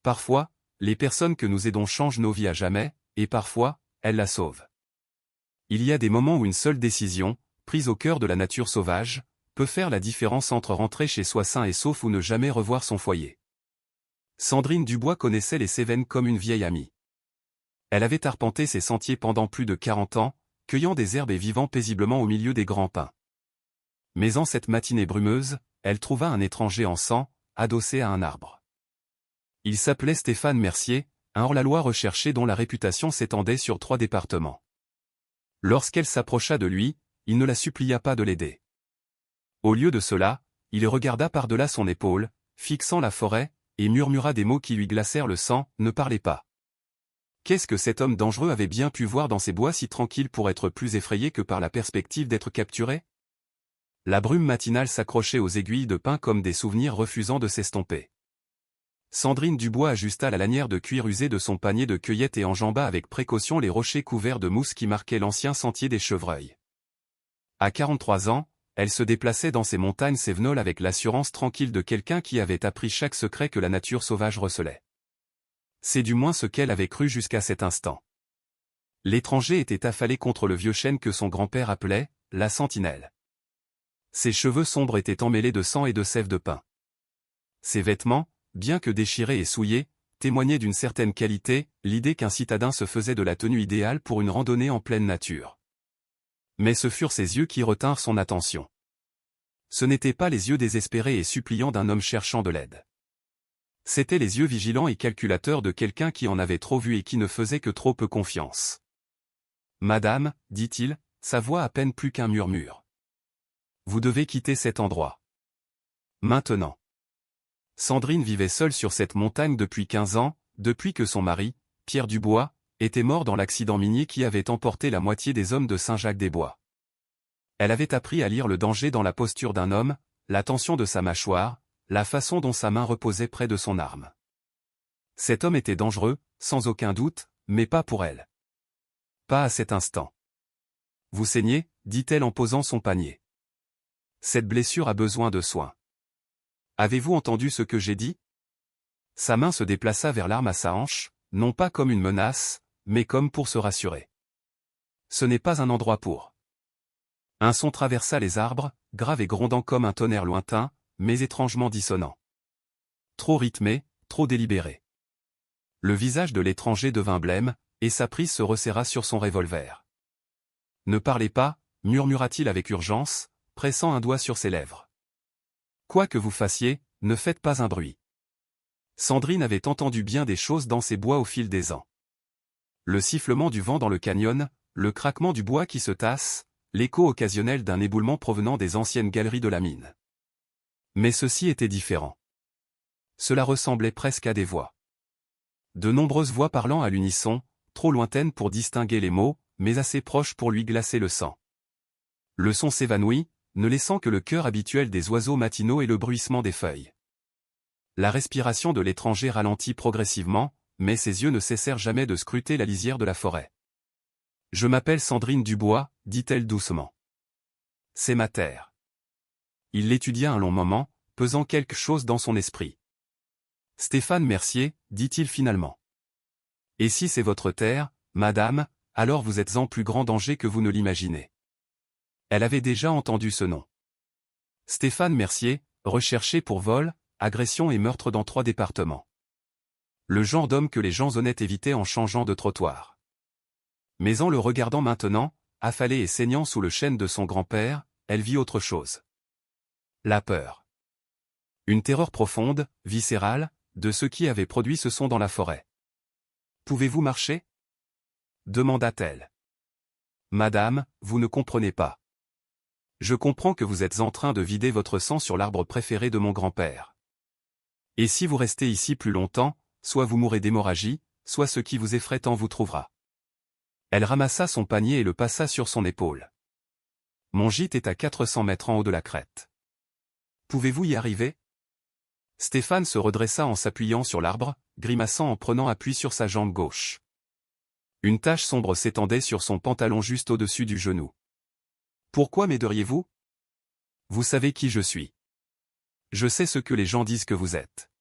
Parfois, les personnes que nous aidons changent nos vies à jamais, et parfois, elles la sauvent. Il y a des moments où une seule décision, prise au cœur de la nature sauvage, peut faire la différence entre rentrer chez soi sain et sauf ou ne jamais revoir son foyer. Sandrine Dubois connaissait les Cévennes comme une vieille amie. Elle avait arpenté ces sentiers pendant plus de 40 ans, cueillant des herbes et vivant paisiblement au milieu des grands pins. Mais en cette matinée brumeuse, elle trouva un étranger en sang, adossé à un arbre. Il s'appelait Stéphane Mercier, un hors-la-loi recherché dont la réputation s'étendait sur 3 départements. Lorsqu'elle s'approcha de lui, il ne la supplia pas de l'aider. Au lieu de cela, il regarda par-delà son épaule, fixant la forêt, et murmura des mots qui lui glacèrent le sang, « Ne parlez pas ». Qu'est-ce que cet homme dangereux avait bien pu voir dans ces bois si tranquilles pour être plus effrayé que par la perspective d'être capturé? La brume matinale s'accrochait aux aiguilles de pin comme des souvenirs refusant de s'estomper. Sandrine Dubois ajusta la lanière de cuir usé de son panier de cueillette et enjamba avec précaution les rochers couverts de mousse qui marquaient l'ancien sentier des chevreuils. À 43 ans, elle se déplaçait dans ces montagnes cévenoles avec l'assurance tranquille de quelqu'un qui avait appris chaque secret que la nature sauvage recelait. C'est du moins ce qu'elle avait cru jusqu'à cet instant. L'étranger était affalé contre le vieux chêne que son grand-père appelait « la sentinelle ». Ses cheveux sombres étaient emmêlés de sang et de sève de pin. Ses vêtements, bien que déchirés et souillés, témoignaient d'une certaine qualité, l'idée qu'un citadin se faisait de la tenue idéale pour une randonnée en pleine nature. Mais ce furent ses yeux qui retinrent son attention. Ce n'étaient pas les yeux désespérés et suppliants d'un homme cherchant de l'aide. C'étaient les yeux vigilants et calculateurs de quelqu'un qui en avait trop vu et qui ne faisait que trop peu confiance. « Madame, dit-il, sa voix à peine plus qu'un murmure. Vous devez quitter cet endroit. Maintenant. » Sandrine vivait seule sur cette montagne depuis 15 ans, depuis que son mari, Pierre Dubois, était mort dans l'accident minier qui avait emporté la moitié des hommes de Saint-Jacques-des-Bois. Elle avait appris à lire le danger dans la posture d'un homme, la tension de sa mâchoire, la façon dont sa main reposait près de son arme. Cet homme était dangereux, sans aucun doute, mais pas pour elle. Pas à cet instant. « Vous saignez » dit-elle en posant son panier. « Cette blessure a besoin de soins. Avez-vous entendu ce que j'ai dit » Sa main se déplaça vers l'arme à sa hanche, non pas comme une menace, mais comme pour se rassurer. Ce n'est pas un endroit pour. Un son traversa les arbres, grave et grondant comme un tonnerre lointain, mais étrangement dissonant. Trop rythmé, trop délibéré. Le visage de l'étranger devint blême, et sa prise se resserra sur son revolver. « Ne parlez pas » murmura-t-il avec urgence, pressant un doigt sur ses lèvres. « Quoi que vous fassiez, ne faites pas un bruit. » Sandrine avait entendu bien des choses dans ces bois au fil des ans. Le sifflement du vent dans le canyon, le craquement du bois qui se tasse, l'écho occasionnel d'un éboulement provenant des anciennes galeries de la mine. Mais ceci était différent. Cela ressemblait presque à des voix. De nombreuses voix parlant à l'unisson, trop lointaines pour distinguer les mots, mais assez proches pour lui glacer le sang. Le son s'évanouit, ne laissant que le chœur habituel des oiseaux matinaux et le bruissement des feuilles. La respiration de l'étranger ralentit progressivement, mais ses yeux ne cessèrent jamais de scruter la lisière de la forêt. « Je m'appelle Sandrine Dubois » dit-elle doucement. « C'est ma terre. » Il l'étudia un long moment, pesant quelque chose dans son esprit. « Stéphane Mercier » dit-il finalement. « Et si c'est votre terre, madame, alors vous êtes en plus grand danger que vous ne l'imaginez. » Elle avait déjà entendu ce nom. Stéphane Mercier, recherché pour vol, agression et meurtre dans 3 départements. Le genre d'homme que les gens honnêtes évitaient en changeant de trottoir. Mais en le regardant maintenant, affalé et saignant sous le chêne de son grand-père, elle vit autre chose. La peur. Une terreur profonde, viscérale, de ce qui avait produit ce son dans la forêt. « Pouvez-vous marcher » demanda-t-elle. « Madame, vous ne comprenez pas. Je comprends que vous êtes en train de vider votre sang sur l'arbre préféré de mon grand-père. Et si vous restez ici plus longtemps, soit vous mourrez d'hémorragie, soit ce qui vous effraie tant vous trouvera. » Elle ramassa son panier et le passa sur son épaule. « Mon gîte est à 400 mètres en haut de la crête. Pouvez-vous y arriver » Stéphane se redressa en s'appuyant sur l'arbre, grimaçant en prenant appui sur sa jambe gauche. Une tache sombre s'étendait sur son pantalon juste au-dessus du genou. « Pourquoi m'aideriez-vous ? Vous savez qui je suis. Je sais ce que les gens disent que vous êtes.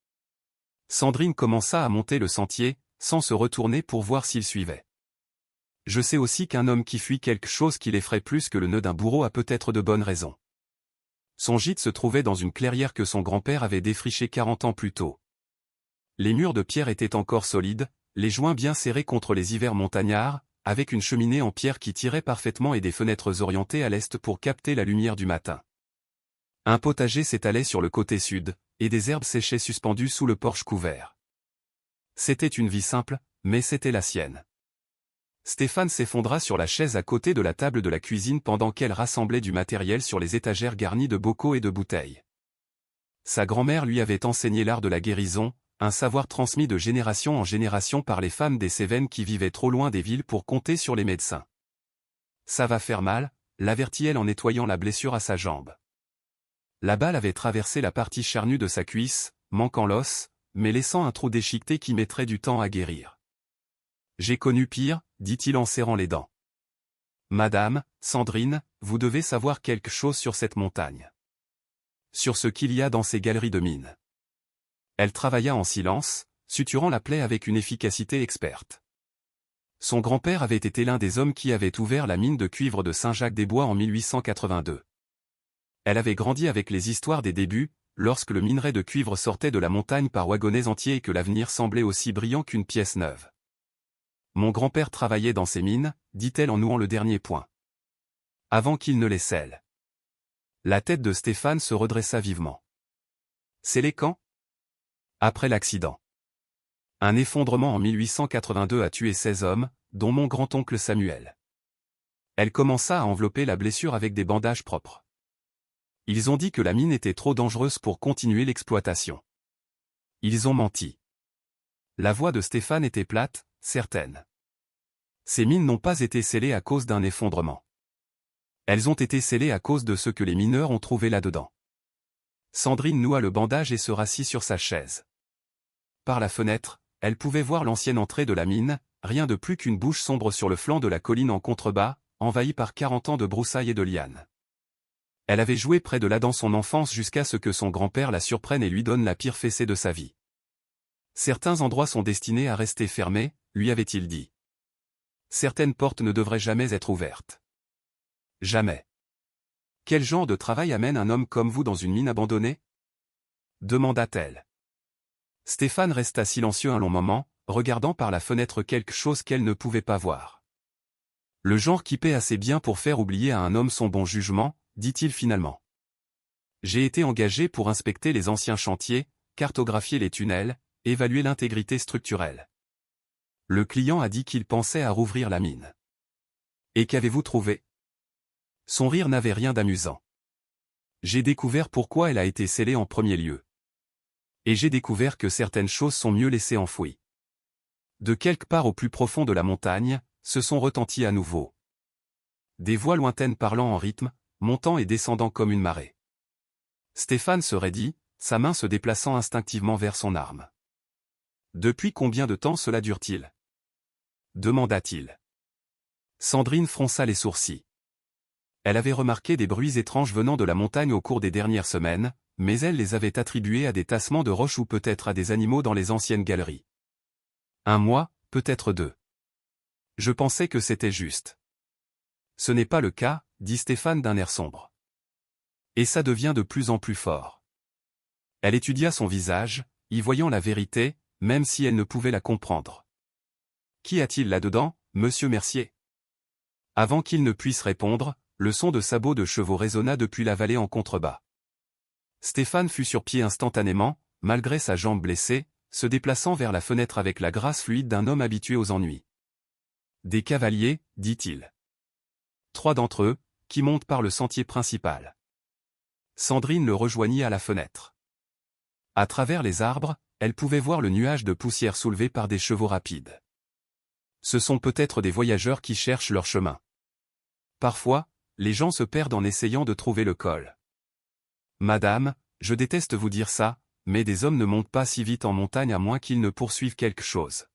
Sandrine commença à monter le sentier, sans se retourner pour voir s'il suivait. Je sais aussi qu'un homme qui fuit quelque chose qui l'effraie plus que le nœud d'un bourreau a peut-être de bonnes raisons. Son gîte se trouvait dans une clairière que son grand-père avait défrichée 40 ans plus tôt. Les murs de pierre étaient encore solides, les joints bien serrés contre les hivers montagnards, avec une cheminée en pierre qui tirait parfaitement et des fenêtres orientées à l'est pour capter la lumière du matin. Un potager s'étalait sur le côté sud, et des herbes séchaient suspendues sous le porche couvert. C'était une vie simple, mais c'était la sienne. Stéphane s'effondra sur la chaise à côté de la table de la cuisine pendant qu'elle rassemblait du matériel sur les étagères garnies de bocaux et de bouteilles. Sa grand-mère lui avait enseigné l'art de la guérison, un savoir transmis de génération en génération par les femmes des Cévennes qui vivaient trop loin des villes pour compter sur les médecins. « Ça va faire mal », l'avertit-elle en nettoyant la blessure à sa jambe. La balle avait traversé la partie charnue de sa cuisse, manquant l'os, mais laissant un trou déchiqueté qui mettrait du temps à guérir. « J'ai connu pire », dit-il en serrant les dents. « Madame, Sandrine, vous devez savoir quelque chose sur cette montagne. Sur ce qu'il y a dans ces galeries de mines. » Elle travailla en silence, suturant la plaie avec une efficacité experte. Son grand-père avait été l'un des hommes qui avait ouvert la mine de cuivre de Saint-Jacques-des-Bois en 1882. Elle avait grandi avec les histoires des débuts, lorsque le minerai de cuivre sortait de la montagne par wagonnets entiers et que l'avenir semblait aussi brillant qu'une pièce neuve. « Mon grand-père travaillait dans ces mines », dit-elle en nouant le dernier point. « Avant qu'il ne les scelle. » La tête de Stéphane se redressa vivement. « Scellé quand ? » Après l'accident. Un effondrement en 1882 a tué 16 hommes, dont mon grand-oncle Samuel. Elle commença à envelopper la blessure avec des bandages propres. Ils ont dit que la mine était trop dangereuse pour continuer l'exploitation. Ils ont menti. La voix de Stéphane était plate, certaine. Ces mines n'ont pas été scellées à cause d'un effondrement. Elles ont été scellées à cause de ce que les mineurs ont trouvé là-dedans. Sandrine noua le bandage et se rassit sur sa chaise. Par la fenêtre, elle pouvait voir l'ancienne entrée de la mine, rien de plus qu'une bouche sombre sur le flanc de la colline en contrebas, envahie par 40 ans de broussailles et de lianes. Elle avait joué près de là dans son enfance jusqu'à ce que son grand-père la surprenne et lui donne la pire fessée de sa vie. Certains endroits sont destinés à rester fermés, lui avait-il dit. Certaines portes ne devraient jamais être ouvertes. Jamais. Quel genre de travail amène un homme comme vous dans une mine abandonnée ? Demanda-t-elle. Stéphane resta silencieux un long moment, regardant par la fenêtre quelque chose qu'elle ne pouvait pas voir. Le genre qui paie assez bien pour faire oublier à un homme son bon jugement, dit-il finalement. J'ai été engagé pour inspecter les anciens chantiers, cartographier les tunnels, évaluer l'intégrité structurelle. Le client a dit qu'il pensait à rouvrir la mine. Et qu'avez-vous trouvé ? Son rire n'avait rien d'amusant. J'ai découvert pourquoi elle a été scellée en premier lieu. Et j'ai découvert que certaines choses sont mieux laissées enfouies. De quelque part au plus profond de la montagne, se sont retentis à nouveau. Des voix lointaines parlant en rythme, montant et descendant comme une marée. Stéphane se raidit, sa main se déplaçant instinctivement vers son arme. Depuis combien de temps cela dure-t-il ? Demanda-t-il. Sandrine fronça les sourcils. Elle avait remarqué des bruits étranges venant de la montagne au cours des dernières semaines, mais elle les avait attribués à des tassements de roches ou peut-être à des animaux dans les anciennes galeries. Un mois, peut-être 2. Je pensais que c'était juste. Ce n'est pas le cas, dit Stéphane d'un air sombre. Et ça devient de plus en plus fort. Elle étudia son visage, y voyant la vérité, même si elle ne pouvait la comprendre. Qu'y a-t-il là-dedans, monsieur Mercier ? Avant qu'il ne puisse répondre, le son de sabots de chevaux résonna depuis la vallée en contrebas. Stéphane fut sur pied instantanément, malgré sa jambe blessée, se déplaçant vers la fenêtre avec la grâce fluide d'un homme habitué aux ennuis. Des cavaliers, dit-il. 3 d'entre eux, qui montent par le sentier principal. Sandrine le rejoignit à la fenêtre. À travers les arbres, elle pouvait voir le nuage de poussière soulevé par des chevaux rapides. Ce sont peut-être des voyageurs qui cherchent leur chemin. Parfois, les gens se perdent en essayant de trouver le col. Madame, je déteste vous dire ça, mais des hommes ne montent pas si vite en montagne à moins qu'ils ne poursuivent quelque chose.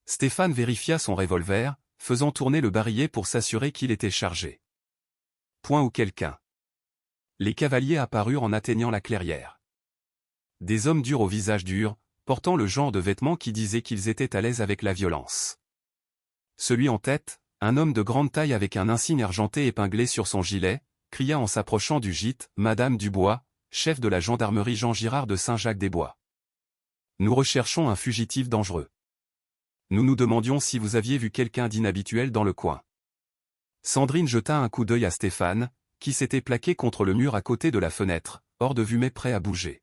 Stéphane vérifia son revolver, faisant tourner le barillet pour s'assurer qu'il était chargé. Point ou quelqu'un. Les cavaliers apparurent en atteignant la clairière. Des hommes durs au visage dur, portant le genre de vêtements qui disaient qu'ils étaient à l'aise avec la violence. Celui en tête, un homme de grande taille avec un insigne argenté épinglé sur son gilet, cria en s'approchant du gîte, « Madame Dubois, chef de la gendarmerie Jean Girard de Saint-Jacques-des-Bois. Nous recherchons un fugitif dangereux. Nous nous demandions si vous aviez vu quelqu'un d'inhabituel dans le coin. » Sandrine jeta un coup d'œil à Stéphane, qui s'était plaqué contre le mur à côté de la fenêtre, hors de vue mais prêt à bouger.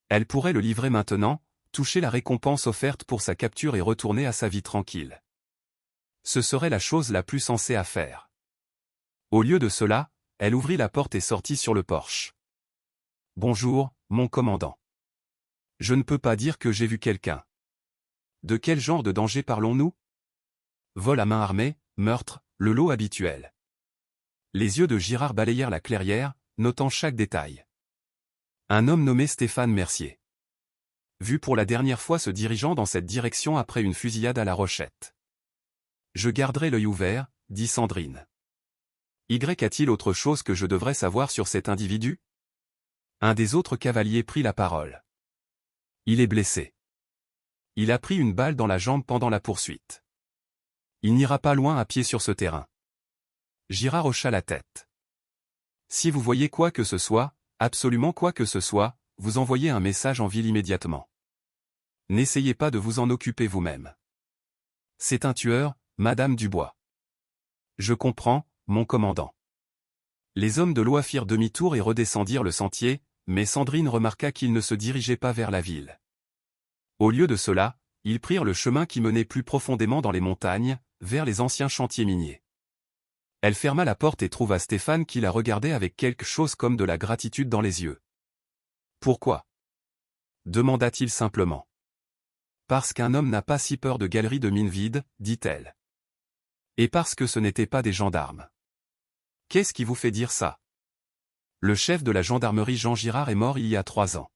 Elle pourrait le livrer maintenant, toucher la récompense offerte pour sa capture et retourner à sa vie tranquille. Ce serait la chose la plus sensée à faire. Au lieu de cela, elle ouvrit la porte et sortit sur le porche. « Bonjour, mon commandant. Je ne peux pas dire que j'ai vu quelqu'un. De quel genre de danger parlons-nous? Vol à main armée, meurtre, le lot habituel. » Les yeux de Girard balayèrent la clairière, notant chaque détail. Un homme nommé Stéphane Mercier. Vu pour la dernière fois se dirigeant dans cette direction après une fusillade à la Rochette. « Je garderai l'œil ouvert, » dit Sandrine. « Y a-t-il autre chose que je devrais savoir sur cet individu? » Un des autres cavaliers prit la parole. « Il est blessé. Il a pris une balle dans la jambe pendant la poursuite. Il n'ira pas loin à pied sur ce terrain. » Girard hocha la tête. « Si vous voyez quoi que ce soit, absolument quoi que ce soit, vous envoyez un message en ville immédiatement. N'essayez pas de vous en occuper vous-même. C'est un tueur, Madame Dubois. » Je comprends, mon commandant. Les hommes de loi firent demi-tour et redescendirent le sentier, mais Sandrine remarqua qu'ils ne se dirigeaient pas vers la ville. Au lieu de cela, ils prirent le chemin qui menait plus profondément dans les montagnes, vers les anciens chantiers miniers. Elle ferma la porte et trouva Stéphane qui la regardait avec quelque chose comme de la gratitude dans les yeux. « Pourquoi » demanda-t-il simplement. « Parce qu'un homme n'a pas si peur de galeries de mines vides, dit-elle. Et parce que ce n'étaient pas des gendarmes. Qu'est-ce qui vous fait dire ça? Le chef de la gendarmerie Jean Girard est mort il y a 3 ans.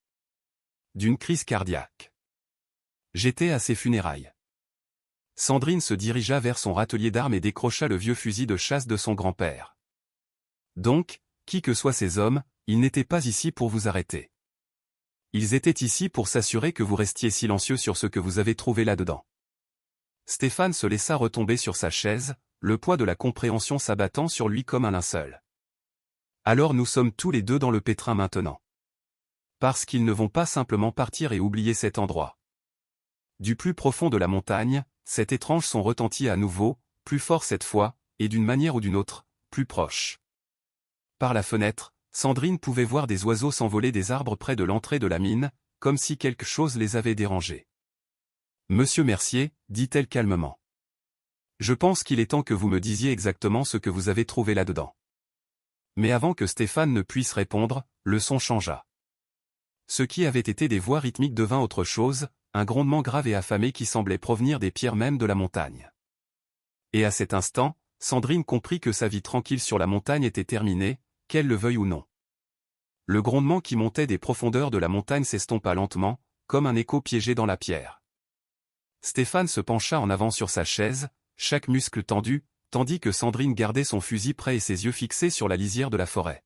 D'une crise cardiaque. J'étais à ses funérailles. » Sandrine se dirigea vers son râtelier d'armes et décrocha le vieux fusil de chasse de son grand-père. « Donc, qui que soient ces hommes, ils n'étaient pas ici pour vous arrêter. Ils étaient ici pour s'assurer que vous restiez silencieux sur ce que vous avez trouvé là-dedans. » Stéphane se laissa retomber sur sa chaise, le poids de la compréhension s'abattant sur lui comme un linceul. « Alors nous sommes tous les deux dans le pétrin maintenant. Parce qu'ils ne vont pas simplement partir et oublier cet endroit. » Du plus profond de la montagne, cet étrange son retentit à nouveau, plus fort cette fois, et d'une manière ou d'une autre, plus proche. Par la fenêtre, Sandrine pouvait voir des oiseaux s'envoler des arbres près de l'entrée de la mine, comme si quelque chose les avait dérangés. « Monsieur Mercier, dit-elle calmement. Je pense qu'il est temps que vous me disiez exactement ce que vous avez trouvé là-dedans. » Mais avant que Stéphane ne puisse répondre, le son changea. Ce qui avait été des voix rythmiques devint autre chose, un grondement grave et affamé qui semblait provenir des pierres mêmes de la montagne. Et à cet instant, Sandrine comprit que sa vie tranquille sur la montagne était terminée, qu'elle le veuille ou non. Le grondement qui montait des profondeurs de la montagne s'estompa lentement, comme un écho piégé dans la pierre. Stéphane se pencha en avant sur sa chaise, chaque muscle tendu, tandis que Sandrine gardait son fusil prêt et ses yeux fixés sur la lisière de la forêt.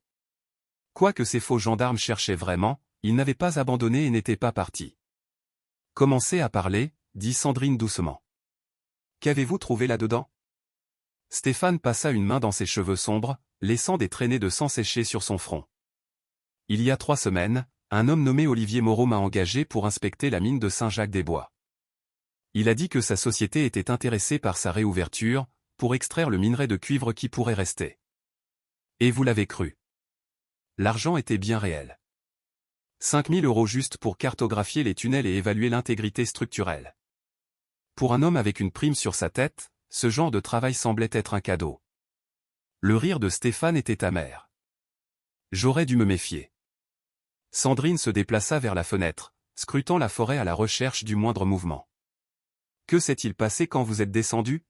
Quoique ces faux gendarmes cherchaient vraiment, ils n'avaient pas abandonné et n'étaient pas partis. « Commencez à parler, » dit Sandrine doucement. « Qu'avez-vous trouvé là-dedans » Stéphane passa une main dans ses cheveux sombres, laissant des traînées de sang séché sur son front. « Il y a 3 semaines, un homme nommé Olivier Moreau m'a engagé pour inspecter la mine de Saint-Jacques-des-Bois. Il a dit que sa société était intéressée par sa réouverture, pour extraire le minerai de cuivre qui pourrait rester. Et vous l'avez cru. L'argent était bien réel. 5 000 € juste pour cartographier les tunnels et évaluer l'intégrité structurelle. Pour un homme avec une prime sur sa tête, ce genre de travail semblait être un cadeau. Le rire de Stéphane était amer. J'aurais dû me méfier. Sandrine se déplaça vers la fenêtre, scrutant la forêt à la recherche du moindre mouvement. Que s'est-il passé quand vous êtes descendu?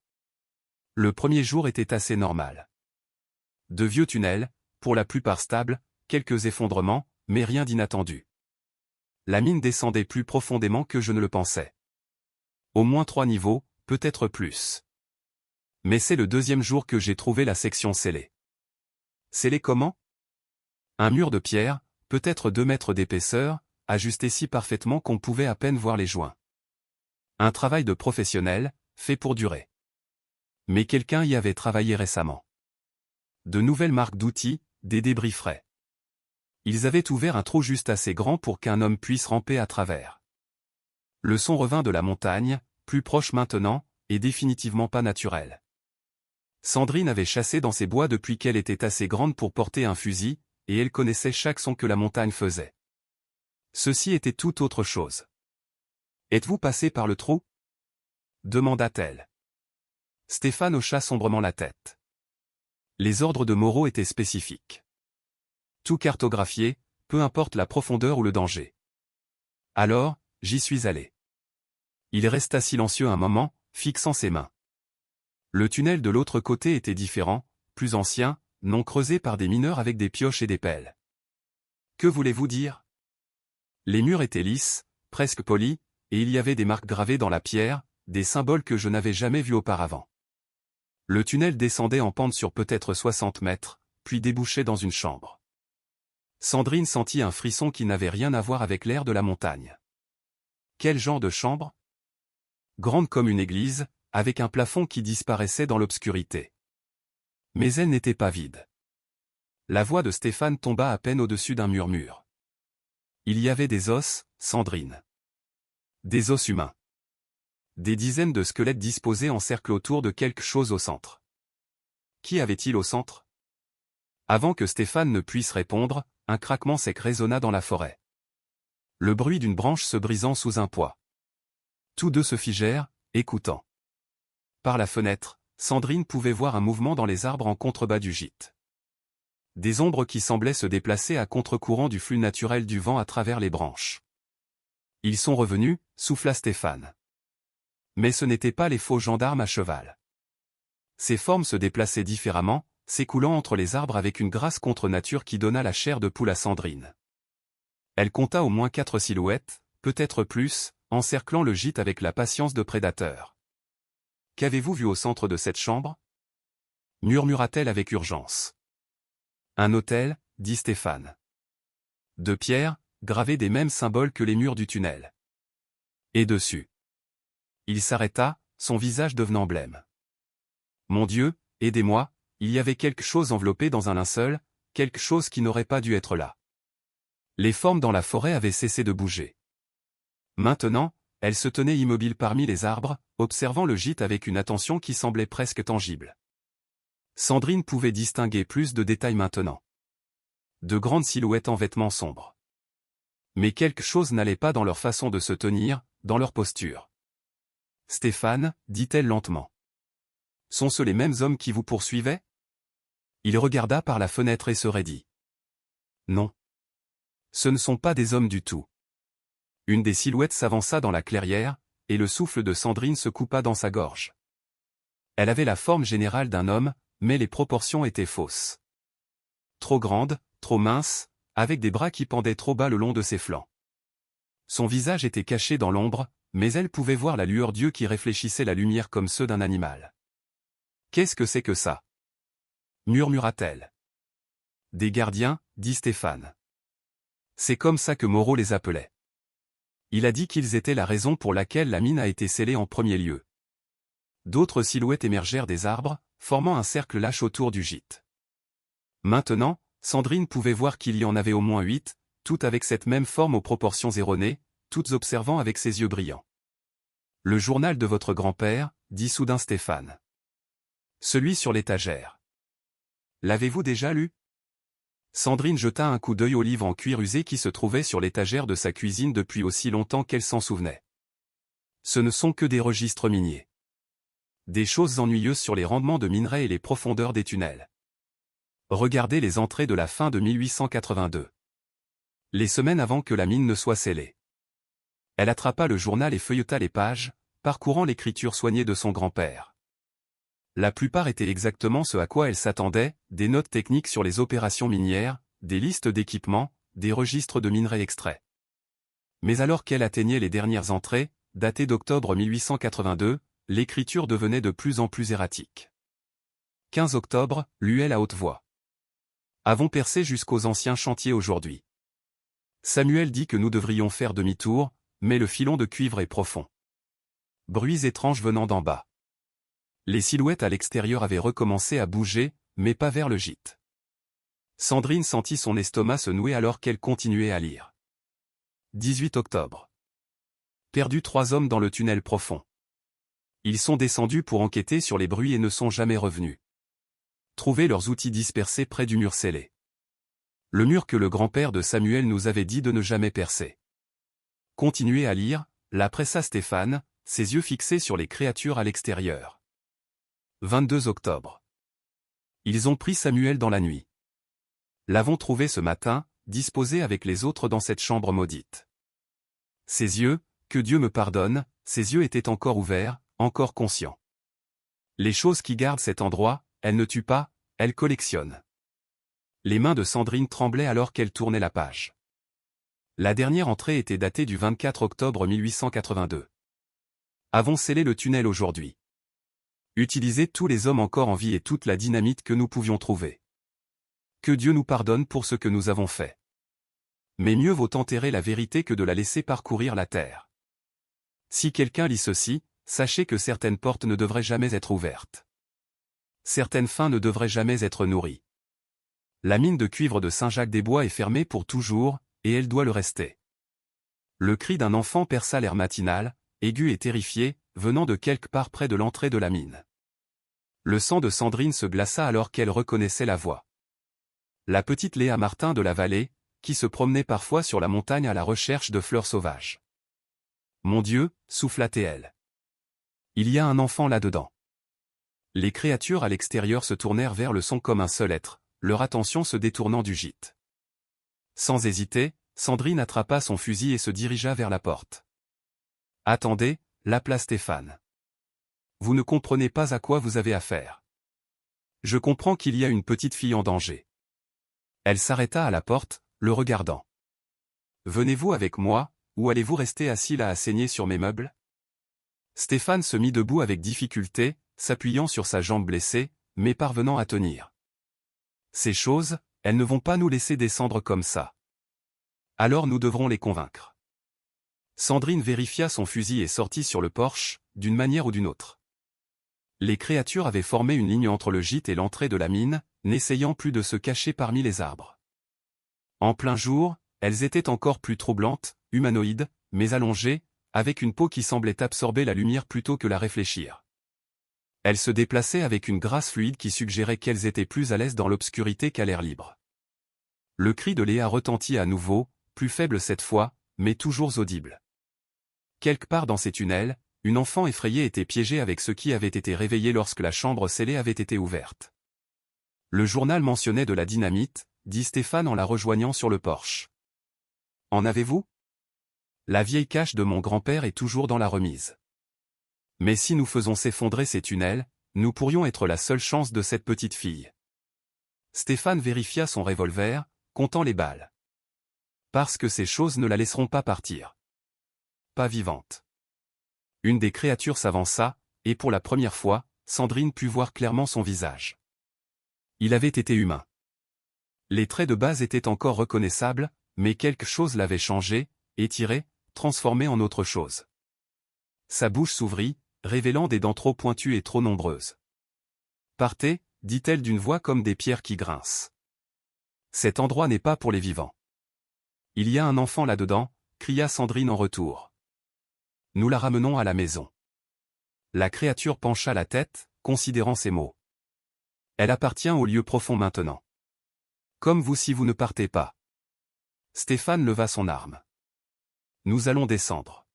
Le premier jour était assez normal. De vieux tunnels, pour la plupart stables, quelques effondrements, mais rien d'inattendu. La mine descendait plus profondément que je ne le pensais. Au moins 3 niveaux, peut-être plus. Mais c'est le 2e jour que j'ai trouvé la section scellée. Scellée comment? Un mur de pierre, peut-être 2 mètres d'épaisseur, ajusté si parfaitement qu'on pouvait à peine voir les joints. Un travail de professionnel, fait pour durer. Mais quelqu'un y avait travaillé récemment. De nouvelles marques d'outils, des débris frais. Ils avaient ouvert un trou juste assez grand pour qu'un homme puisse ramper à travers. Le son revint de la montagne, plus proche maintenant, et définitivement pas naturel. Sandrine avait chassé dans ces bois depuis qu'elle était assez grande pour porter un fusil, et elle connaissait chaque son que la montagne faisait. Ceci était tout autre chose. « Êtes-vous passé par le trou » demanda-t-elle. Stéphane hocha sombrement la tête. Les ordres de Moreau étaient spécifiques. Tout cartographié, peu importe la profondeur ou le danger. Alors, j'y suis allé. Il resta silencieux un moment, fixant ses mains. Le tunnel de l'autre côté était différent, plus ancien, non creusé par des mineurs avec des pioches et des pelles. Que voulez-vous dire? Les murs étaient lisses, presque polis, et il y avait des marques gravées dans la pierre, des symboles que je n'avais jamais vus auparavant. Le tunnel descendait en pente sur peut-être 60 mètres, puis débouchait dans une chambre. Sandrine sentit un frisson qui n'avait rien à voir avec l'air de la montagne. Quel genre de chambre? Grande comme une église, avec un plafond qui disparaissait dans l'obscurité. Mais elle n'était pas vide. La voix de Stéphane tomba à peine au-dessus d'un murmure. Il y avait des os, Sandrine. Des os humains. Des dizaines de squelettes disposés en cercle autour de quelque chose au centre. Qui avait-il au centre? Avant que Stéphane ne puisse répondre, un craquement sec résonna dans la forêt. Le bruit d'une branche se brisant sous un poids. Tous deux se figèrent, écoutant. Par la fenêtre, Sandrine pouvait voir un mouvement dans les arbres en contrebas du gîte. Des ombres qui semblaient se déplacer à contre-courant du flux naturel du vent à travers les branches. Ils sont revenus, souffla Stéphane. Mais ce n'étaient pas les faux gendarmes à cheval. Ces formes se déplaçaient différemment, s'écoulant entre les arbres avec une grâce contre nature qui donna la chair de poule à Sandrine. Elle compta au moins 4 silhouettes, peut-être plus, encerclant le gîte avec la patience de prédateurs. « Qu'avez-vous vu au centre de cette chambre » murmura-t-elle avec urgence. « Un autel, dit Stéphane. De pierre, gravé des mêmes symboles que les murs du tunnel. Et dessus. » Il s'arrêta, son visage devenant blême. « Mon Dieu, aidez-moi, il y avait quelque chose enveloppé dans un linceul, quelque chose qui n'aurait pas dû être là. » Les formes dans la forêt avaient cessé de bouger. Maintenant, elle se tenait immobile parmi les arbres, observant le gîte avec une attention qui semblait presque tangible. Sandrine pouvait distinguer plus de détails maintenant. De grandes silhouettes en vêtements sombres. Mais quelque chose n'allait pas dans leur façon de se tenir, dans leur posture. « Stéphane, dit-elle lentement. Sont-ce les mêmes hommes qui vous poursuivaient » Il regarda par la fenêtre et se raidit. « Non. Ce ne sont pas des hommes du tout. » Une des silhouettes s'avança dans la clairière, et le souffle de Sandrine se coupa dans sa gorge. Elle avait la forme générale d'un homme, mais les proportions étaient fausses. Trop grande, trop mince, avec des bras qui pendaient trop bas le long de ses flancs. Son visage était caché dans l'ombre, mais elle pouvait voir la lueur d'yeux qui réfléchissait la lumière comme ceux d'un animal. « Qu'est-ce que c'est que ça » murmura-t-elle. « Des gardiens, dit Stéphane. C'est comme ça que Moreau les appelait. Il a dit qu'ils étaient la raison pour laquelle la mine a été scellée en premier lieu. » D'autres silhouettes émergèrent des arbres, formant un cercle lâche autour du gîte. Maintenant, Sandrine pouvait voir qu'il y en avait au moins 8, toutes avec cette même forme aux proportions erronées, toutes observant avec ses yeux brillants. « Le journal de votre grand-père, dit soudain Stéphane. Celui sur l'étagère. L'avez-vous déjà lu » Sandrine jeta un coup d'œil au livre en cuir usé qui se trouvait sur l'étagère de sa cuisine depuis aussi longtemps qu'elle s'en souvenait. Ce ne sont que des registres miniers. Des choses ennuyeuses sur les rendements de minerais et les profondeurs des tunnels. Regardez les entrées de la fin de 1882. Les semaines avant que la mine ne soit scellée. Elle attrapa le journal et feuilleta les pages, parcourant l'écriture soignée de son grand-père. La plupart étaient exactement ce à quoi elle s'attendait, des notes techniques sur les opérations minières, des listes d'équipements, des registres de minerais extraits. Mais alors qu'elle atteignait les dernières entrées, datées d'octobre 1882, l'écriture devenait de plus en plus erratique. 15 octobre, lut-elle à haute voix. Avons percé jusqu'aux anciens chantiers aujourd'hui. Samuel dit que nous devrions faire demi-tour, mais le filon de cuivre est profond. Bruits étranges venant d'en bas. Les silhouettes à l'extérieur avaient recommencé à bouger, mais pas vers le gîte. Sandrine sentit son estomac se nouer alors qu'elle continuait à lire. 18 octobre. Perdu 3 hommes dans le tunnel profond. Ils sont descendus pour enquêter sur les bruits et ne sont jamais revenus. Trouver leurs outils dispersés près du mur scellé. Le mur que le grand-père de Samuel nous avait dit de ne jamais percer. Continuez à lire, la pressa Stéphane, ses yeux fixés sur les créatures à l'extérieur. 22 octobre. Ils ont pris Samuel dans la nuit. L'avons trouvé ce matin, disposé avec les autres dans cette chambre maudite. Ses yeux, que Dieu me pardonne, ses yeux étaient encore ouverts, encore conscients. Les choses qui gardent cet endroit, elles ne tuent pas, elles collectionnent. Les mains de Sandrine tremblaient alors qu'elle tournait la page. La dernière entrée était datée du 24 octobre 1882. Avons scellé le tunnel aujourd'hui. Utilisé tous les hommes encore en vie et toute la dynamite que nous pouvions trouver. Que Dieu nous pardonne pour ce que nous avons fait. Mais mieux vaut enterrer la vérité que de la laisser parcourir la terre. Si quelqu'un lit ceci, sachez que certaines portes ne devraient jamais être ouvertes. Certaines fins ne devraient jamais être nourries. La mine de cuivre de Saint-Jacques-des-Bois est fermée pour toujours, et elle doit le rester. Le cri d'un enfant perça l'air matinal, aigu et terrifié, venant de quelque part près de l'entrée de la mine. Le sang de Sandrine se glaça alors qu'elle reconnaissait la voix. La petite Léa Martin de la vallée, qui se promenait parfois sur la montagne à la recherche de fleurs sauvages. Mon Dieu, souffla-t-elle. Il y a un enfant là-dedans. Les créatures à l'extérieur se tournèrent vers le son comme un seul être, leur attention se détournant du gîte. Sans hésiter, Sandrine attrapa son fusil et se dirigea vers la porte. Attendez, l'appela Stéphane. Vous ne comprenez pas à quoi vous avez affaire. Je comprends qu'il y a une petite fille en danger. Elle s'arrêta à la porte, le regardant. Venez-vous avec moi, ou allez-vous rester assis là à saigner sur mes meubles? Stéphane se mit debout avec difficulté, s'appuyant sur sa jambe blessée, mais parvenant à tenir. Ces choses, elles ne vont pas nous laisser descendre comme ça. Alors nous devrons les convaincre. Sandrine vérifia son fusil et sortit sur le porche, d'une manière ou d'une autre. Les créatures avaient formé une ligne entre le gîte et l'entrée de la mine, n'essayant plus de se cacher parmi les arbres. En plein jour, elles étaient encore plus troublantes, humanoïdes, mais allongées, avec une peau qui semblait absorber la lumière plutôt que la réfléchir. Elles se déplaçaient avec une grâce fluide qui suggérait qu'elles étaient plus à l'aise dans l'obscurité qu'à l'air libre. Le cri de Léa retentit à nouveau, plus faible cette fois, mais toujours audible. Quelque part dans ces tunnels, une enfant effrayée était piégée avec ceux qui avaient été réveillés lorsque la chambre scellée avait été ouverte. Le journal mentionnait de la dynamite, dit Stéphane en la rejoignant sur le porche. En avez-vous? La vieille cache de mon grand-père est toujours dans la remise. Mais si nous faisons s'effondrer ces tunnels, nous pourrions être la seule chance de cette petite fille. Stéphane vérifia son revolver, comptant les balles. Parce que ces choses ne la laisseront pas partir. Pas vivante. Une des créatures s'avança, et pour la première fois, Sandrine put voir clairement son visage. Il avait été humain. Les traits de base étaient encore reconnaissables, mais quelque chose l'avait changé, étiré, transformé en autre chose. Sa bouche s'ouvrit, révélant des dents trop pointues et trop nombreuses. « Partez », dit-elle d'une voix comme des pierres qui grincent. « Cet endroit n'est pas pour les vivants. »« Il y a un enfant là-dedans », cria Sandrine en retour. « Nous la ramenons à la maison. » La créature pencha la tête, considérant ces mots. « Elle appartient au lieu profond maintenant. Comme vous si vous ne partez pas. » Stéphane leva son arme. « Nous allons descendre.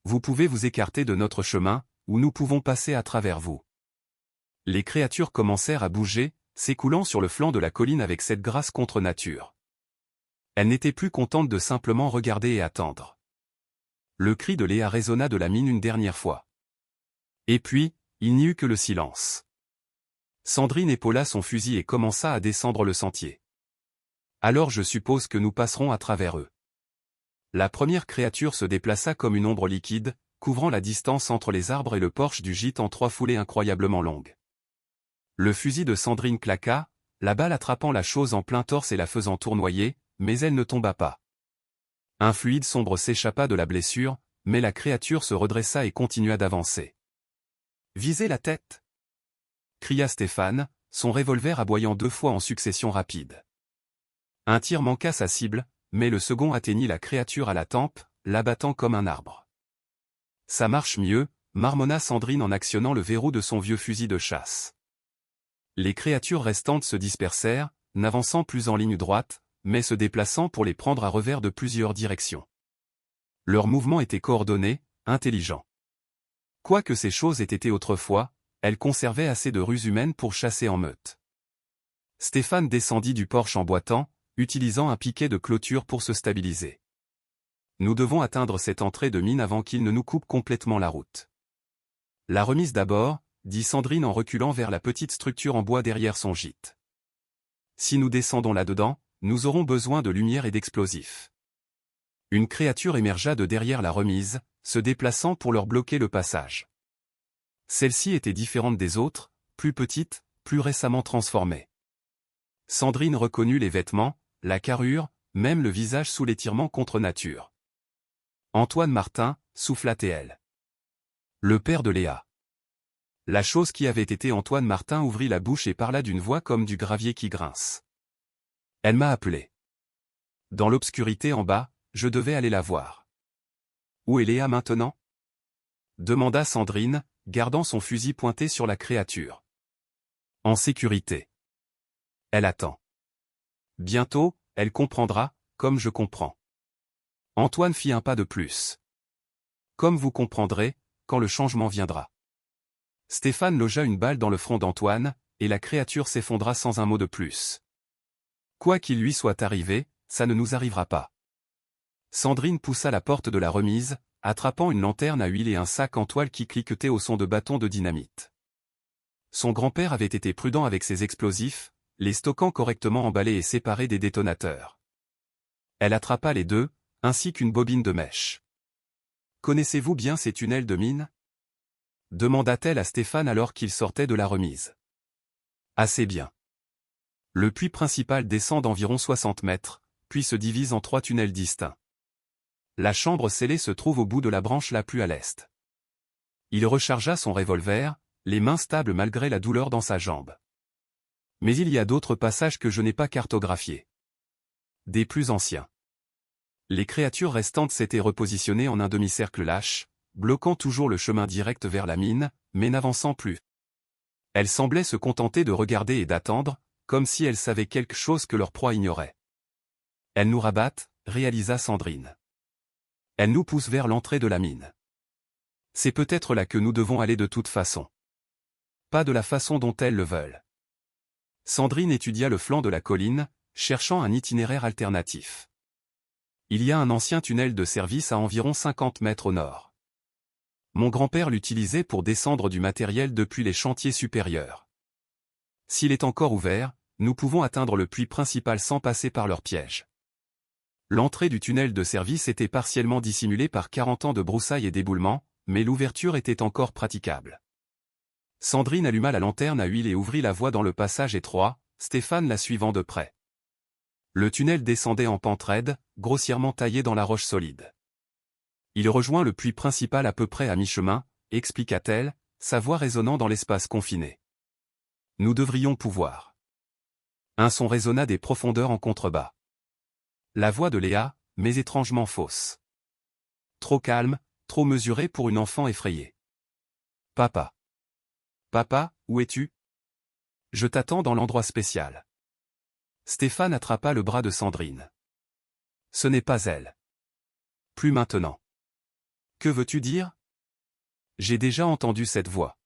Vous pouvez vous écarter de notre chemin, ou nous pouvons passer à travers vous. » Les créatures commencèrent à bouger, s'écoulant sur le flanc de la colline avec cette grâce contre nature. Elles n'étaient plus contentes de simplement regarder et attendre. Le cri de Léa résonna de la mine une dernière fois. Et puis, il n'y eut que le silence. Sandrine épaula son fusil et commença à descendre le sentier. Alors je suppose que nous passerons à travers eux. La première créature se déplaça comme une ombre liquide, couvrant la distance entre les arbres et le porche du gîte en 3 foulées incroyablement longues. Le fusil de Sandrine claqua, la balle attrapant la chose en plein torse et la faisant tournoyer, mais elle ne tomba pas. Un fluide sombre s'échappa de la blessure, mais la créature se redressa et continua d'avancer. « Visez la tête !» cria Stéphane, son revolver aboyant 2 fois en succession rapide. Un tir manqua sa cible, mais le second atteignit la créature à la tempe, l'abattant comme un arbre. « Ça marche mieux », marmonna Sandrine en actionnant le verrou de son vieux fusil de chasse. Les créatures restantes se dispersèrent, n'avançant plus en ligne droite, mais se déplaçant pour les prendre à revers de plusieurs directions. Leurs mouvements étaient coordonnés, intelligents. Quoique ces choses aient été autrefois, elles conservaient assez de ruse humaine pour chasser en meute. Stéphane descendit du porche en boitant, utilisant un piquet de clôture pour se stabiliser. « Nous devons atteindre cette entrée de mine avant qu'il ne nous coupe complètement la route. » « La remise d'abord, » dit Sandrine en reculant vers la petite structure en bois derrière son gîte. « Si nous descendons là-dedans, nous aurons besoin de lumière et d'explosifs. » Une créature émergea de derrière la remise, se déplaçant pour leur bloquer le passage. Celle-ci était différente des autres, plus petite, plus récemment transformée. Sandrine reconnut les vêtements, la carrure, même le visage sous l'étirement contre nature. Antoine Martin, souffla-t-elle. Le père de Léa. La chose qui avait été Antoine Martin ouvrit la bouche et parla d'une voix comme du gravier qui grince. Elle m'a appelé. Dans l'obscurité en bas, je devais aller la voir. Où est Léa maintenant? Demanda Sandrine, gardant son fusil pointé sur la créature. En sécurité. Elle attend. Bientôt, elle comprendra, comme je comprends. Antoine fit un pas de plus. Comme vous comprendrez, quand le changement viendra. Stéphane logea une balle dans le front d'Antoine, et la créature s'effondra sans un mot de plus. Quoi qu'il lui soit arrivé, ça ne nous arrivera pas. Sandrine poussa la porte de la remise, attrapant une lanterne à huile et un sac en toile qui cliquetait au son de bâtons de dynamite. Son grand-père avait été prudent avec ses explosifs, les stockant correctement emballés et séparés des détonateurs. Elle attrapa les deux, ainsi qu'une bobine de mèche. « Connaissez-vous bien ces tunnels de mine » demanda-t-elle à Stéphane alors qu'il sortait de la remise. « Assez bien. Le puits principal descend d'environ 60 mètres, puis se divise en 3 tunnels distincts. La chambre scellée se trouve au bout de la branche la plus à l'est. » Il rechargea son revolver, les mains stables malgré la douleur dans sa jambe. « Mais il y a d'autres passages que je n'ai pas cartographiés. Des plus anciens. » Les créatures restantes s'étaient repositionnées en un demi-cercle lâche, bloquant toujours le chemin direct vers la mine, mais n'avançant plus. Elles semblaient se contenter de regarder et d'attendre, comme si elles savaient quelque chose que leur proie ignorait. « Elles nous rabattent », réalisa Sandrine. « Elles nous poussent vers l'entrée de la mine. C'est peut-être là que nous devons aller de toute façon. Pas de la façon dont elles le veulent. » Sandrine étudia le flanc de la colline, cherchant un itinéraire alternatif. Il y a un ancien tunnel de service à environ 50 mètres au nord. Mon grand-père l'utilisait pour descendre du matériel depuis les chantiers supérieurs. S'il est encore ouvert, nous pouvons atteindre le puits principal sans passer par leur piège. L'entrée du tunnel de service était partiellement dissimulée par 40 ans de broussailles et d'éboulements, mais l'ouverture était encore praticable. Sandrine alluma la lanterne à huile et ouvrit la voie dans le passage étroit, Stéphane la suivant de près. Le tunnel descendait en pente raide, grossièrement taillé dans la roche solide. Il rejoint le puits principal à peu près à mi-chemin, expliqua-t-elle, sa voix résonnant dans l'espace confiné. Nous devrions pouvoir. Un son résonna des profondeurs en contrebas. La voix de Léa, mais étrangement fausse. Trop calme, trop mesurée pour une enfant effrayée. Papa. Papa, où es-tu? Je t'attends dans l'endroit spécial. Stéphane attrapa le bras de Sandrine. Ce n'est pas elle. Plus maintenant. Que veux-tu dire? J'ai déjà entendu cette voix.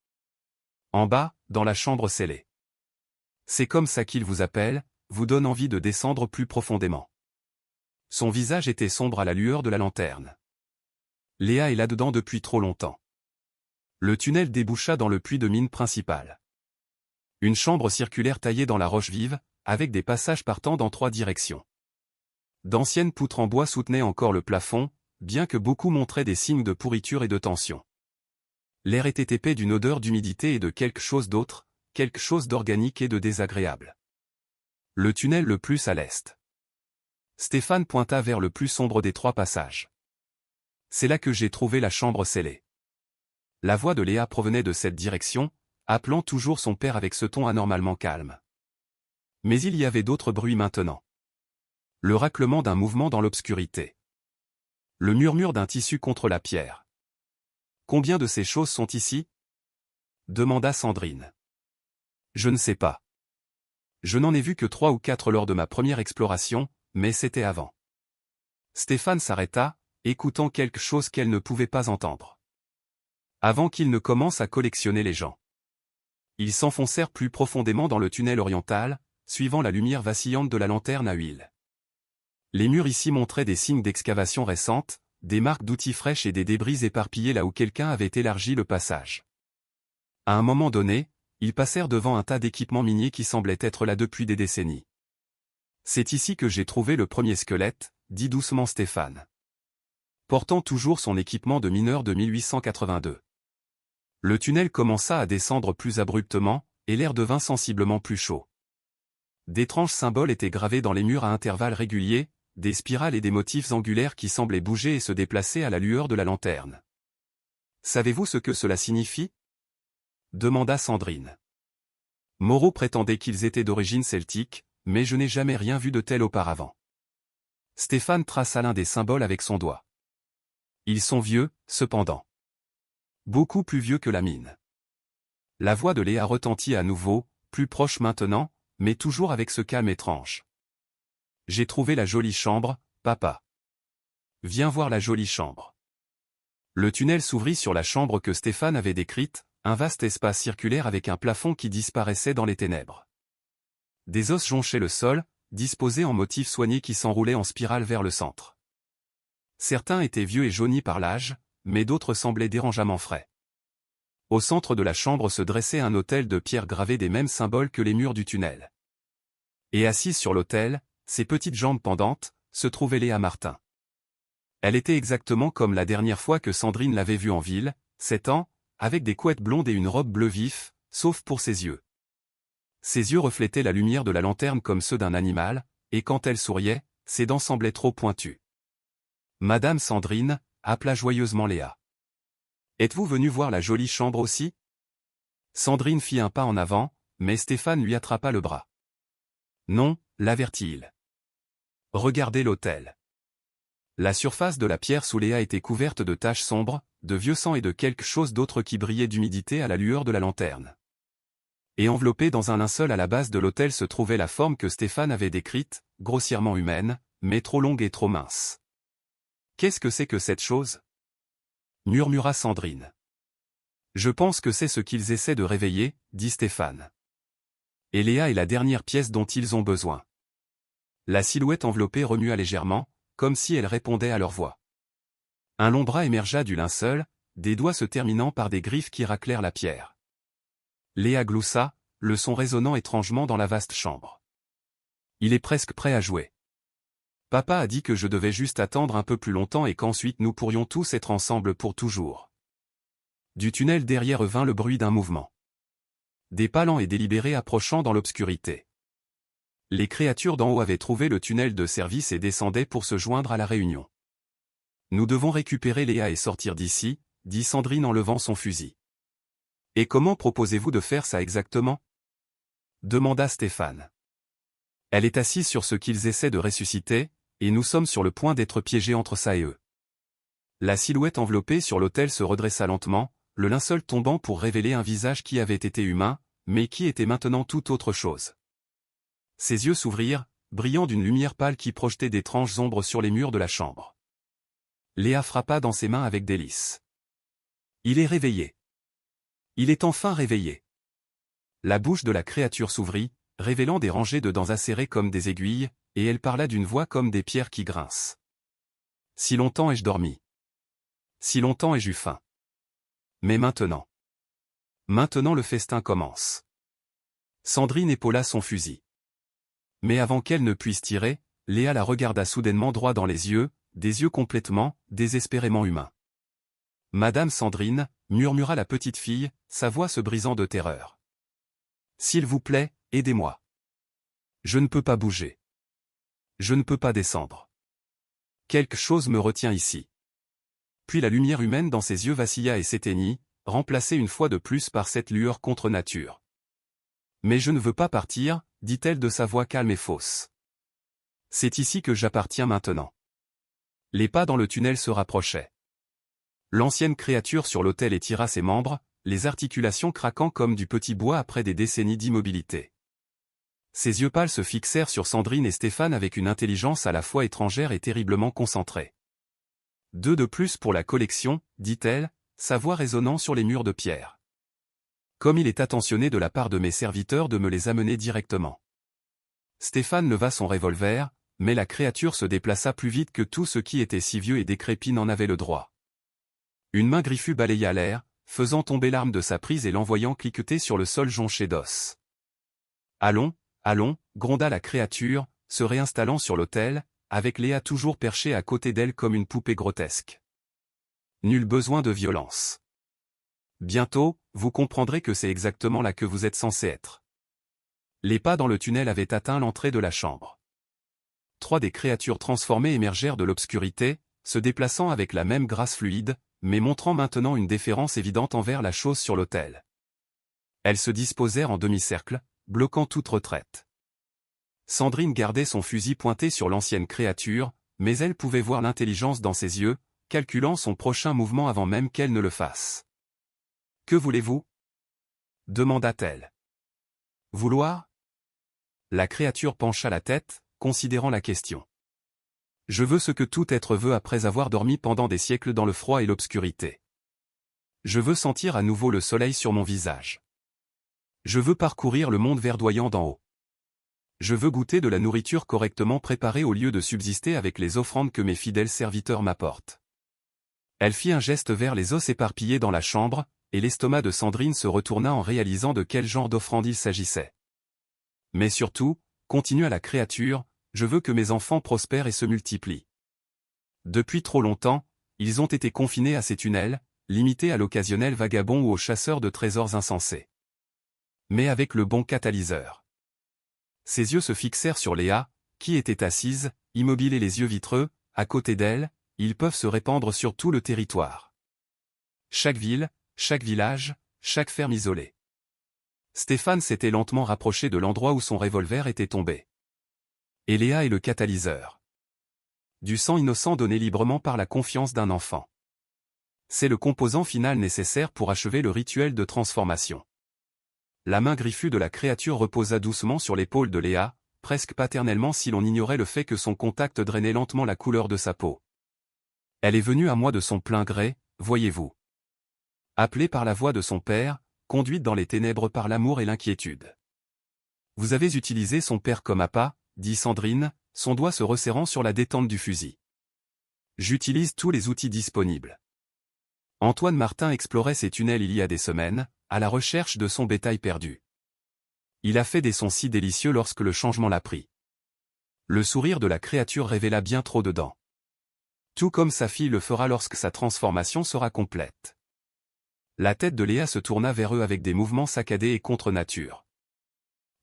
En bas, dans la chambre scellée. C'est comme ça qu'il vous appelle, vous donne envie de descendre plus profondément. Son visage était sombre à la lueur de la lanterne. Léa est là-dedans depuis trop longtemps. Le tunnel déboucha dans le puits de mine principal. Une chambre circulaire taillée dans la roche vive, avec des passages partant dans 3 directions. D'anciennes poutres en bois soutenaient encore le plafond, bien que beaucoup montraient des signes de pourriture et de tension. L'air était épais d'une odeur d'humidité et de quelque chose d'autre, quelque chose d'organique et de désagréable. Le tunnel le plus à l'est. Stéphane pointa vers le plus sombre des 3 passages. C'est là que j'ai trouvé la chambre scellée. La voix de Léa provenait de cette direction, appelant toujours son père avec ce ton anormalement calme. Mais il y avait d'autres bruits maintenant. Le raclement d'un mouvement dans l'obscurité. Le murmure d'un tissu contre la pierre. Combien de ces choses sont ici? Demanda Sandrine. Je ne sais pas. Je n'en ai vu que 3 ou 4 lors de ma première exploration, mais c'était avant. Stéphane s'arrêta, écoutant quelque chose qu'elle ne pouvait pas entendre. Avant qu'il ne commence à collectionner les gens. Ils s'enfoncèrent plus profondément dans le tunnel oriental, suivant la lumière vacillante de la lanterne à huile. Les murs ici montraient des signes d'excavation récente, des marques d'outils fraîches et des débris éparpillés là où quelqu'un avait élargi le passage. À un moment donné, ils passèrent devant un tas d'équipements miniers qui semblaient être là depuis des décennies. C'est ici que j'ai trouvé le premier squelette, dit doucement Stéphane. Portant toujours son équipement de mineur de 1882. Le tunnel commença à descendre plus abruptement, et l'air devint sensiblement plus chaud. D'étranges symboles étaient gravés dans les murs à intervalles réguliers, des spirales et des motifs angulaires qui semblaient bouger et se déplacer à la lueur de la lanterne. Savez-vous ce que cela signifie? Demanda Sandrine. Moreau prétendait qu'ils étaient d'origine celtique, mais je n'ai jamais rien vu de tel auparavant. Stéphane traça l'un des symboles avec son doigt. Ils sont vieux, cependant. Beaucoup plus vieux que la mine. La voix de Léa retentit à nouveau, plus proche maintenant, mais toujours avec ce calme étrange. J'ai trouvé la jolie chambre, papa. Viens voir la jolie chambre. Le tunnel s'ouvrit sur la chambre que Stéphane avait décrite, un vaste espace circulaire avec un plafond qui disparaissait dans les ténèbres. Des os jonchaient le sol, disposés en motifs soignés qui s'enroulaient en spirale vers le centre. Certains étaient vieux et jaunis par l'âge, mais d'autres semblaient dérangeamment frais. Au centre de la chambre se dressait un autel de pierre gravé des mêmes symboles que les murs du tunnel. Et assise sur l'autel, ses petites jambes pendantes, se trouvait Léa Martin. Elle était exactement comme la dernière fois que Sandrine l'avait vue en ville, 7 ans, avec des couettes blondes et une robe bleu vif, sauf pour ses yeux. Ses yeux reflétaient la lumière de la lanterne comme ceux d'un animal, et quand elle souriait, ses dents semblaient trop pointues. Madame Sandrine, appela joyeusement Léa. Êtes-vous venue voir la jolie chambre aussi? Sandrine fit un pas en avant, mais Stéphane lui attrapa le bras. Non, l'avertit-il. Regardez l'autel. La surface de la pierre sous Léa était couverte de taches sombres, de vieux sang et de quelque chose d'autre qui brillait d'humidité à la lueur de la lanterne. Et enveloppée dans un linceul à la base de l'autel se trouvait la forme que Stéphane avait décrite, grossièrement humaine, mais trop longue et trop mince. Qu'est-ce que c'est que cette chose? Murmura Sandrine. Je pense que c'est ce qu'ils essaient de réveiller, dit Stéphane. Et Léa est la dernière pièce dont ils ont besoin. La silhouette enveloppée remua légèrement, comme si elle répondait à leur voix. Un long bras émergea du linceul, des doigts se terminant par des griffes qui raclèrent la pierre. Léa gloussa, le son résonnant étrangement dans la vaste chambre. Il est presque prêt à jouer. Papa a dit que je devais juste attendre un peu plus longtemps et qu'ensuite nous pourrions tous être ensemble pour toujours. Du tunnel derrière vint le bruit d'un mouvement. Des pas lents et délibérés approchant dans l'obscurité. Les créatures d'en haut avaient trouvé le tunnel de service et descendaient pour se joindre à la réunion. Nous devons récupérer Léa et sortir d'ici, dit Sandrine en levant son fusil. Et comment proposez-vous de faire ça exactement? Demanda Stéphane. Elle est assise sur ce qu'ils essaient de ressusciter, et nous sommes sur le point d'être piégés entre ça et eux. La silhouette enveloppée sur l'autel se redressa lentement, le linceul tombant pour révéler un visage qui avait été humain, mais qui était maintenant tout autre chose. Ses yeux s'ouvrirent, brillant d'une lumière pâle qui projetait d'étranges ombres sur les murs de la chambre. Léa frappa dans ses mains avec délice. Il est réveillé. Il est enfin réveillé. La bouche de la créature s'ouvrit, révélant des rangées de dents acérées comme des aiguilles, et elle parla d'une voix comme des pierres qui grincent. Si longtemps ai-je dormi? Si longtemps ai-je eu faim? Mais maintenant. Maintenant le festin commence. Sandrine épaula son fusil. Mais avant qu'elle ne puisse tirer, Léa la regarda soudainement droit dans les yeux, des yeux complètement, désespérément humains. Madame Sandrine, murmura la petite fille, sa voix se brisant de terreur. S'il vous plaît, aidez-moi. Je ne peux pas bouger. Je ne peux pas descendre. Quelque chose me retient ici. Puis la lumière humaine dans ses yeux vacilla et s'éteignit, remplacée une fois de plus par cette lueur contre nature. Mais je ne veux pas partir, dit-elle de sa voix calme et fausse. C'est ici que j'appartiens maintenant. Les pas dans le tunnel se rapprochaient. L'ancienne créature sur l'autel étira ses membres, les articulations craquant comme du petit bois après des décennies d'immobilité. Ses yeux pâles se fixèrent sur Sandrine et Stéphane avec une intelligence à la fois étrangère et terriblement concentrée. 2 de plus pour la collection, dit-elle, sa voix résonnant sur les murs de pierre. Comme il est attentionné de la part de mes serviteurs de me les amener directement. Stéphane leva son revolver, mais la créature se déplaça plus vite que tout ce qui était si vieux et décrépit n'en avait le droit. Une main griffue balaya l'air, faisant tomber l'arme de sa prise et l'envoyant cliqueter sur le sol jonché d'os. Allons, allons, gronda la créature, se réinstallant sur l'autel, avec Léa toujours perchée à côté d'elle comme une poupée grotesque. Nul besoin de violence. Bientôt, vous comprendrez que c'est exactement là que vous êtes censé être. Les pas dans le tunnel avaient atteint l'entrée de la chambre. 3 des créatures transformées émergèrent de l'obscurité, se déplaçant avec la même grâce fluide, mais montrant maintenant une déférence évidente envers la chose sur l'autel. Elles se disposèrent en demi-cercle, bloquant toute retraite. Sandrine gardait son fusil pointé sur l'ancienne créature, mais elle pouvait voir l'intelligence dans ses yeux, calculant son prochain mouvement avant même qu'elle ne le fasse. « Que voulez-vous » demanda-t-elle. « Vouloir » La créature pencha la tête, considérant la question. « Je veux ce que tout être veut après avoir dormi pendant des siècles dans le froid et l'obscurité. Je veux sentir à nouveau le soleil sur mon visage. Je veux parcourir le monde verdoyant d'en haut. Je veux goûter de la nourriture correctement préparée au lieu de subsister avec les offrandes que mes fidèles serviteurs m'apportent. » Elle fit un geste vers les os éparpillés dans la chambre, et l'estomac de Sandrine se retourna en réalisant de quel genre d'offrande il s'agissait. « Mais surtout, continua la créature, je veux que mes enfants prospèrent et se multiplient. Depuis trop longtemps, ils ont été confinés à ces tunnels, limités à l'occasionnel vagabond ou aux chasseurs de trésors insensés. Mais avec le bon catalyseur. » Ses yeux se fixèrent sur Léa, qui était assise, immobile et les yeux vitreux, à côté d'elle, ils peuvent se répandre sur tout le territoire. Chaque ville, chaque village, chaque ferme isolée. Stéphane s'était lentement rapproché de l'endroit où son revolver était tombé. Et Léa est le catalyseur. Du sang innocent donné librement par la confiance d'un enfant. C'est le composant final nécessaire pour achever le rituel de transformation. La main griffue de la créature reposa doucement sur l'épaule de Léa, presque paternellement si l'on ignorait le fait que son contact drainait lentement la couleur de sa peau. Elle est venue à moi de son plein gré, voyez-vous. Appelée par la voix de son père, conduite dans les ténèbres par l'amour et l'inquiétude. Vous avez utilisé son père comme appât, dit Sandrine, son doigt se resserrant sur la détente du fusil. J'utilise tous les outils disponibles. Antoine Martin explorait ces tunnels il y a des semaines, à la recherche de son bétail perdu. Il a fait des sons si délicieux lorsque le changement l'a pris. Le sourire de la créature révéla bien trop de dents. Tout comme sa fille le fera lorsque sa transformation sera complète. La tête de Léa se tourna vers eux avec des mouvements saccadés et contre nature.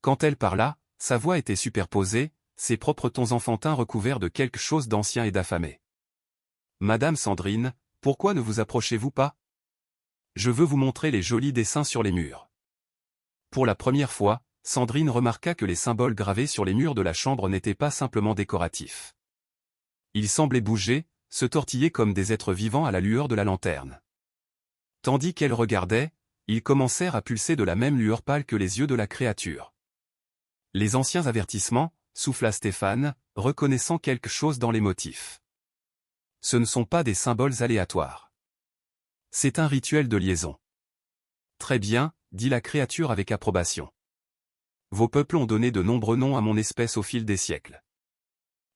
Quand elle parla, sa voix était superposée, ses propres tons enfantins recouverts de quelque chose d'ancien et d'affamé. « Madame Sandrine, pourquoi ne vous approchez-vous pas ? Je veux vous montrer les jolis dessins sur les murs. » Pour la première fois, Sandrine remarqua que les symboles gravés sur les murs de la chambre n'étaient pas simplement décoratifs. Ils semblaient bouger, se tortiller comme des êtres vivants à la lueur de la lanterne. Tandis qu'elle regardait, ils commencèrent à pulser de la même lueur pâle que les yeux de la créature. Les anciens avertissements, souffla Stéphane, reconnaissant quelque chose dans les motifs. Ce ne sont pas des symboles aléatoires. C'est un rituel de liaison. Très bien, dit la créature avec approbation. Vos peuples ont donné de nombreux noms à mon espèce au fil des siècles.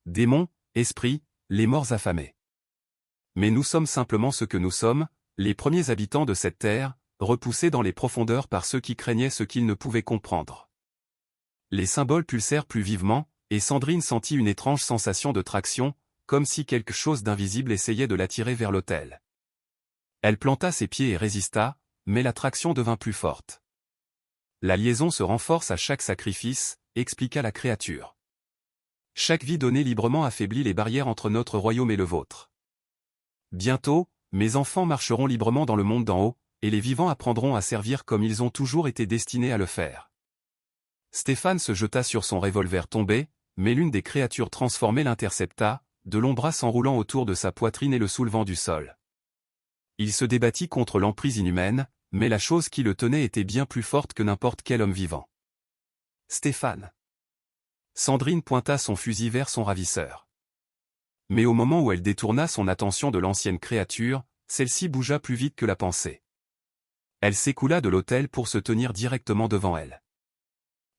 Démons, esprits, les morts affamés. Mais nous sommes simplement ce que nous sommes, les premiers habitants de cette terre, repoussés dans les profondeurs par ceux qui craignaient ce qu'ils ne pouvaient comprendre. Les symboles pulsèrent plus vivement, et Sandrine sentit une étrange sensation de traction, comme si quelque chose d'invisible essayait de l'attirer vers l'autel. Elle planta ses pieds et résista, mais la traction devint plus forte. La liaison se renforce à chaque sacrifice, expliqua la créature. Chaque vie donnée librement affaiblit les barrières entre notre royaume et le vôtre. Bientôt, mes enfants marcheront librement dans le monde d'en haut, et les vivants apprendront à servir comme ils ont toujours été destinés à le faire. Stéphane se jeta sur son revolver tombé, mais l'une des créatures transformées l'intercepta, de longs bras s'enroulant autour de sa poitrine et le soulevant du sol. Il se débattit contre l'emprise inhumaine, mais la chose qui le tenait était bien plus forte que n'importe quel homme vivant. Stéphane. Sandrine pointa son fusil vers son ravisseur. Mais au moment où elle détourna son attention de l'ancienne créature, celle-ci bougea plus vite que la pensée. Elle s'écoula de l'autel pour se tenir directement devant elle.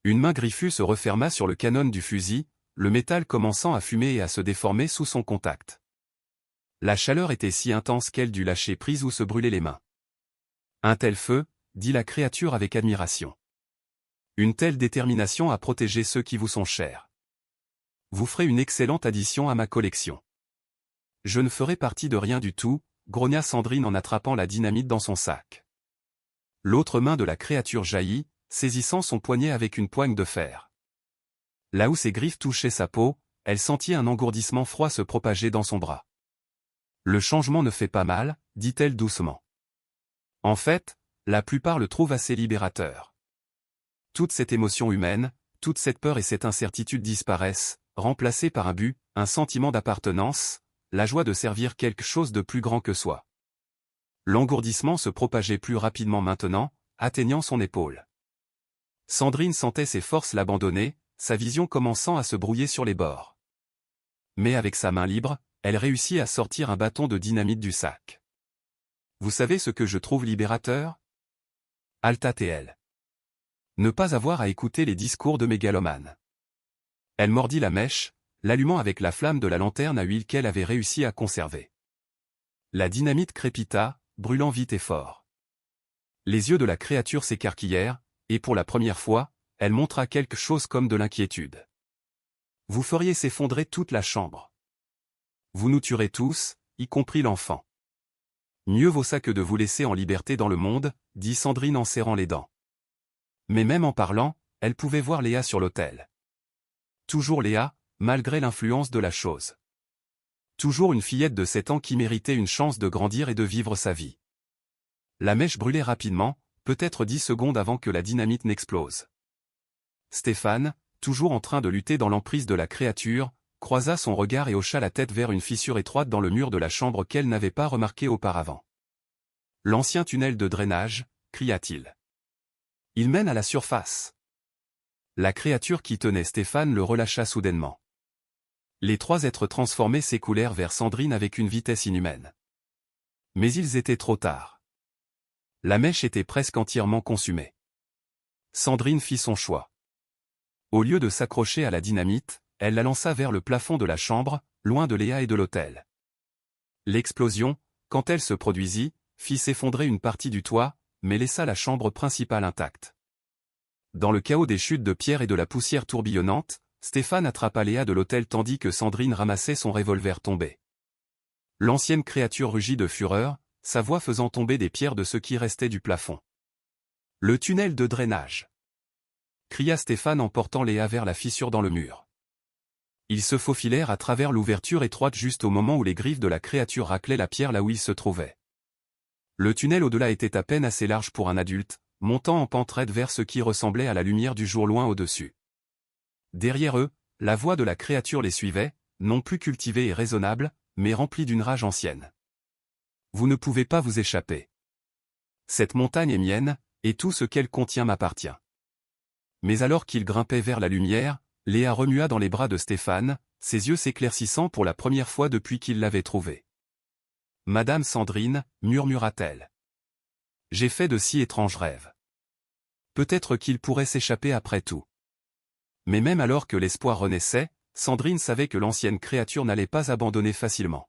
Une main griffue se referma sur le canon du fusil, le métal commençant à fumer et à se déformer sous son contact. La chaleur était si intense qu'elle dut lâcher prise ou se brûler les mains. Un tel feu, dit la créature avec admiration. Une telle détermination à protéger ceux qui vous sont chers. Vous ferez une excellente addition à ma collection. Je ne ferai partie de rien du tout, grogna Sandrine en attrapant la dynamite dans son sac. L'autre main de la créature jaillit, saisissant son poignet avec une poigne de fer. Là où ses griffes touchaient sa peau, elle sentit un engourdissement froid se propager dans son bras. Le changement ne fait pas mal, dit-elle doucement. En fait, la plupart le trouvent assez libérateur. Toute cette émotion humaine, toute cette peur et cette incertitude disparaissent, remplacées par un but, un sentiment d'appartenance, la joie de servir quelque chose de plus grand que soi. L'engourdissement se propageait plus rapidement maintenant, atteignant son épaule. Sandrine sentait ses forces l'abandonner, sa vision commençant à se brouiller sur les bords. Mais avec sa main libre, elle réussit à sortir un bâton de dynamite du sac. Vous savez ce que je trouve libérateur? Halta-t-elle. Ne pas avoir à écouter les discours de mégalomanes. Elle mordit la mèche, l'allumant avec la flamme de la lanterne à huile qu'elle avait réussi à conserver. La dynamite crépita, brûlant vite et fort. Les yeux de la créature s'écarquillèrent, et pour la première fois, elle montra quelque chose comme de l'inquiétude. Vous feriez s'effondrer toute la chambre. Vous nous tuerez tous, y compris l'enfant. Mieux vaut ça que de vous laisser en liberté dans le monde, dit Sandrine en serrant les dents. Mais même en parlant, elle pouvait voir Léa sur l'autel. Toujours Léa, malgré l'influence de la chose. Toujours une fillette de 7 ans qui méritait une chance de grandir et de vivre sa vie. La mèche brûlait rapidement, peut-être 10 secondes avant que la dynamite n'explose. Stéphane, toujours en train de lutter dans l'emprise de la créature, croisa son regard et hocha la tête vers une fissure étroite dans le mur de la chambre qu'elle n'avait pas remarquée auparavant. L'ancien tunnel de drainage, cria-t-il. Il mène à la surface. La créature qui tenait Stéphane le relâcha soudainement. Les 3 êtres transformés s'écoulèrent vers Sandrine avec une vitesse inhumaine. Mais ils étaient trop tard. La mèche était presque entièrement consumée. Sandrine fit son choix. Au lieu de s'accrocher à la dynamite, elle la lança vers le plafond de la chambre, loin de Léa et de l'autel. L'explosion, quand elle se produisit, fit s'effondrer une partie du toit, mais laissa la chambre principale intacte. Dans le chaos des chutes de pierre et de la poussière tourbillonnante, Stéphane attrapa Léa de l'autel tandis que Sandrine ramassait son revolver tombé. L'ancienne créature rugit de fureur, sa voix faisant tomber des pierres de ce qui restait du plafond. Le tunnel de drainage, cria Stéphane en portant Léa vers la fissure dans le mur. Ils se faufilèrent à travers l'ouverture étroite juste au moment où les griffes de la créature raclaient la pierre là où ils se trouvaient. Le tunnel au-delà était à peine assez large pour un adulte, montant en pente raide vers ce qui ressemblait à la lumière du jour loin au-dessus. Derrière eux, la voix de la créature les suivait, non plus cultivée et raisonnable, mais remplie d'une rage ancienne. Vous ne pouvez pas vous échapper. Cette montagne est mienne, et tout ce qu'elle contient m'appartient. Mais alors qu'il grimpait vers la lumière, Léa remua dans les bras de Stéphane, ses yeux s'éclaircissant pour la première fois depuis qu'il l'avait trouvée. Madame Sandrine, murmura-t-elle. J'ai fait de si étranges rêves. Peut-être qu'il pourrait s'échapper après tout. Mais même alors que l'espoir renaissait, Sandrine savait que l'ancienne créature n'allait pas abandonner facilement.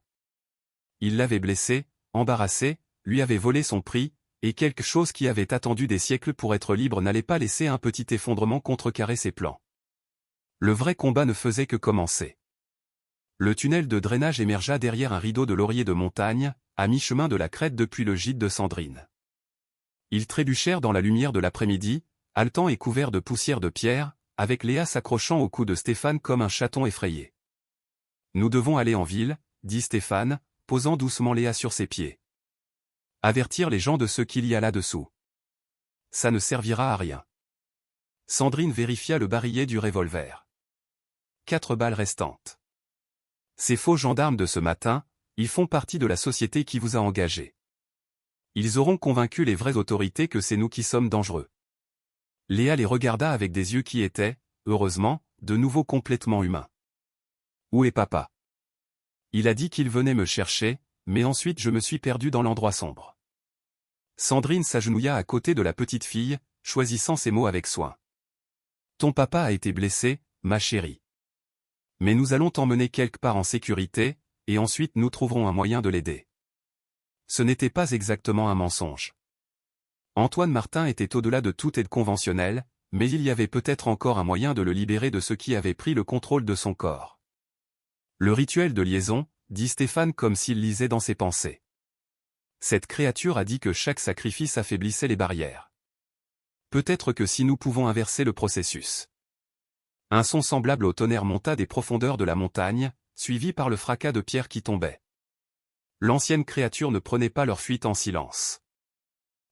Il l'avait blessée, embarrassée, lui avait volé son prix, et quelque chose qui avait attendu des siècles pour être libre n'allait pas laisser un petit effondrement contrecarrer ses plans. Le vrai combat ne faisait que commencer. Le tunnel de drainage émergea derrière un rideau de lauriers de montagne, à mi-chemin de la crête depuis le gîte de Sandrine. Ils trébuchèrent dans la lumière de l'après-midi, haletants et couverts de poussière de pierre, avec Léa s'accrochant au cou de Stéphane comme un chaton effrayé. Nous devons aller en ville, dit Stéphane, posant doucement Léa sur ses pieds. Avertir les gens de ce qu'il y a là-dessous. Ça ne servira à rien. Sandrine vérifia le barillet du revolver. 4 balles restantes. Ces faux gendarmes de ce matin, ils font partie de la société qui vous a engagé. Ils auront convaincu les vraies autorités que c'est nous qui sommes dangereux. Léa les regarda avec des yeux qui étaient, heureusement, de nouveau complètement humains. Où est papa? Il a dit qu'il venait me chercher, mais ensuite je me suis perdu dans l'endroit sombre. Sandrine s'agenouilla à côté de la petite fille, choisissant ses mots avec soin. Ton papa a été blessé, ma chérie. Mais nous allons t'emmener quelque part en sécurité, et ensuite nous trouverons un moyen de l'aider. Ce n'était pas exactement un mensonge. Antoine Martin était au-delà de toute aide conventionnelle, mais il y avait peut-être encore un moyen de le libérer de ceux qui avaient pris le contrôle de son corps. Le rituel de liaison, dit Stéphane comme s'il lisait dans ses pensées. Cette créature a dit que chaque sacrifice affaiblissait les barrières. Peut-être que si nous pouvons inverser le processus. Un son semblable au tonnerre monta des profondeurs de la montagne, suivi par le fracas de pierres qui tombaient. L'ancienne créature ne prenait pas leur fuite en silence.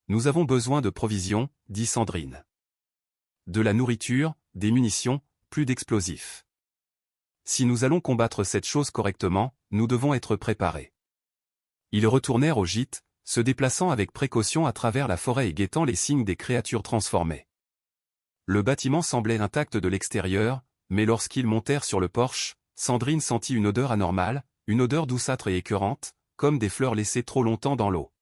Nous avons besoin de provisions, dit Sandrine. De la nourriture, des munitions, plus d'explosifs. Si nous allons combattre cette chose correctement, nous devons être préparés. Ils retournèrent au gîte, se déplaçant avec précaution à travers la forêt et guettant les signes des créatures transformées. Le bâtiment semblait intact de l'extérieur, mais lorsqu'ils montèrent sur le porche, Sandrine sentit une odeur anormale, une odeur douceâtre et écœurante, comme des fleurs laissées trop longtemps dans l'eau.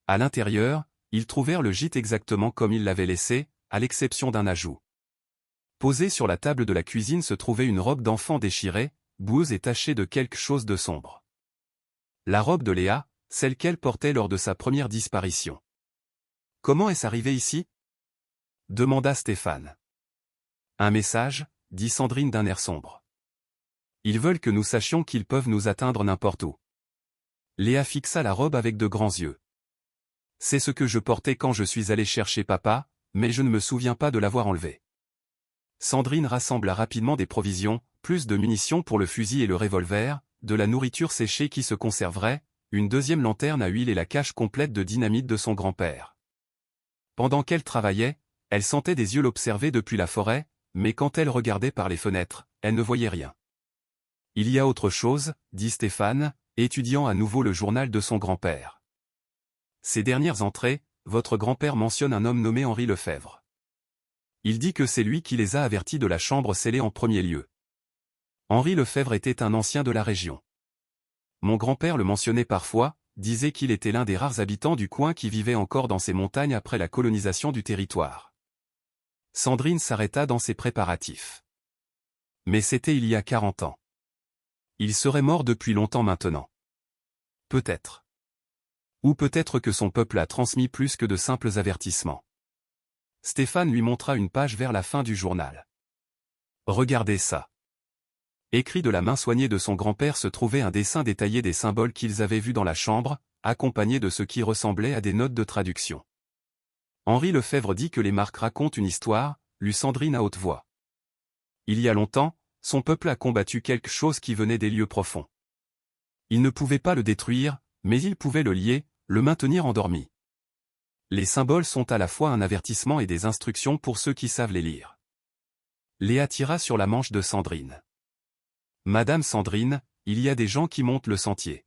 À l'intérieur, ils trouvèrent le gîte exactement comme ils l'avaient laissé, à l'exception d'un ajout. Posée sur la table de la cuisine se trouvait une robe d'enfant déchirée, boueuse et tachée de quelque chose de sombre. La robe de Léa, celle qu'elle portait lors de sa première disparition. Comment est-ce arrivé ici? Demanda Stéphane. Un message, dit Sandrine d'un air sombre. Ils veulent que nous sachions qu'ils peuvent nous atteindre n'importe où. Léa fixa la robe avec de grands yeux. C'est ce que je portais quand je suis allé chercher papa, mais je ne me souviens pas de l'avoir enlevé. Sandrine rassembla rapidement des provisions, plus de munitions pour le fusil et le revolver, de la nourriture séchée qui se conserverait, une deuxième lanterne à huile et la cache complète de dynamite de son grand-père. Pendant qu'elle travaillait, elle sentait des yeux l'observer depuis la forêt, mais quand elle regardait par les fenêtres, elle ne voyait rien. Il y a autre chose, dit Stéphane, étudiant à nouveau le journal de son grand-père. Ces dernières entrées, votre grand-père mentionne un homme nommé Henri Lefebvre. Il dit que c'est lui qui les a avertis de la chambre scellée en premier lieu. Henri Lefebvre était un ancien de la région. Mon grand-père le mentionnait parfois, disait qu'il était l'un des rares habitants du coin qui vivait encore dans ces montagnes après la colonisation du territoire. Sandrine s'arrêta dans ses préparatifs. Mais c'était il y a 40 ans. Il serait mort depuis longtemps maintenant. Peut-être. Ou peut-être que son peuple a transmis plus que de simples avertissements. Stéphane lui montra une page vers la fin du journal. Regardez ça. Écrit de la main soignée de son grand-père se trouvait un dessin détaillé des symboles qu'ils avaient vus dans la chambre, accompagné de ce qui ressemblait à des notes de traduction. Henri Lefebvre dit que les marques racontent une histoire, lut Sandrine à haute voix. Il y a longtemps, son peuple a combattu quelque chose qui venait des lieux profonds. Il ne pouvait pas le détruire, mais il pouvait le lier, le maintenir endormi. Les symboles sont à la fois un avertissement et des instructions pour ceux qui savent les lire. Léa tira sur la manche de Sandrine. Madame Sandrine, il y a des gens qui montent le sentier.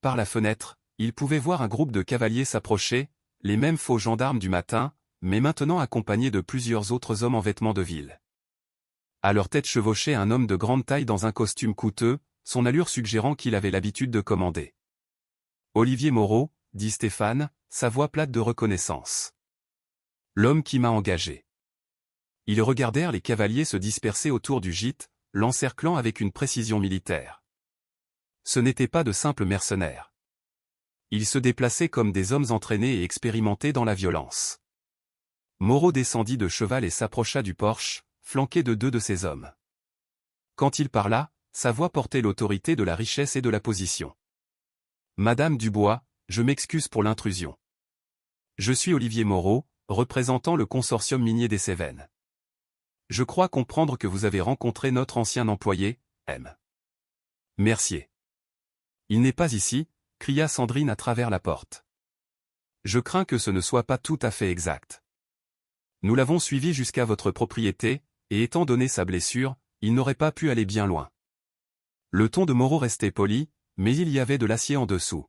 Par la fenêtre, il pouvait voir un groupe de cavaliers s'approcher, les mêmes faux gendarmes du matin, mais maintenant accompagnés de plusieurs autres hommes en vêtements de ville. À leur tête chevauchait un homme de grande taille dans un costume coûteux, son allure suggérant qu'il avait l'habitude de commander. Olivier Moreau, dit Stéphane, sa voix plate de reconnaissance. L'homme qui m'a engagé. Ils regardèrent les cavaliers se disperser autour du gîte, l'encerclant avec une précision militaire. Ce n'étaient pas de simples mercenaires. Ils se déplaçaient comme des hommes entraînés et expérimentés dans la violence. Moreau descendit de cheval et s'approcha du porche, flanqué de 2 de ses hommes. Quand il parla, sa voix portait l'autorité de la richesse et de la position. Madame Dubois, je m'excuse pour l'intrusion. Je suis Olivier Moreau, représentant le consortium minier des Cévennes. Je crois comprendre que vous avez rencontré notre ancien employé, M. Mercier. Il n'est pas ici, cria Sandrine à travers la porte. Je crains que ce ne soit pas tout à fait exact. Nous l'avons suivi jusqu'à votre propriété, et étant donné sa blessure, il n'aurait pas pu aller bien loin. Le ton de Moreau restait poli, mais il y avait de l'acier en dessous.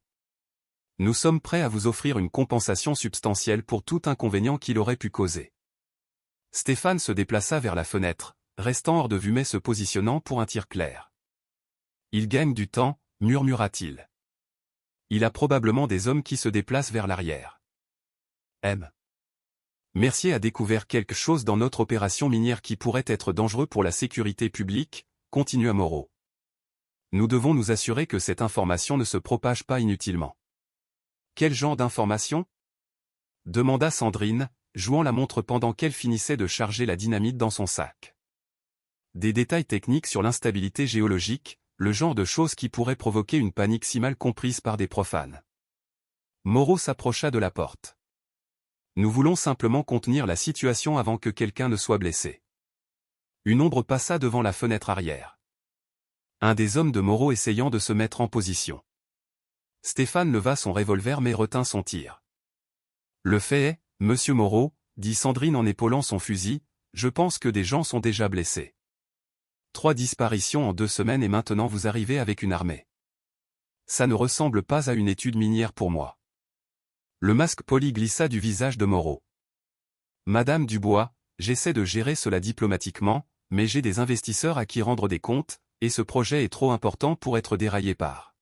Nous sommes prêts à vous offrir une compensation substantielle pour tout inconvénient qu'il aurait pu causer. Stéphane se déplaça vers la fenêtre, restant hors de vue mais se positionnant pour un tir clair. Il gagne du temps, murmura-t-il. Il a probablement des hommes qui se déplacent vers l'arrière. M. Mercier a découvert quelque chose dans notre opération minière qui pourrait être dangereux pour la sécurité publique, continua Moreau. Nous devons nous assurer que cette information ne se propage pas inutilement. Quel genre d'information ? Demanda Sandrine, jouant la montre pendant qu'elle finissait de charger la dynamite dans son sac. Des détails techniques sur l'instabilité géologique, le genre de choses qui pourraient provoquer une panique si mal comprise par des profanes. Moreau s'approcha de la porte. Nous voulons simplement contenir la situation avant que quelqu'un ne soit blessé. Une ombre passa devant la fenêtre arrière. Un des hommes de Moreau essayant de se mettre en position. Stéphane leva son revolver mais retint son tir. Le fait est, monsieur Moreau, dit Sandrine en épaulant son fusil, je pense que des gens sont déjà blessés. 3 disparitions en 2 semaines et maintenant vous arrivez avec une armée. Ça ne ressemble pas à une étude minière pour moi. Le masque poli glissa du visage de Moreau. Madame Dubois, j'essaie de gérer cela diplomatiquement, mais j'ai des investisseurs à qui rendre des comptes, et ce projet est trop important pour être déraillé par.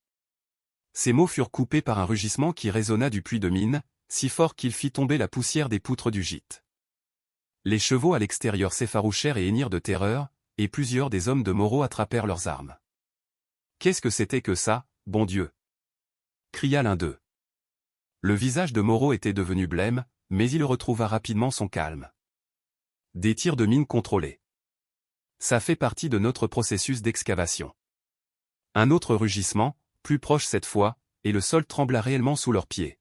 Ces mots furent coupés par un rugissement qui résonna du puits de mine, si fort qu'il fit tomber la poussière des poutres du gîte. Les chevaux à l'extérieur s'effarouchèrent et hennirent de terreur, et plusieurs des hommes de Moreau attrapèrent leurs armes. Qu'est-ce que c'était que ça, bon Dieu ? Cria l'un d'eux. Le visage de Moreau était devenu blême, mais il retrouva rapidement son calme. Des tirs de mine contrôlés. Ça fait partie de notre processus d'excavation. Un autre rugissement, plus proche cette fois, et le sol trembla réellement sous leurs pieds.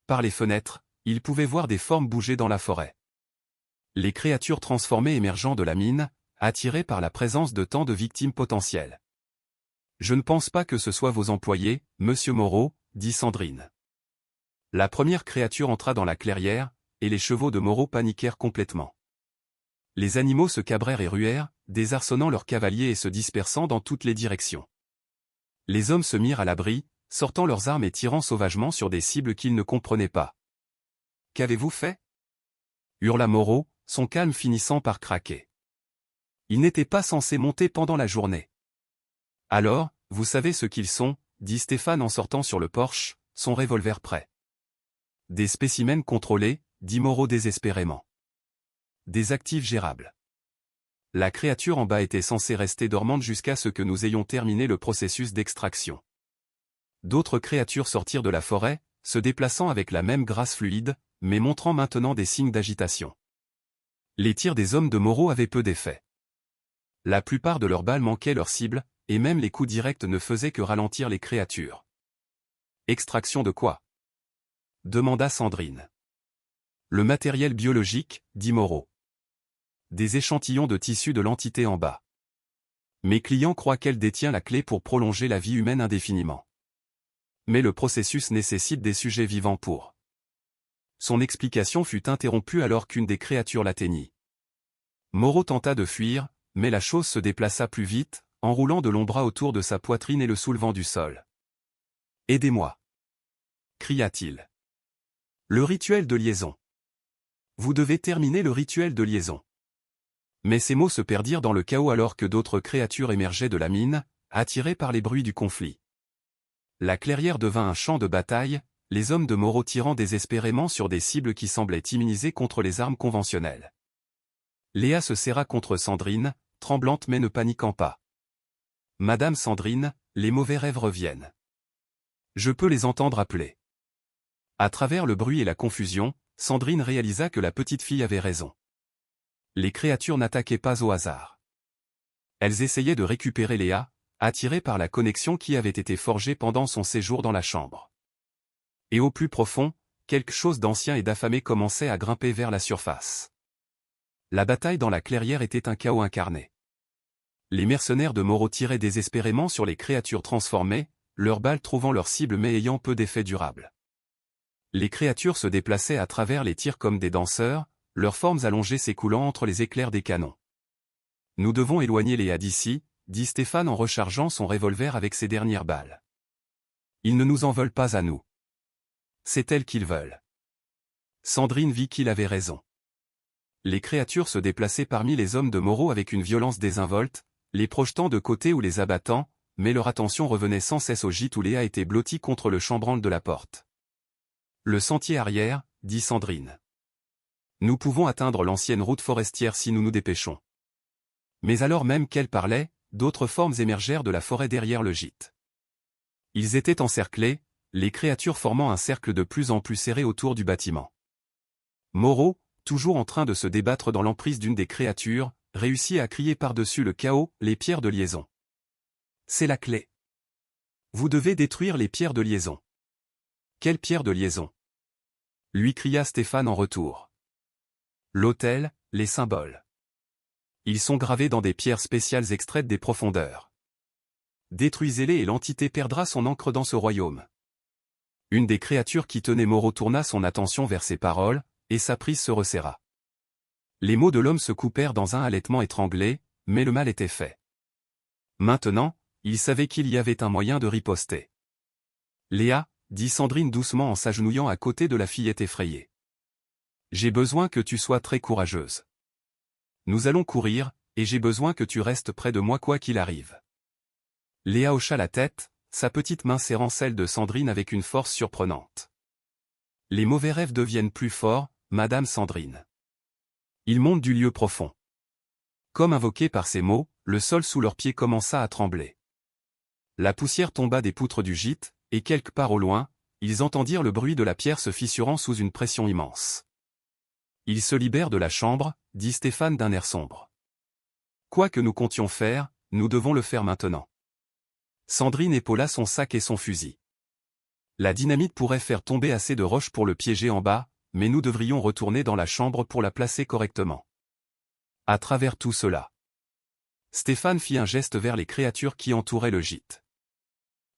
Par les fenêtres, ils pouvaient voir des formes bouger dans la forêt. Les créatures transformées émergeant de la mine, attirées par la présence de tant de victimes potentielles. Je ne pense pas que ce soit vos employés, monsieur Moreau, dit Sandrine. La première créature entra dans la clairière, et les chevaux de Moreau paniquèrent complètement. Les animaux se cabrèrent et ruèrent, désarçonnant leurs cavaliers et se dispersant dans toutes les directions. Les hommes se mirent à l'abri, sortant leurs armes et tirant sauvagement sur des cibles qu'ils ne comprenaient pas. « Qu'avez-vous fait » hurla Moreau, son calme finissant par craquer. Ils n'étaient pas censés monter pendant la journée. « Alors, vous savez ce qu'ils sont, dit Stéphane en sortant sur le porche, son revolver prêt. « Des spécimens contrôlés, dit Moreau désespérément. Des actifs gérables. La créature en bas était censée rester dormante jusqu'à ce que nous ayons terminé le processus d'extraction. D'autres créatures sortirent de la forêt, se déplaçant avec la même grâce fluide, mais montrant maintenant des signes d'agitation. Les tirs des hommes de Moreau avaient peu d'effet. La plupart de leurs balles manquaient leur cible, et même les coups directs ne faisaient que ralentir les créatures. « Extraction de quoi » demanda Sandrine. « Le matériel biologique, dit Moreau. Des échantillons de tissu de l'entité en bas. Mes clients croient qu'elle détient la clé pour prolonger la vie humaine indéfiniment. Mais le processus nécessite des sujets vivants pour. » Son explication fut interrompue alors qu'une des créatures l'atteignit. Moreau tenta de fuir, mais la chose se déplaça plus vite, enroulant de longs bras autour de sa poitrine et le soulevant du sol. « Aidez-moi » cria-t-il. « Le rituel de liaison. Vous devez terminer le rituel de liaison. » Mais ces mots se perdirent dans le chaos alors que d'autres créatures émergeaient de la mine, attirées par les bruits du conflit. La clairière devint un champ de bataille, les hommes de Moreau tirant désespérément sur des cibles qui semblaient immunisées contre les armes conventionnelles. Léa se serra contre Sandrine, tremblante mais ne paniquant pas. « Madame Sandrine, les mauvais rêves reviennent. Je peux les entendre appeler. » À travers le bruit et la confusion, Sandrine réalisa que la petite fille avait raison. Les créatures n'attaquaient pas au hasard. Elles essayaient de récupérer Léa, attirées par la connexion qui avait été forgée pendant son séjour dans la chambre. Et au plus profond, quelque chose d'ancien et d'affamé commençait à grimper vers la surface. La bataille dans la clairière était un chaos incarné. Les mercenaires de Moreau tiraient désespérément sur les créatures transformées, leurs balles trouvant leur cible mais ayant peu d'effet durable. Les créatures se déplaçaient à travers les tirs comme des danseurs, leurs formes allongées s'écoulant entre les éclairs des canons. « Nous devons éloigner Léa d'ici », dit Stéphane en rechargeant son revolver avec ses dernières balles. « Ils ne nous en veulent pas à nous. C'est elles qu'ils veulent. » Sandrine vit qu'il avait raison. Les créatures se déplaçaient parmi les hommes de Moreau avec une violence désinvolte, les projetant de côté ou les abattant, mais leur attention revenait sans cesse au gîte où Léa était blottie contre le chambranle de la porte. « Le sentier arrière, » dit Sandrine. « Nous pouvons atteindre l'ancienne route forestière si nous nous dépêchons. » Mais alors même qu'elle parlait, d'autres formes émergèrent de la forêt derrière le gîte. Ils étaient encerclés, les créatures formant un cercle de plus en plus serré autour du bâtiment. Moreau, toujours en train de se débattre dans l'emprise d'une des créatures, réussit à crier par-dessus le chaos, les pierres de liaison. C'est la clé. Vous devez détruire les pierres de liaison. Quelles pierres de liaison? Lui cria Stéphane en retour. L'autel, les symboles. Ils sont gravés dans des pierres spéciales extraites des profondeurs. Détruisez-les et l'entité perdra son ancre dans ce royaume. Une des créatures qui tenait Moreau tourna son attention vers ces paroles, et sa prise se resserra. Les mots de l'homme se coupèrent dans un halètement étranglé, mais le mal était fait. Maintenant, il savait qu'il y avait un moyen de riposter. « Léa, » dit Sandrine doucement en s'agenouillant à côté de la fillette effrayée. « J'ai besoin que tu sois très courageuse. Nous allons courir, et j'ai besoin que tu restes près de moi quoi qu'il arrive. » Léa hocha la tête, sa petite main serrant celle de Sandrine avec une force surprenante. « Les mauvais rêves deviennent plus forts, Madame Sandrine. Ils montent du lieu profond. » Comme invoqué par ces mots, le sol sous leurs pieds commença à trembler. La poussière tomba des poutres du gîte, et quelque part au loin, ils entendirent le bruit de la pierre se fissurant sous une pression immense. « Ils se libèrent de la chambre, » dit Stéphane d'un air sombre. « Quoi que nous comptions faire, nous devons le faire maintenant. » Sandrine épaula son sac et son fusil. La dynamite pourrait faire tomber assez de roches pour le piéger en bas, mais nous devrions retourner dans la chambre pour la placer correctement. À travers tout cela, Stéphane fit un geste vers les créatures qui entouraient le gîte.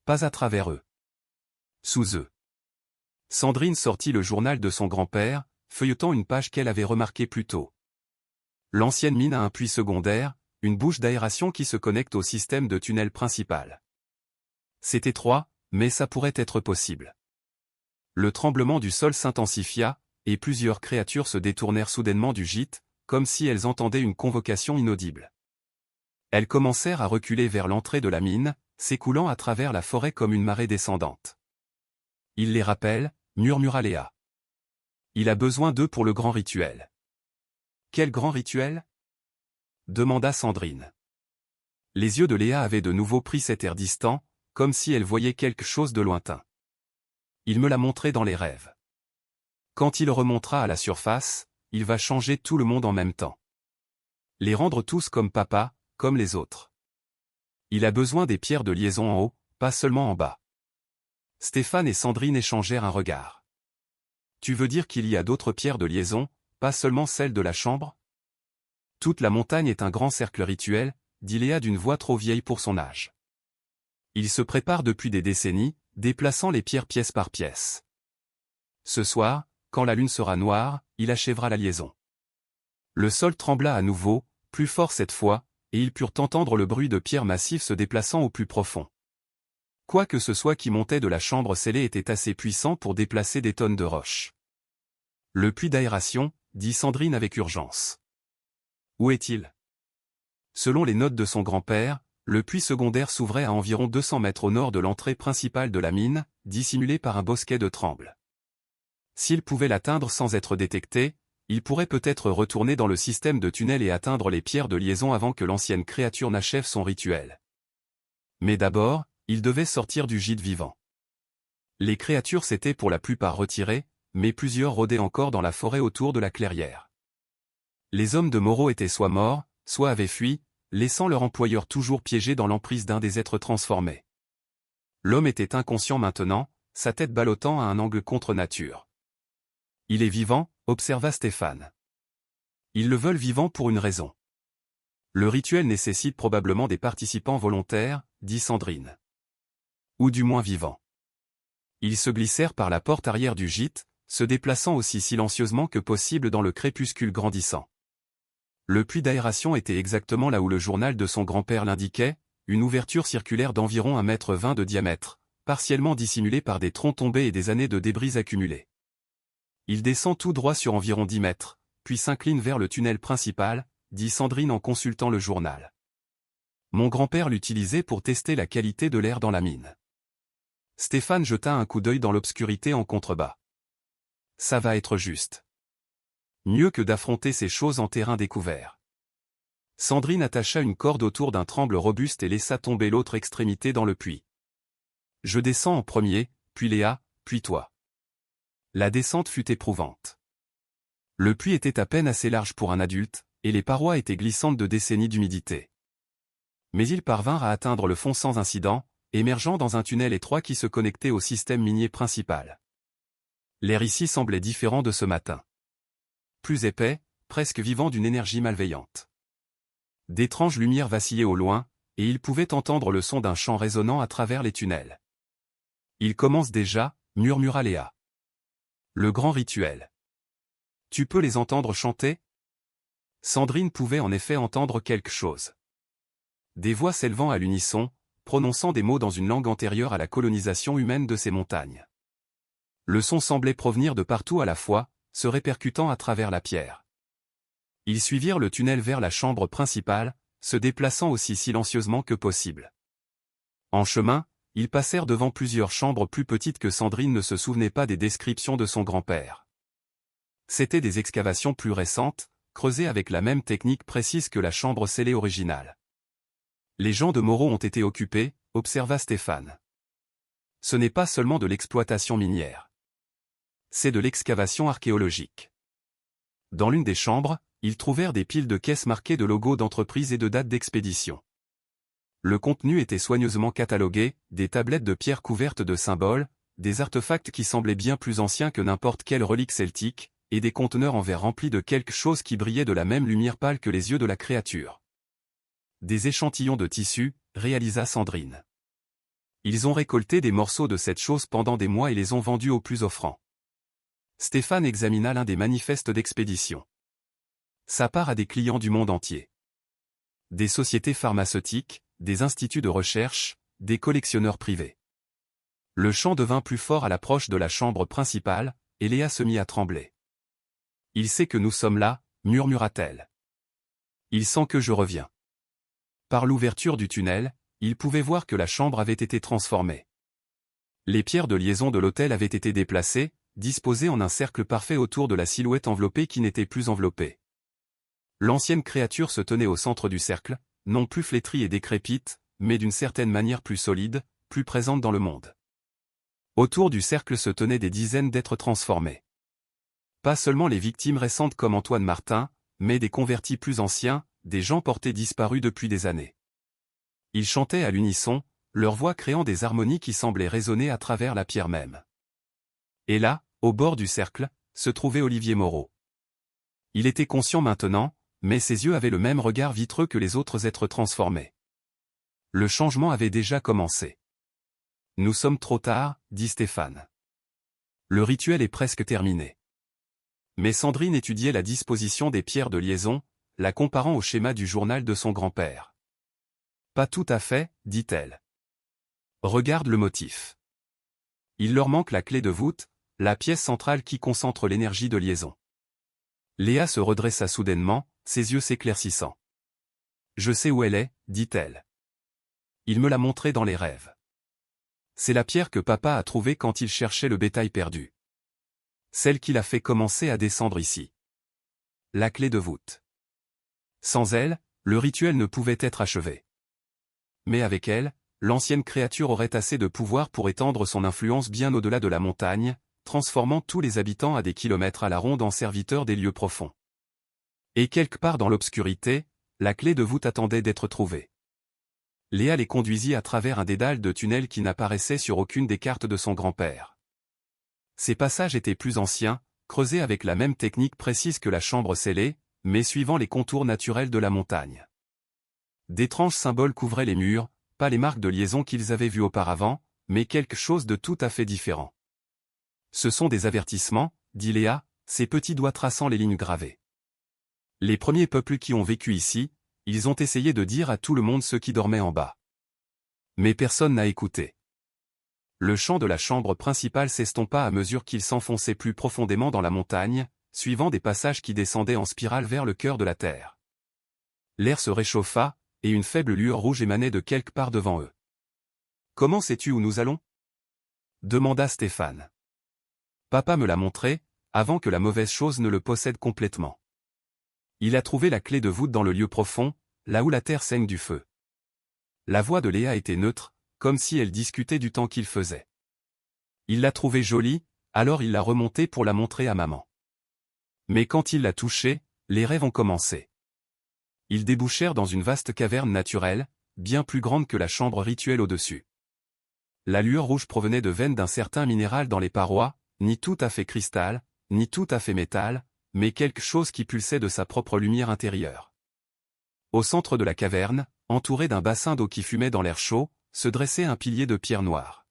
Pas à travers eux. Sous eux. Sandrine sortit le journal de son grand-père, feuilletant une page qu'elle avait remarquée plus tôt. L'ancienne mine a un puits secondaire, une bouche d'aération qui se connecte au système de tunnel principal. C'est étroit, mais ça pourrait être possible. Le tremblement du sol s'intensifia, et plusieurs créatures se détournèrent soudainement du gîte, comme si elles entendaient une convocation inaudible. Elles commencèrent à reculer vers l'entrée de la mine, s'écoulant à travers la forêt comme une marée descendante. « Il les rappelle » murmura Léa. « Il a besoin d'eux pour le grand rituel. » « Quel grand rituel » demanda Sandrine. Les yeux de Léa avaient de nouveau pris cet air distant, comme si elle voyait quelque chose de lointain. « Il me l'a montré dans les rêves. Quand il remontera à la surface, il va changer tout le monde en même temps. Les rendre tous comme papa, comme les autres. Il a besoin des pierres de liaison en haut, pas seulement en bas. » Stéphane et Sandrine échangèrent un regard. « Tu veux dire qu'il y a d'autres pierres de liaison, pas seulement celles de la chambre ? » « Toute la montagne est un grand cercle rituel, » dit Léa d'une voix trop vieille pour son âge. « Il se prépare depuis des décennies, déplaçant les pierres pièce par pièce. Ce soir, quand la lune sera noire, il achèvera la liaison. » Le sol trembla à nouveau, plus fort cette fois, et ils purent entendre le bruit de pierres massives se déplaçant au plus profond. Quoi que ce soit qui montait de la chambre scellée était assez puissant pour déplacer des tonnes de roches. « Le puits d'aération, » dit Sandrine avec urgence. « Où est-il » Selon les notes de son grand-père, le puits secondaire s'ouvrait à environ 200 mètres au nord de l'entrée principale de la mine, dissimulée par un bosquet de trembles. S'il pouvait l'atteindre sans être détecté, il pourrait peut-être retourner dans le système de tunnel et atteindre les pierres de liaison avant que l'ancienne créature n'achève son rituel. Mais d'abord, il devait sortir du gîte vivant. Les créatures s'étaient pour la plupart retirées, mais plusieurs rôdaient encore dans la forêt autour de la clairière. Les hommes de Moreau étaient soit morts, soit avaient fui, laissant leur employeur toujours piégé dans l'emprise d'un des êtres transformés. L'homme était inconscient maintenant, sa tête ballottant à un angle contre nature. « Il est vivant » observa Stéphane. Ils le veulent vivant pour une raison. Le rituel nécessite probablement des participants volontaires, dit Sandrine. Ou du moins vivants. Ils se glissèrent par la porte arrière du gîte, se déplaçant aussi silencieusement que possible dans le crépuscule grandissant. Le puits d'aération était exactement là où le journal de son grand-père l'indiquait, une ouverture circulaire d'environ 1,20 m de diamètre, partiellement dissimulée par des troncs tombés et des années de débris accumulés. Il descend tout droit sur environ 10 mètres, puis s'incline vers le tunnel principal, dit Sandrine en consultant le journal. Mon grand-père l'utilisait pour tester la qualité de l'air dans la mine. Stéphane jeta un coup d'œil dans l'obscurité en contrebas. Ça va être juste. Mieux que d'affronter ces choses en terrain découvert. Sandrine attacha une corde autour d'un tremble robuste et laissa tomber l'autre extrémité dans le puits. Je descends en premier, puis Léa, puis toi. La descente fut éprouvante. Le puits était à peine assez large pour un adulte, et les parois étaient glissantes de décennies d'humidité. Mais ils parvinrent à atteindre le fond sans incident, émergeant dans un tunnel étroit qui se connectait au système minier principal. L'air ici semblait différent de ce matin. Plus épais, presque vivant d'une énergie malveillante. D'étranges lumières vacillaient au loin, et ils pouvaient entendre le son d'un chant résonnant à travers les tunnels. « Il commence déjà », murmura Léa. « Le grand rituel. Tu peux les entendre chanter ?» Sandrine pouvait en effet entendre quelque chose. Des voix s'élevant à l'unisson, prononçant des mots dans une langue antérieure à la colonisation humaine de ces montagnes. Le son semblait provenir de partout à la fois, se répercutant à travers la pierre. Ils suivirent le tunnel vers la chambre principale, se déplaçant aussi silencieusement que possible. En chemin, ils passèrent devant plusieurs chambres plus petites que Sandrine ne se souvenait pas des descriptions de son grand-père. C'étaient des excavations plus récentes, creusées avec la même technique précise que la chambre scellée originale. Les gens de Moreau ont été occupés, observa Stéphane. Ce n'est pas seulement de l'exploitation minière. C'est de l'excavation archéologique. Dans l'une des chambres, ils trouvèrent des piles de caisses marquées de logos d'entreprises et de dates d'expédition. Le contenu était soigneusement catalogué, des tablettes de pierre couvertes de symboles, des artefacts qui semblaient bien plus anciens que n'importe quelle relique celtique, et des conteneurs en verre remplis de quelque chose qui brillait de la même lumière pâle que les yeux de la créature. Des échantillons de tissu, réalisa Sandrine. Ils ont récolté des morceaux de cette chose pendant des mois et les ont vendus aux plus offrants. Stéphane examina l'un des manifestes d'expédition. Ça part à des clients du monde entier. Des sociétés pharmaceutiques, des instituts de recherche, des collectionneurs privés. Le chant devint plus fort à l'approche de la chambre principale, et Léa se mit à trembler. « Il sait que nous sommes là », murmura-t-elle. « Il sent que je reviens. » Par l'ouverture du tunnel, il pouvait voir que la chambre avait été transformée. Les pierres de liaison de l'autel avaient été déplacées, disposées en un cercle parfait autour de la silhouette enveloppée qui n'était plus enveloppée. L'ancienne créature se tenait au centre du cercle, non plus flétrie et décrépite, mais d'une certaine manière plus solide, plus présente dans le monde. Autour du cercle se tenaient des dizaines d'êtres transformés. Pas seulement les victimes récentes comme Antoine Martin, mais des convertis plus anciens, des gens portés disparus depuis des années. Ils chantaient à l'unisson, leur voix créant des harmonies qui semblaient résonner à travers la pierre même. Et là, au bord du cercle, se trouvait Olivier Moreau. Il était conscient maintenant, mais ses yeux avaient le même regard vitreux que les autres êtres transformés. Le changement avait déjà commencé. « Nous sommes trop tard », dit Stéphane. « Le rituel est presque terminé. » Mais Sandrine étudiait la disposition des pierres de liaison, la comparant au schéma du journal de son grand-père. « Pas tout à fait, dit-elle. Regarde le motif. Il leur manque la clé de voûte, la pièce centrale qui concentre l'énergie de liaison. » Léa se redressa soudainement, ses yeux s'éclaircissant. « Je sais où elle est, dit-elle. Il me l'a montrée dans les rêves. C'est la pierre que papa a trouvée quand il cherchait le bétail perdu. Celle qui l'a fait commencer à descendre ici. La clé de voûte. Sans elle, le rituel ne pouvait être achevé. Mais avec elle, l'ancienne créature aurait assez de pouvoir pour étendre son influence bien au-delà de la montagne, transformant tous les habitants à des kilomètres à la ronde en serviteurs des lieux profonds. Et quelque part dans l'obscurité, la clé de voûte attendait d'être trouvée. Léa les conduisit à travers un dédale de tunnels qui n'apparaissait sur aucune des cartes de son grand-père. Ces passages étaient plus anciens, creusés avec la même technique précise que la chambre scellée, mais suivant les contours naturels de la montagne. D'étranges symboles couvraient les murs, pas les marques de liaison qu'ils avaient vues auparavant, mais quelque chose de tout à fait différent. Ce sont des avertissements, dit Léa, ses petits doigts traçant les lignes gravées. Les premiers peuples qui ont vécu ici, ils ont essayé de dire à tout le monde ce qui dormait en bas. Mais personne n'a écouté. Le chant de la chambre principale s'estompa à mesure qu'il s'enfonçait plus profondément dans la montagne, suivant des passages qui descendaient en spirale vers le cœur de la terre. L'air se réchauffa, et une faible lueur rouge émanait de quelque part devant eux. « Comment sais-tu où nous allons » demanda Stéphane. « Papa me l'a montré, avant que la mauvaise chose ne le possède complètement. Il a trouvé la clé de voûte dans le lieu profond, là où la terre saigne du feu. » La voix de Léa était neutre, comme si elle discutait du temps qu'il faisait. Il l'a trouvée jolie, alors il l'a remontée pour la montrer à maman. Mais quand il l'a touchée, les rêves ont commencé. Ils débouchèrent dans une vaste caverne naturelle, bien plus grande que la chambre rituelle au-dessus. La lueur rouge provenait de veines d'un certain minéral dans les parois, ni tout à fait cristal, ni tout à fait métal, mais quelque chose qui pulsait de sa propre lumière intérieure. Au centre de la caverne, entouré d'un bassin d'eau qui fumait dans l'air chaud, se dressait un pilier de pierre noire.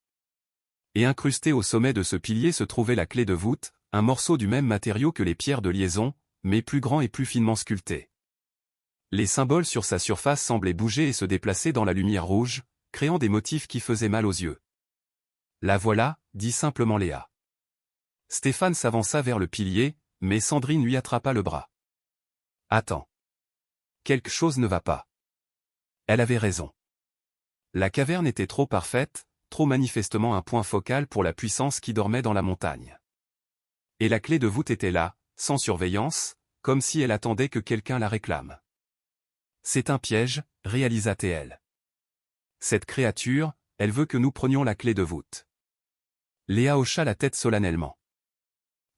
Et incrusté au sommet de ce pilier se trouvait la clé de voûte, un morceau du même matériau que les pierres de liaison, mais plus grand et plus finement sculpté. Les symboles sur sa surface semblaient bouger et se déplacer dans la lumière rouge, créant des motifs qui faisaient mal aux yeux. « La voilà, dit simplement Léa. Stéphane s'avança vers le pilier, mais Sandrine lui attrapa le bras. « Attends. Quelque chose ne va pas. » Elle avait raison. La caverne était trop parfaite, trop manifestement un point focal pour la puissance qui dormait dans la montagne. Et la clé de voûte était là, sans surveillance, comme si elle attendait que quelqu'un la réclame. « C'est un piège, réalisa-t-elle. Cette créature, elle veut que nous prenions la clé de voûte. » Léa hocha la tête solennellement.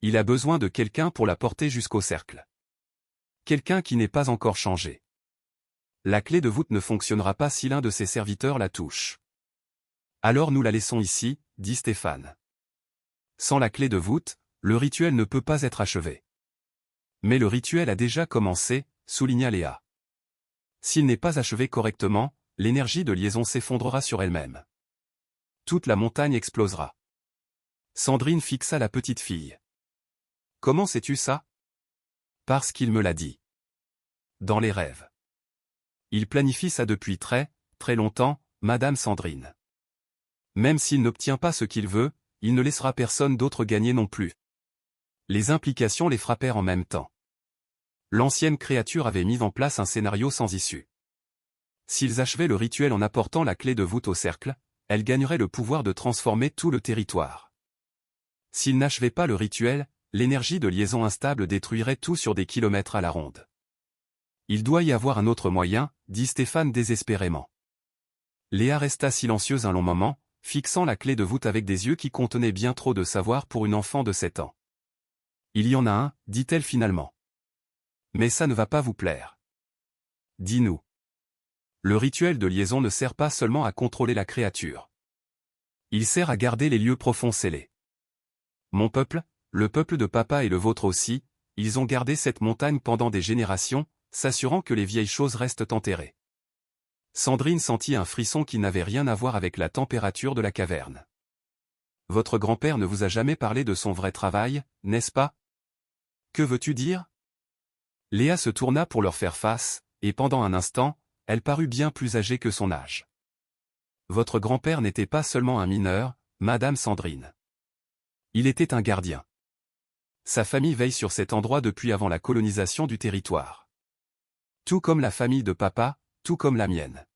Il a besoin de quelqu'un pour la porter jusqu'au cercle. Quelqu'un qui n'est pas encore changé. La clé de voûte ne fonctionnera pas si l'un de ses serviteurs la touche. Alors nous la laissons ici, dit Stéphane. Sans la clé de voûte, le rituel ne peut pas être achevé. Mais le rituel a déjà commencé, souligna Léa. S'il n'est pas achevé correctement, l'énergie de liaison s'effondrera sur elle-même. Toute la montagne explosera. Sandrine fixa la petite fille. Comment sais-tu ça? Parce qu'il me l'a dit. Dans les rêves. Il planifie ça depuis très, très longtemps, Madame Sandrine. Même s'il n'obtient pas ce qu'il veut, il ne laissera personne d'autre gagner non plus. Les implications les frappèrent en même temps. L'ancienne créature avait mis en place un scénario sans issue. S'ils achevaient le rituel en apportant la clé de voûte au cercle, elle gagnerait le pouvoir de transformer tout le territoire. S'ils n'achevaient pas le rituel, l'énergie de liaison instable détruirait tout sur des kilomètres à la ronde. Il doit y avoir un autre moyen, dit Stéphane désespérément. Léa resta silencieuse un long moment, fixant la clé de voûte avec des yeux qui contenaient bien trop de savoir pour une enfant de 7 ans. Il y en a un, dit-elle finalement. Mais ça ne va pas vous plaire. Dis-nous. Le rituel de liaison ne sert pas seulement à contrôler la créature. Il sert à garder les lieux profonds scellés. Mon peuple, le peuple de papa et le vôtre aussi, ils ont gardé cette montagne pendant des générations, s'assurant que les vieilles choses restent enterrées. Sandrine sentit un frisson qui n'avait rien à voir avec la température de la caverne. Votre grand-père ne vous a jamais parlé de son vrai travail, n'est-ce pas? Que veux-tu dire? Léa se tourna pour leur faire face, et pendant un instant, elle parut bien plus âgée que son âge. Votre grand-père n'était pas seulement un mineur, Madame Sandrine. Il était un gardien. Sa famille veille sur cet endroit depuis avant la colonisation du territoire. Tout comme la famille de papa, tout comme la mienne.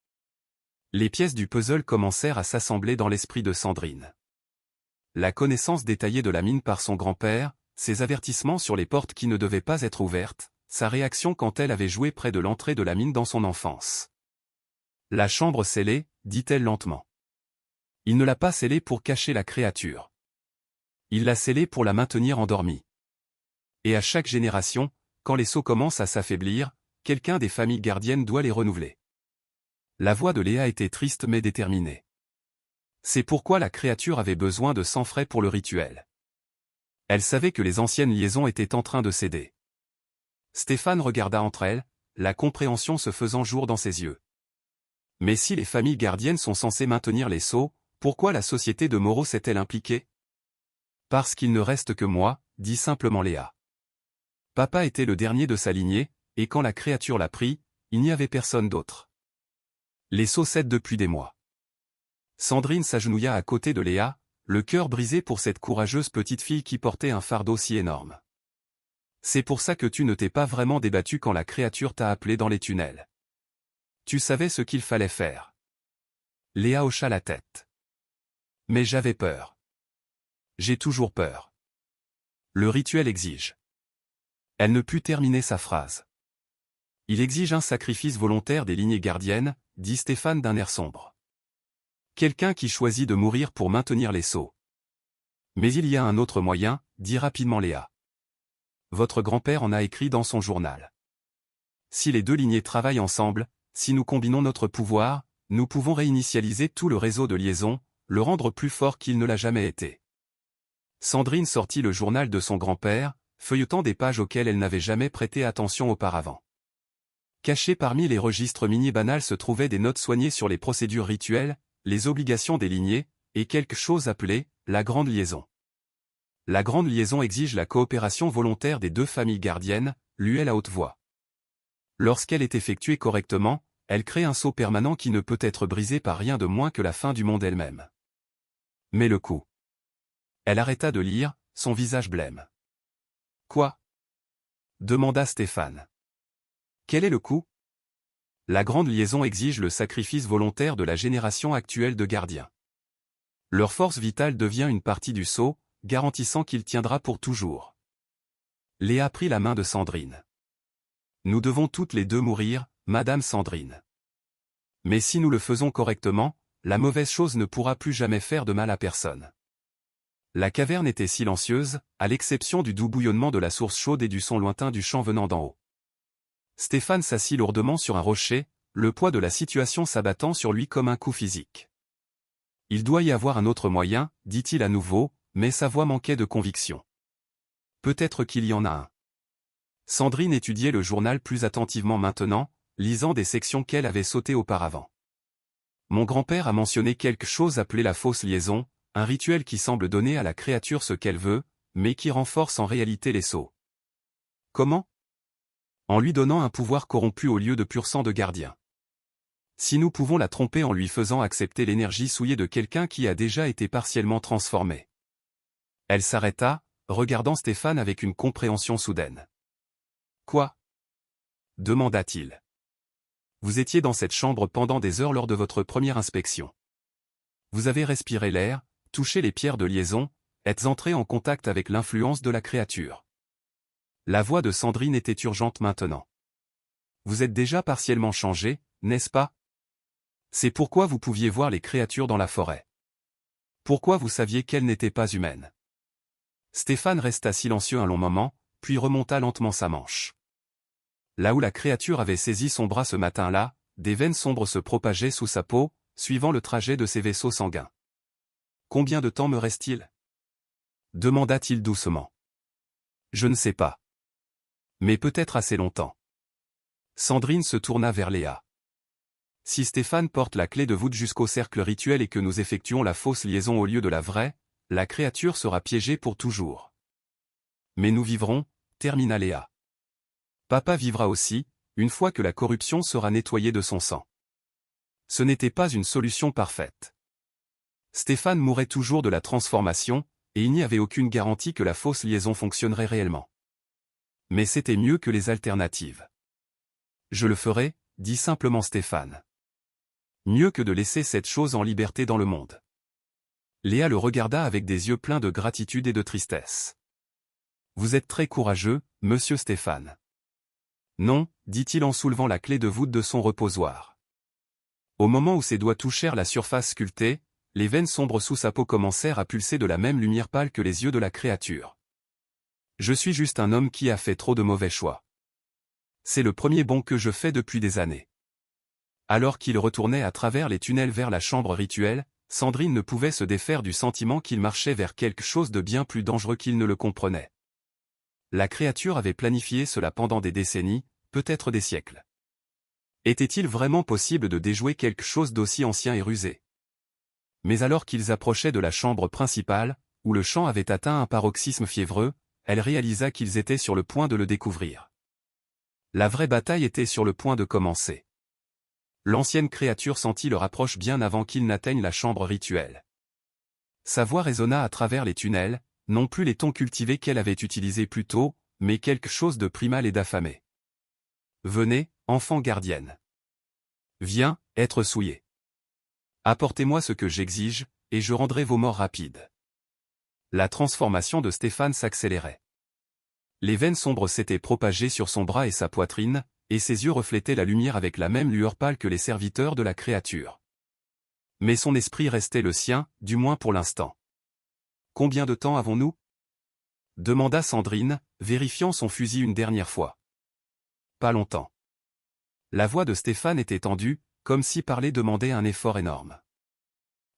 Les pièces du puzzle commencèrent à s'assembler dans l'esprit de Sandrine. La connaissance détaillée de la mine par son grand-père, ses avertissements sur les portes qui ne devaient pas être ouvertes, sa réaction quand elle avait joué près de l'entrée de la mine dans son enfance. La chambre scellée, dit-elle lentement. Il ne l'a pas scellée pour cacher la créature. Il l'a scellée pour la maintenir endormie. Et à chaque génération, quand les sceaux commencent à s'affaiblir, quelqu'un des familles gardiennes doit les renouveler. La voix de Léa était triste mais déterminée. C'est pourquoi la créature avait besoin de sang frais pour le rituel. Elle savait que les anciennes liaisons étaient en train de céder. Stéphane regarda entre elles, la compréhension se faisant jour dans ses yeux. Mais si les familles gardiennes sont censées maintenir les sceaux, pourquoi la société de Moreau s'est-elle impliquée? Parce qu'il ne reste que moi, dit simplement Léa. Papa était le dernier de sa lignée, et quand la créature l'a pris, il n'y avait personne d'autre. Les sceaux cèdent depuis des mois. Sandrine s'agenouilla à côté de Léa, le cœur brisé pour cette courageuse petite fille qui portait un fardeau si énorme. C'est pour ça que tu ne t'es pas vraiment débattu quand la créature t'a appelé dans les tunnels. Tu savais ce qu'il fallait faire. Léa hocha la tête. Mais j'avais peur. J'ai toujours peur. Le rituel exige. Elle ne put terminer sa phrase. Il exige un sacrifice volontaire des lignées gardiennes, dit Stéphane d'un air sombre. Quelqu'un qui choisit de mourir pour maintenir les sceaux. Mais il y a un autre moyen, dit rapidement Léa. Votre grand-père en a écrit dans son journal. Si les deux lignées travaillent ensemble, si nous combinons notre pouvoir, nous pouvons réinitialiser tout le réseau de liaison, le rendre plus fort qu'il ne l'a jamais été. Sandrine sortit le journal de son grand-père, feuilletant des pages auxquelles elle n'avait jamais prêté attention auparavant. Cachées parmi les registres miniers banals se trouvaient des notes soignées sur les procédures rituelles, les obligations des lignées, et quelque chose appelé la grande liaison. La grande liaison exige la coopération volontaire des deux familles gardiennes, lut-elle à haute voix. Lorsqu'elle est effectuée correctement, elle crée un sceau permanent qui ne peut être brisé par rien de moins que la fin du monde elle-même. Mais le coup. Elle arrêta de lire, son visage blême. Quoi? Demanda Stéphane. Quel est le coup? La grande liaison exige le sacrifice volontaire de la génération actuelle de gardiens. Leur force vitale devient une partie du sceau, garantissant qu'il tiendra pour toujours. Léa prit la main de Sandrine. Nous devons toutes les deux mourir, Madame Sandrine. Mais si nous le faisons correctement, la mauvaise chose ne pourra plus jamais faire de mal à personne. La caverne était silencieuse, à l'exception du doux bouillonnement de la source chaude et du son lointain du chant venant d'en haut. Stéphane s'assit lourdement sur un rocher, le poids de la situation s'abattant sur lui comme un coup physique. Il doit y avoir un autre moyen, dit-il à nouveau, mais sa voix manquait de conviction. Peut-être qu'il y en a un. Sandrine étudiait le journal plus attentivement maintenant, lisant des sections qu'elle avait sautées auparavant. Mon grand-père a mentionné quelque chose appelé la fausse liaison, un rituel qui semble donner à la créature ce qu'elle veut, mais qui renforce en réalité les sceaux. Comment? En lui donnant un pouvoir corrompu au lieu de pur sang de gardien. Si nous pouvons la tromper en lui faisant accepter l'énergie souillée de quelqu'un qui a déjà été partiellement transformé. Elle s'arrêta, regardant Stéphane avec une compréhension soudaine. Quoi? Demanda-t-il. Vous étiez dans cette chambre pendant des heures lors de votre première inspection. Vous avez respiré l'air, touché les pierres de liaison, êtes entré en contact avec l'influence de la créature. La voix de Sandrine était urgente maintenant. Vous êtes déjà partiellement changé, n'est-ce pas? C'est pourquoi vous pouviez voir les créatures dans la forêt. Pourquoi vous saviez qu'elles n'étaient pas humaines? Stéphane resta silencieux un long moment, puis remonta lentement sa manche. Là où la créature avait saisi son bras ce matin-là, des veines sombres se propageaient sous sa peau, suivant le trajet de ses vaisseaux sanguins. Combien de temps me reste-t-il? Demanda-t-il doucement. Je ne sais pas. Mais peut-être assez longtemps. Sandrine se tourna vers Léa. Si Stéphane porte la clé de voûte jusqu'au cercle rituel et que nous effectuons la fausse liaison au lieu de la vraie, la créature sera piégée pour toujours. Mais nous vivrons, termina Léa. Papa vivra aussi, une fois que la corruption sera nettoyée de son sang. Ce n'était pas une solution parfaite. Stéphane mourait toujours de la transformation, et il n'y avait aucune garantie que la fausse liaison fonctionnerait réellement. Mais c'était mieux que les alternatives. Je le ferai, dit simplement Stéphane. Mieux que de laisser cette chose en liberté dans le monde. Léa le regarda avec des yeux pleins de gratitude et de tristesse. Vous êtes très courageux, monsieur Stéphane. Non, dit-il en soulevant la clé de voûte de son reposoir. Au moment où ses doigts touchèrent la surface sculptée, les veines sombres sous sa peau commencèrent à pulser de la même lumière pâle que les yeux de la créature. Je suis juste un homme qui a fait trop de mauvais choix. C'est le premier bon que je fais depuis des années. Alors qu'il retournait à travers les tunnels vers la chambre rituelle, Sandrine ne pouvait se défaire du sentiment qu'il marchait vers quelque chose de bien plus dangereux qu'il ne le comprenait. La créature avait planifié cela pendant des décennies, peut-être des siècles. Était-il vraiment possible de déjouer quelque chose d'aussi ancien et rusé? Mais alors qu'ils approchaient de la chambre principale, où le chant avait atteint un paroxysme fiévreux, elle réalisa qu'ils étaient sur le point de le découvrir. La vraie bataille était sur le point de commencer. L'ancienne créature sentit leur approche bien avant qu'ils n'atteignent la chambre rituelle. Sa voix résonna à travers les tunnels, non plus les tons cultivés qu'elle avait utilisés plus tôt, mais quelque chose de primal et d'affamé. « Venez, enfant gardienne. Viens, être souillé. Apportez-moi ce que j'exige, et je rendrai vos morts rapides. » La transformation de Stéphane s'accélérait. Les veines sombres s'étaient propagées sur son bras et sa poitrine, et ses yeux reflétaient la lumière avec la même lueur pâle que les serviteurs de la créature. Mais son esprit restait le sien, du moins pour l'instant. « Combien de temps avons-nous » demanda Sandrine, vérifiant son fusil une dernière fois. « Pas longtemps. » La voix de Stéphane était tendue, comme si parler demandait un effort énorme.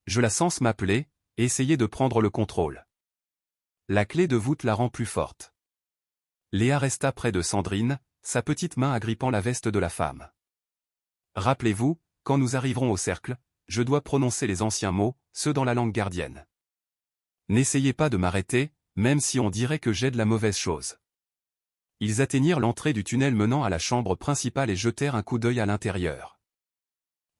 Je la sens m'appeler, essayez de prendre le contrôle. La clé de voûte la rend plus forte. Léa resta près de Sandrine, sa petite main agrippant la veste de la femme. Rappelez-vous, quand nous arriverons au cercle, je dois prononcer les anciens mots, ceux dans la langue gardienne. N'essayez pas de m'arrêter, même si on dirait que j'ai de la mauvaise chose. Ils atteignirent l'entrée du tunnel menant à la chambre principale et jetèrent un coup d'œil à l'intérieur.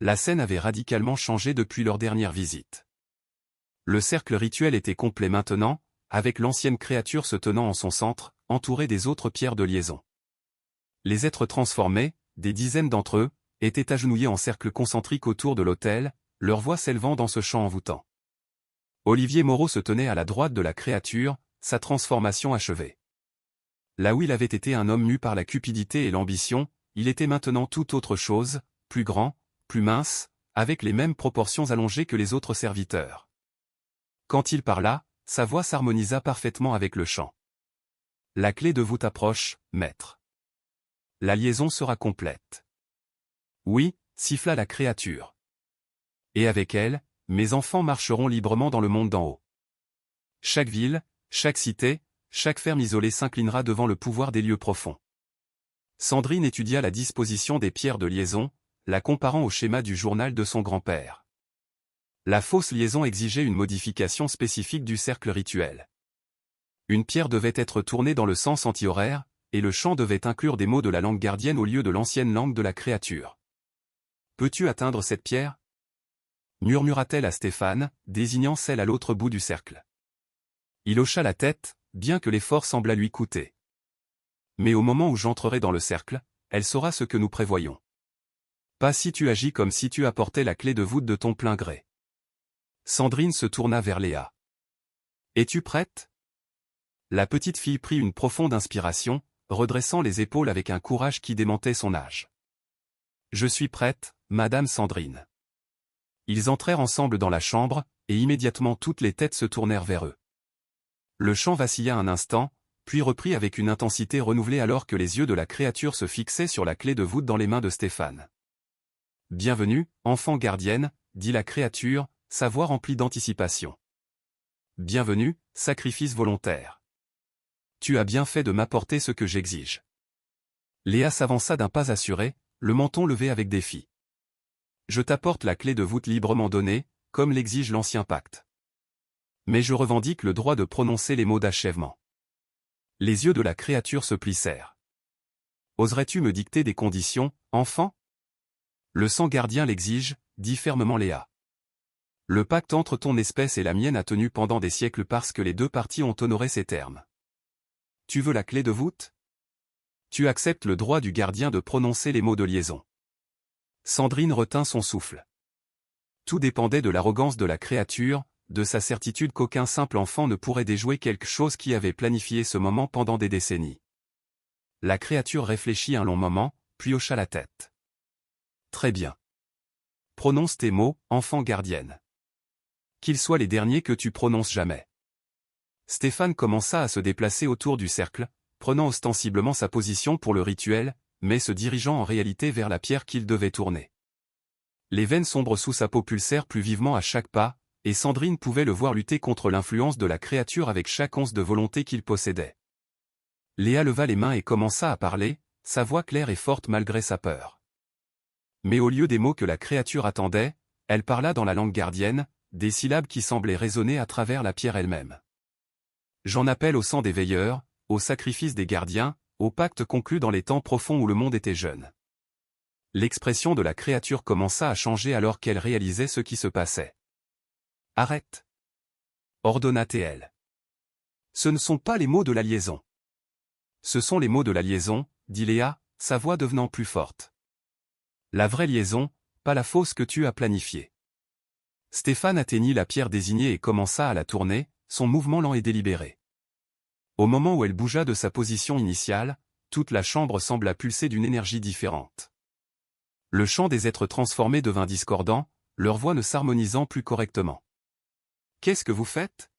La scène avait radicalement changé depuis leur dernière visite. Le cercle rituel était complet maintenant, avec l'ancienne créature se tenant en son centre, entourée des autres pierres de liaison. Les êtres transformés, des dizaines d'entre eux, étaient agenouillés en cercle concentrique autour de l'autel, leur voix s'élevant dans ce chant envoûtant. Olivier Moreau se tenait à la droite de la créature, sa transformation achevée. Là où il avait été un homme mu par la cupidité et l'ambition, il était maintenant tout autre chose, plus grand, plus mince, avec les mêmes proportions allongées que les autres serviteurs. Quand il parla, sa voix s'harmonisa parfaitement avec le chant. La clé de voûte approche, maître. La liaison sera complète. Oui, siffla la créature. Et avec elle, mes enfants marcheront librement dans le monde d'en haut. Chaque ville, chaque cité, chaque ferme isolée s'inclinera devant le pouvoir des lieux profonds. Sandrine étudia la disposition des pierres de liaison, la comparant au schéma du journal de son grand-père. La fausse liaison exigeait une modification spécifique du cercle rituel. Une pierre devait être tournée dans le sens anti-horaire, et le chant devait inclure des mots de la langue gardienne au lieu de l'ancienne langue de la créature. « Peux-tu atteindre cette pierre » murmura-t-elle à Stéphane, désignant celle à l'autre bout du cercle. Il hocha la tête, bien que l'effort semblât lui coûter. « Mais au moment où j'entrerai dans le cercle, elle saura ce que nous prévoyons. Pas si tu agis comme si tu apportais la clé de voûte de ton plein gré. » Sandrine se tourna vers Léa. « Es-tu prête » La petite fille prit une profonde inspiration, redressant les épaules avec un courage qui démentait son âge. « Je suis prête, Madame Sandrine. » Ils entrèrent ensemble dans la chambre, et immédiatement toutes les têtes se tournèrent vers eux. Le chant vacilla un instant, puis reprit avec une intensité renouvelée alors que les yeux de la créature se fixaient sur la clé de voûte dans les mains de Stéphane. « Bienvenue, enfant gardienne, » dit la créature, sa voix remplie d'anticipation. « Bienvenue, sacrifice volontaire. Tu as bien fait de m'apporter ce que j'exige. » Léa s'avança d'un pas assuré, le menton levé avec défi. « Je t'apporte la clé de voûte librement donnée, comme l'exige l'ancien pacte. Mais je revendique le droit de prononcer les mots d'achèvement. » Les yeux de la créature se plissèrent. « Oserais-tu me dicter des conditions, enfant ?» Le sang gardien l'exige, dit fermement Léa. Le pacte entre ton espèce et la mienne a tenu pendant des siècles parce que les deux parties ont honoré ces termes. Tu veux la clé de voûte ? Tu acceptes le droit du gardien de prononcer les mots de liaison. Sandrine retint son souffle. Tout dépendait de l'arrogance de la créature, de sa certitude qu'aucun simple enfant ne pourrait déjouer quelque chose qui avait planifié ce moment pendant des décennies. La créature réfléchit un long moment, puis hocha la tête. Très bien. Prononce tes mots, enfant gardienne. Qu'ils soient les derniers que tu prononces jamais. Stéphane commença à se déplacer autour du cercle, prenant ostensiblement sa position pour le rituel, mais se dirigeant en réalité vers la pierre qu'il devait tourner. Les veines sombres sous sa peau pulsèrent plus vivement à chaque pas, et Sandrine pouvait le voir lutter contre l'influence de la créature avec chaque once de volonté qu'il possédait. Léa leva les mains et commença à parler, sa voix claire et forte malgré sa peur. Mais au lieu des mots que la créature attendait, elle parla dans la langue gardienne, des syllabes qui semblaient résonner à travers la pierre elle-même. J'en appelle au sang des veilleurs, au sacrifice des gardiens, au pacte conclu dans les temps profonds où le monde était jeune. L'expression de la créature commença à changer alors qu'elle réalisait ce qui se passait. « Arrête !» ordonna-t-elle. « Ce ne sont pas les mots de la liaison. »« Ce sont les mots de la liaison, » dit Léa, sa voix devenant plus forte. « La vraie liaison, pas la fausse que tu as planifiée. » Stéphane atteignit la pierre désignée et commença à la tourner, son mouvement lent et délibéré. Au moment où elle bougea de sa position initiale, toute la chambre sembla pulser d'une énergie différente. Le chant des êtres transformés devint discordant, leurs voix ne s'harmonisant plus correctement. « Qu'est-ce que vous faites ?»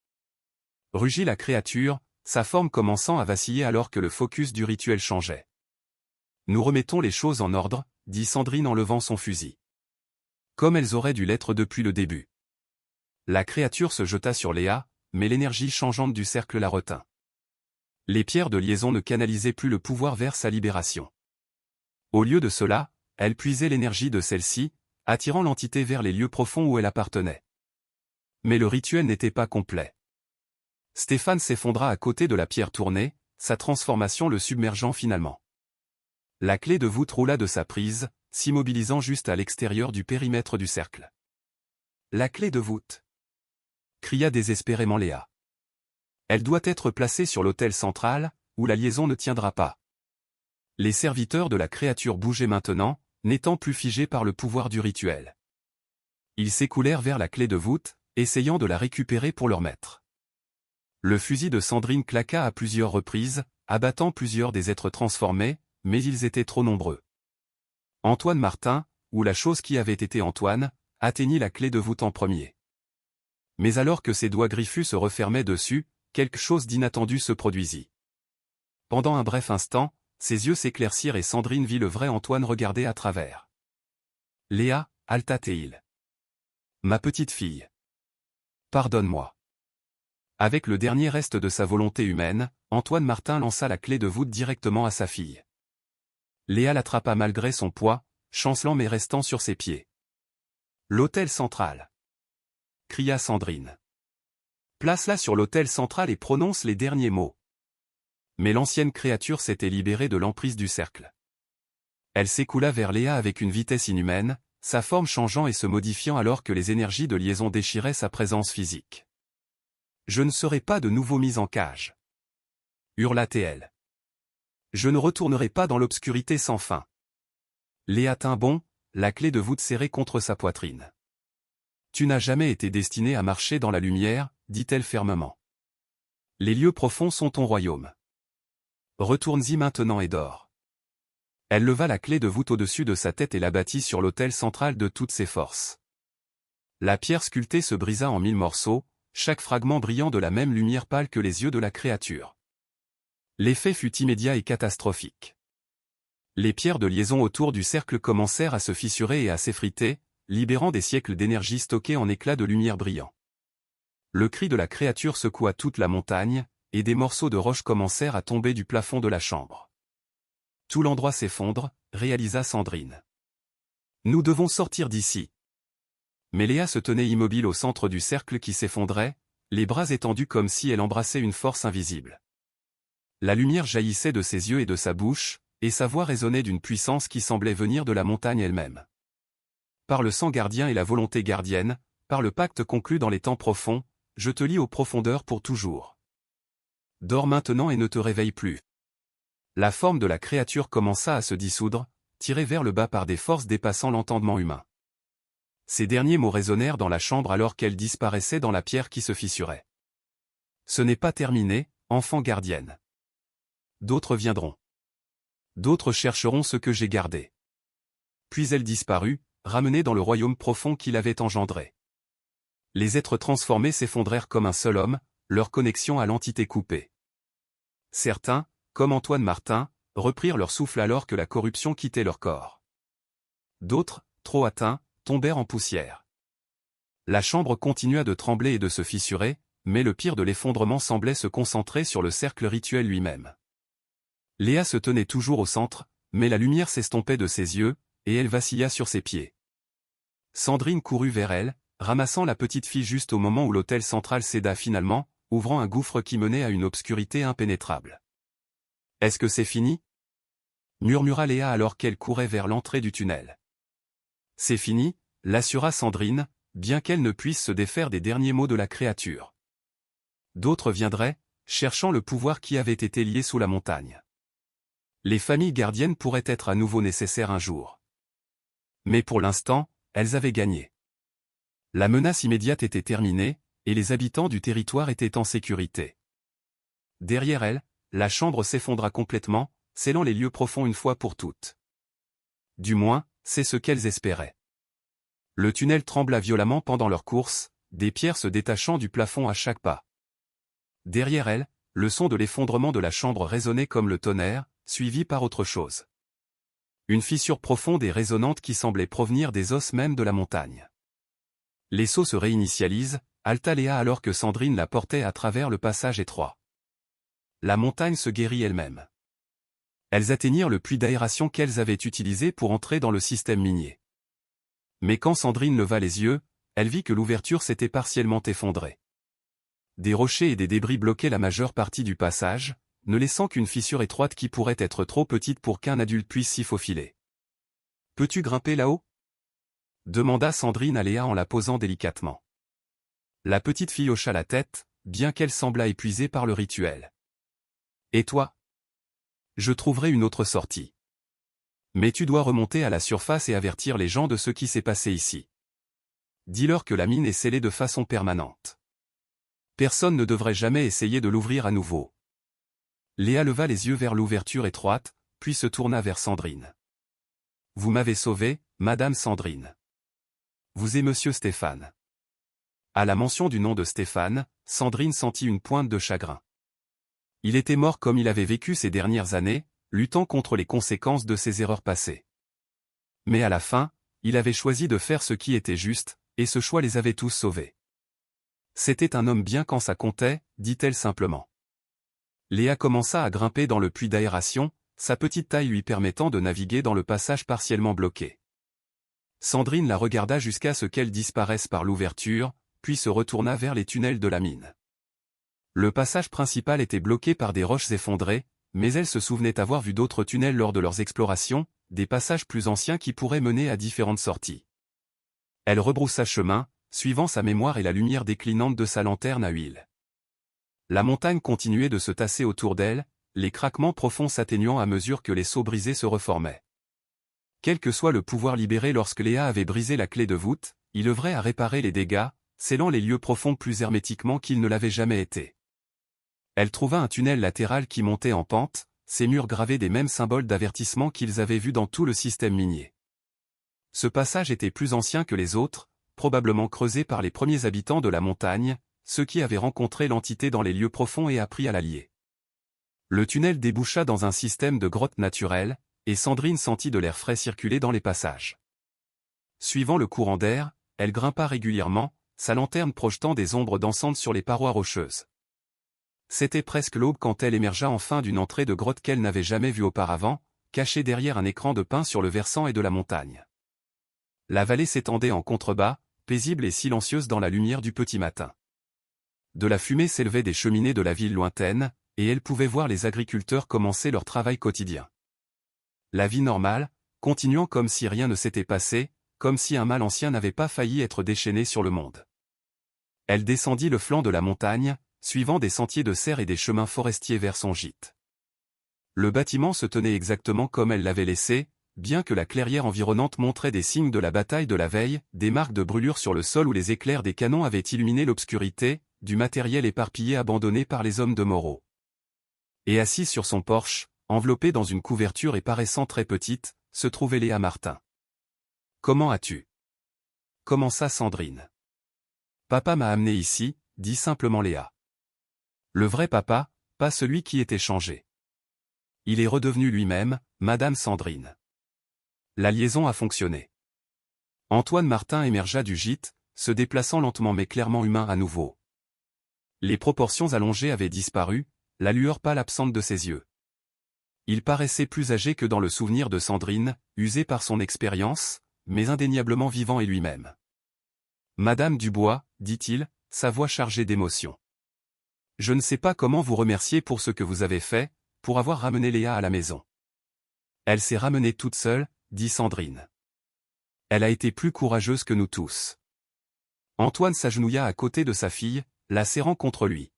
rugit la créature, sa forme commençant à vaciller alors que le focus du rituel changeait. « Nous remettons les choses en ordre, » dit Sandrine en levant son fusil. Comme elles auraient dû l'être depuis le début. La créature se jeta sur Léa, mais l'énergie changeante du cercle la retint. Les pierres de liaison ne canalisaient plus le pouvoir vers sa libération. Au lieu de cela, elle puisait l'énergie de celle-ci, attirant l'entité vers les lieux profonds où elle appartenait. Mais le rituel n'était pas complet. Stéphane s'effondra à côté de la pierre tournée, sa transformation le submergeant finalement. La clé de voûte roula de sa prise, s'immobilisant juste à l'extérieur du périmètre du cercle. « La clé de voûte !» cria désespérément Léa. « Elle doit être placée sur l'autel central, où la liaison ne tiendra pas. » Les serviteurs de la créature bougeaient maintenant, n'étant plus figés par le pouvoir du rituel. Ils s'écoulèrent vers la clé de voûte, essayant de la récupérer pour leur maître. Le fusil de Sandrine claqua à plusieurs reprises, abattant plusieurs des êtres transformés, mais ils étaient trop nombreux. Antoine Martin, ou la chose qui avait été Antoine, atteignit la clé de voûte en premier. Mais alors que ses doigts griffus se refermaient dessus, quelque chose d'inattendu se produisit. Pendant un bref instant, ses yeux s'éclaircirent et Sandrine vit le vrai Antoine regarder à travers. « Léa, Altatéil. Ma petite fille. Pardonne-moi. » Avec le dernier reste de sa volonté humaine, Antoine Martin lança la clé de voûte directement à sa fille. Léa l'attrapa malgré son poids, chancelant mais restant sur ses pieds. « L'autel central. » cria Sandrine. « Place-la sur l'autel central et prononce les derniers mots. » Mais l'ancienne créature s'était libérée de l'emprise du cercle. Elle s'écoula vers Léa avec une vitesse inhumaine, sa forme changeant et se modifiant alors que les énergies de liaison déchiraient sa présence physique. « Je ne serai pas de nouveau mise en cage. » hurla-t-elle. « Je ne retournerai pas dans l'obscurité sans fin. » Léa tint bon, la clé de voûte serrée contre sa poitrine. « Tu n'as jamais été destinée à marcher dans la lumière, » dit-elle fermement. « Les lieux profonds sont ton royaume. Retourne-y maintenant et dors. » Elle leva la clé de voûte au-dessus de sa tête et la battit sur l'autel central de toutes ses forces. La pierre sculptée se brisa en 1000 morceaux, chaque fragment brillant de la même lumière pâle que les yeux de la créature. L'effet fut immédiat et catastrophique. Les pierres de liaison autour du cercle commencèrent à se fissurer et à s'effriter, libérant des siècles d'énergie stockée en éclats de lumière brillants. Le cri de la créature secoua toute la montagne, et des morceaux de roche commencèrent à tomber du plafond de la chambre. Tout l'endroit s'effondre, réalisa Sandrine. Nous devons sortir d'ici. Mais Léa se tenait immobile au centre du cercle qui s'effondrait, les bras étendus comme si elle embrassait une force invisible. La lumière jaillissait de ses yeux et de sa bouche, et sa voix résonnait d'une puissance qui semblait venir de la montagne elle-même. Par le sang gardien et la volonté gardienne, par le pacte conclu dans les temps profonds, je te lie aux profondeurs pour toujours. Dors maintenant et ne te réveille plus. La forme de la créature commença à se dissoudre, tirée vers le bas par des forces dépassant l'entendement humain. Ces derniers mots résonnèrent dans la chambre alors qu'elle disparaissait dans la pierre qui se fissurait. Ce n'est pas terminé, enfant gardienne. D'autres viendront. D'autres chercheront ce que j'ai gardé. Puis elle disparut, ramenée dans le royaume profond qui l'avait engendré. Les êtres transformés s'effondrèrent comme un seul homme, leur connexion à l'entité coupée. Certains, comme Antoine Martin, reprirent leur souffle alors que la corruption quittait leur corps. D'autres, trop atteints, tombèrent en poussière. La chambre continua de trembler et de se fissurer, mais le pire de l'effondrement semblait se concentrer sur le cercle rituel lui-même. Léa se tenait toujours au centre, mais la lumière s'estompait de ses yeux, et elle vacilla sur ses pieds. Sandrine courut vers elle, ramassant la petite fille juste au moment où l'hôtel central céda finalement, ouvrant un gouffre qui menait à une obscurité impénétrable. « Est-ce que c'est fini ?» murmura Léa alors qu'elle courait vers l'entrée du tunnel. « C'est fini », l'assura Sandrine, bien qu'elle ne puisse se défaire des derniers mots de la créature. D'autres viendraient, cherchant le pouvoir qui avait été lié sous la montagne. Les familles gardiennes pourraient être à nouveau nécessaires un jour. Mais pour l'instant, elles avaient gagné. La menace immédiate était terminée, et les habitants du territoire étaient en sécurité. Derrière elles, la chambre s'effondra complètement, scellant les lieux profonds une fois pour toutes. Du moins, c'est ce qu'elles espéraient. Le tunnel trembla violemment pendant leur course, des pierres se détachant du plafond à chaque pas. Derrière elles, le son de l'effondrement de la chambre résonnait comme le tonnerre, suivi par autre chose. Une fissure profonde et résonnante qui semblait provenir des os même de la montagne. Les sauts se réinitialisent, halta Léa alors que Sandrine la portait à travers le passage étroit. La montagne se guérit elle-même. Elles atteignirent le puits d'aération qu'elles avaient utilisé pour entrer dans le système minier. Mais quand Sandrine leva les yeux, elle vit que l'ouverture s'était partiellement effondrée. Des rochers et des débris bloquaient la majeure partie du passage, ne laissant qu'une fissure étroite qui pourrait être trop petite pour qu'un adulte puisse s'y faufiler. « Peux-tu grimper là-haut » demanda Sandrine à Léa en la posant délicatement. La petite fille hocha la tête, bien qu'elle semblât épuisée par le rituel. « Et toi ? Je trouverai une autre sortie. Mais tu dois remonter à la surface et avertir les gens de ce qui s'est passé ici. Dis-leur que la mine est scellée de façon permanente. Personne ne devrait jamais essayer de l'ouvrir à nouveau. » Léa leva les yeux vers l'ouverture étroite, puis se tourna vers Sandrine. « Vous m'avez sauvée, Madame Sandrine. Vous et Monsieur Stéphane. » À la mention du nom de Stéphane, Sandrine sentit une pointe de chagrin. Il était mort comme il avait vécu ces dernières années, luttant contre les conséquences de ses erreurs passées. Mais à la fin, il avait choisi de faire ce qui était juste, et ce choix les avait tous sauvés. C'était un homme bien quand ça comptait, dit-elle simplement. Léa commença à grimper dans le puits d'aération, sa petite taille lui permettant de naviguer dans le passage partiellement bloqué. Sandrine la regarda jusqu'à ce qu'elle disparaisse par l'ouverture, puis se retourna vers les tunnels de la mine. Le passage principal était bloqué par des roches effondrées, mais elle se souvenait avoir vu d'autres tunnels lors de leurs explorations, des passages plus anciens qui pourraient mener à différentes sorties. Elle rebroussa chemin, suivant sa mémoire et la lumière déclinante de sa lanterne à huile. La montagne continuait de se tasser autour d'elle, les craquements profonds s'atténuant à mesure que les seaux brisés se reformaient. Quel que soit le pouvoir libéré lorsque Léa avait brisé la clé de voûte, il œuvrait à réparer les dégâts, scellant les lieux profonds plus hermétiquement qu'ils ne l'avaient jamais été. Elle trouva un tunnel latéral qui montait en pente, ses murs gravés des mêmes symboles d'avertissement qu'ils avaient vus dans tout le système minier. Ce passage était plus ancien que les autres, probablement creusé par les premiers habitants de la montagne, ceux qui avaient rencontré l'entité dans les lieux profonds et appris à la lier. Le tunnel déboucha dans un système de grottes naturelles, et Sandrine sentit de l'air frais circuler dans les passages. Suivant le courant d'air, elle grimpa régulièrement, sa lanterne projetant des ombres dansantes sur les parois rocheuses. C'était presque l'aube quand elle émergea enfin d'une entrée de grotte qu'elle n'avait jamais vue auparavant, cachée derrière un écran de pin sur le versant et de la montagne. La vallée s'étendait en contrebas, paisible et silencieuse dans la lumière du petit matin. De la fumée s'élevait des cheminées de la ville lointaine, et elle pouvait voir les agriculteurs commencer leur travail quotidien. La vie normale, continuant comme si rien ne s'était passé, comme si un mal ancien n'avait pas failli être déchaîné sur le monde. Elle descendit le flanc de la montagne, suivant des sentiers de serre et des chemins forestiers vers son gîte. Le bâtiment se tenait exactement comme elle l'avait laissé, bien que la clairière environnante montrait des signes de la bataille de la veille, des marques de brûlure sur le sol où les éclairs des canons avaient illuminé l'obscurité, du matériel éparpillé abandonné par les hommes de Moreau. Et assise sur son porche, enveloppée dans une couverture et paraissant très petite, se trouvait Léa Martin. « Comment as-tu » commença Sandrine. « Papa m'a amené ici » dit simplement Léa. Le vrai papa, pas celui qui était changé. Il est redevenu lui-même, Madame Sandrine. La liaison a fonctionné. Antoine Martin émergea du gîte, se déplaçant lentement mais clairement humain à nouveau. Les proportions allongées avaient disparu, la lueur pâle absente de ses yeux. Il paraissait plus âgé que dans le souvenir de Sandrine, usé par son expérience, mais indéniablement vivant et lui-même. « Madame Dubois, dit-il, sa voix chargée d'émotion. Je ne sais pas comment vous remercier pour ce que vous avez fait, pour avoir ramené Léa à la maison. Elle s'est ramenée toute seule, dit Sandrine. Elle a été plus courageuse que nous tous. Antoine s'agenouilla à côté de sa fille, la serrant contre lui.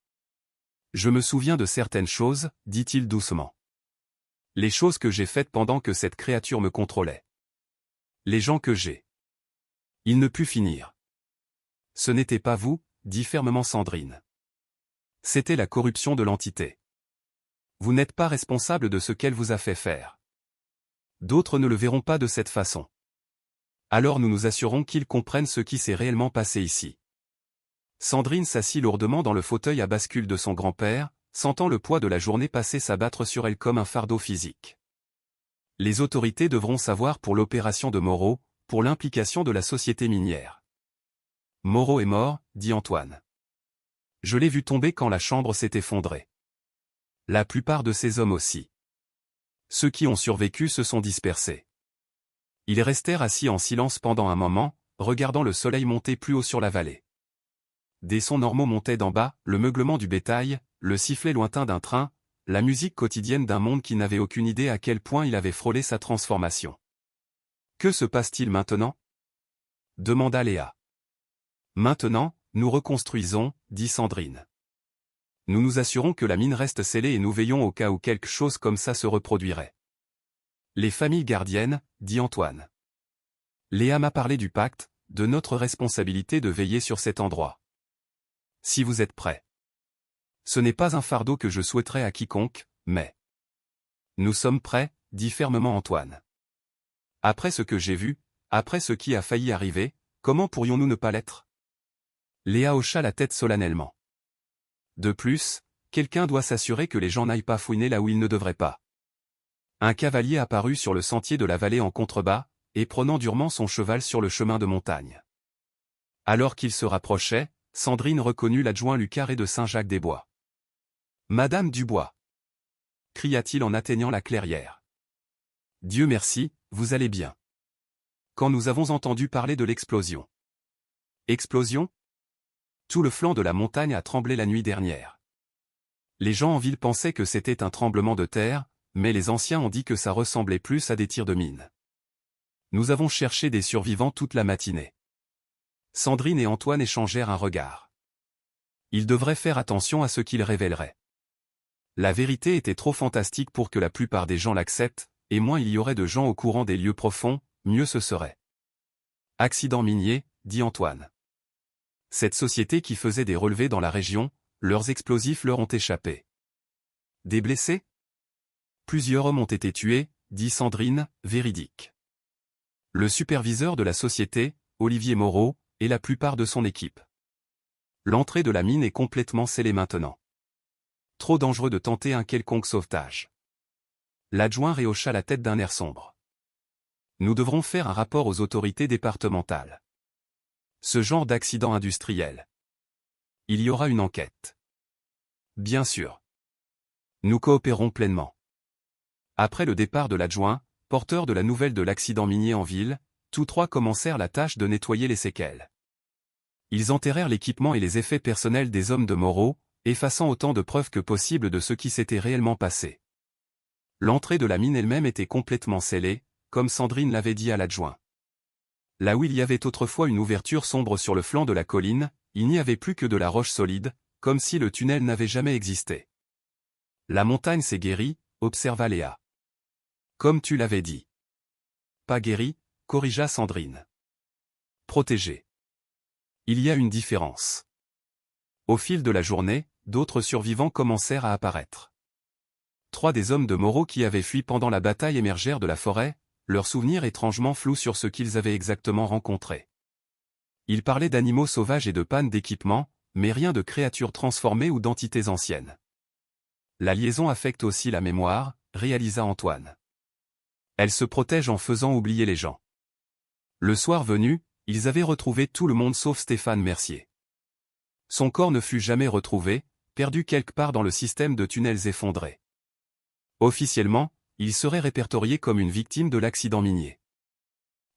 Je me souviens de certaines choses, dit-il doucement. Les choses que j'ai faites pendant que cette créature me contrôlait. Les gens que j'ai. Il ne put finir. Ce n'était pas vous, dit fermement Sandrine. C'était la corruption de l'entité. Vous n'êtes pas responsable de ce qu'elle vous a fait faire. D'autres ne le verront pas de cette façon. Alors nous nous assurons qu'ils comprennent ce qui s'est réellement passé ici. Sandrine s'assit lourdement dans le fauteuil à bascule de son grand-père, sentant le poids de la journée passée s'abattre sur elle comme un fardeau physique. Les autorités devront savoir pour l'opération de Moreau, pour l'implication de la société minière. Moreau est mort, dit Antoine. Je l'ai vu tomber quand la chambre s'est effondrée. La plupart de ces hommes aussi. Ceux qui ont survécu se sont dispersés. Ils restèrent assis en silence pendant un moment, regardant le soleil monter plus haut sur la vallée. Des sons normaux montaient d'en bas, le meuglement du bétail, le sifflet lointain d'un train, la musique quotidienne d'un monde qui n'avait aucune idée à quel point il avait frôlé sa transformation. Que se passe-t-il maintenant? Demanda Léa. Maintenant, nous reconstruisons, dit Sandrine. Nous nous assurons que la mine reste scellée et nous veillons au cas où quelque chose comme ça se reproduirait. Les familles gardiennes, dit Antoine. Léa m'a parlé du pacte, de notre responsabilité de veiller sur cet endroit. Si vous êtes prêts. Ce n'est pas un fardeau que je souhaiterais à quiconque, mais... Nous sommes prêts, dit fermement Antoine. Après ce que j'ai vu, après ce qui a failli arriver, comment pourrions-nous ne pas l'être? Léa hocha la tête solennellement. De plus, quelqu'un doit s'assurer que les gens n'aillent pas fouiner là où ils ne devraient pas. Un cavalier apparut sur le sentier de la vallée en contrebas, et prenant durement son cheval sur le chemin de montagne. Alors qu'il se rapprochait, Sandrine reconnut l'adjoint Lucaré de Saint-Jacques-des-Bois. « Madame Dubois !» cria-t-il en atteignant la clairière. « Dieu merci, vous allez bien. Quand nous avons entendu parler de l'explosion. » Explosion? Tout le flanc de la montagne a tremblé la nuit dernière. Les gens en ville pensaient que c'était un tremblement de terre, mais les anciens ont dit que ça ressemblait plus à des tirs de mine. Nous avons cherché des survivants toute la matinée. Sandrine et Antoine échangèrent un regard. Ils devraient faire attention à ce qu'ils révéleraient. La vérité était trop fantastique pour que la plupart des gens l'acceptent, et moins il y aurait de gens au courant des lieux profonds, mieux ce serait. Accident minier, dit Antoine. Cette société qui faisait des relevés dans la région, leurs explosifs leur ont échappé. Des blessés? Plusieurs hommes ont été tués, dit Sandrine, véridique. Le superviseur de la société, Olivier Moreau, et la plupart de son équipe. L'entrée de la mine est complètement scellée maintenant. Trop dangereux de tenter un quelconque sauvetage. L'adjoint rehocha la tête d'un air sombre. Nous devrons faire un rapport aux autorités départementales. Ce genre d'accident industriel. Il y aura une enquête. Bien sûr. Nous coopérons pleinement. Après le départ de l'adjoint, porteur de la nouvelle de l'accident minier en ville, tous trois commencèrent la tâche de nettoyer les séquelles. Ils enterrèrent l'équipement et les effets personnels des hommes de Moreau, effaçant autant de preuves que possible de ce qui s'était réellement passé. L'entrée de la mine elle-même était complètement scellée, comme Sandrine l'avait dit à l'adjoint. Là où il y avait autrefois une ouverture sombre sur le flanc de la colline, il n'y avait plus que de la roche solide, comme si le tunnel n'avait jamais existé. La montagne s'est guérie, observa Léa. Comme tu l'avais dit. Pas guérie, corrigea Sandrine. Protégée. Il y a une différence. Au fil de la journée, d'autres survivants commencèrent à apparaître. 3 des hommes de Moreau qui avaient fui pendant la bataille émergèrent de la forêt, leurs souvenirs étrangement flous sur ce qu'ils avaient exactement rencontré. Ils parlaient d'animaux sauvages et de pannes d'équipement, mais rien de créatures transformées ou d'entités anciennes. La liaison affecte aussi la mémoire, réalisa Antoine. Elle se protège en faisant oublier les gens. Le soir venu, ils avaient retrouvé tout le monde sauf Stéphane Mercier. Son corps ne fut jamais retrouvé, perdu quelque part dans le système de tunnels effondrés. Officiellement, il serait répertorié comme une victime de l'accident minier.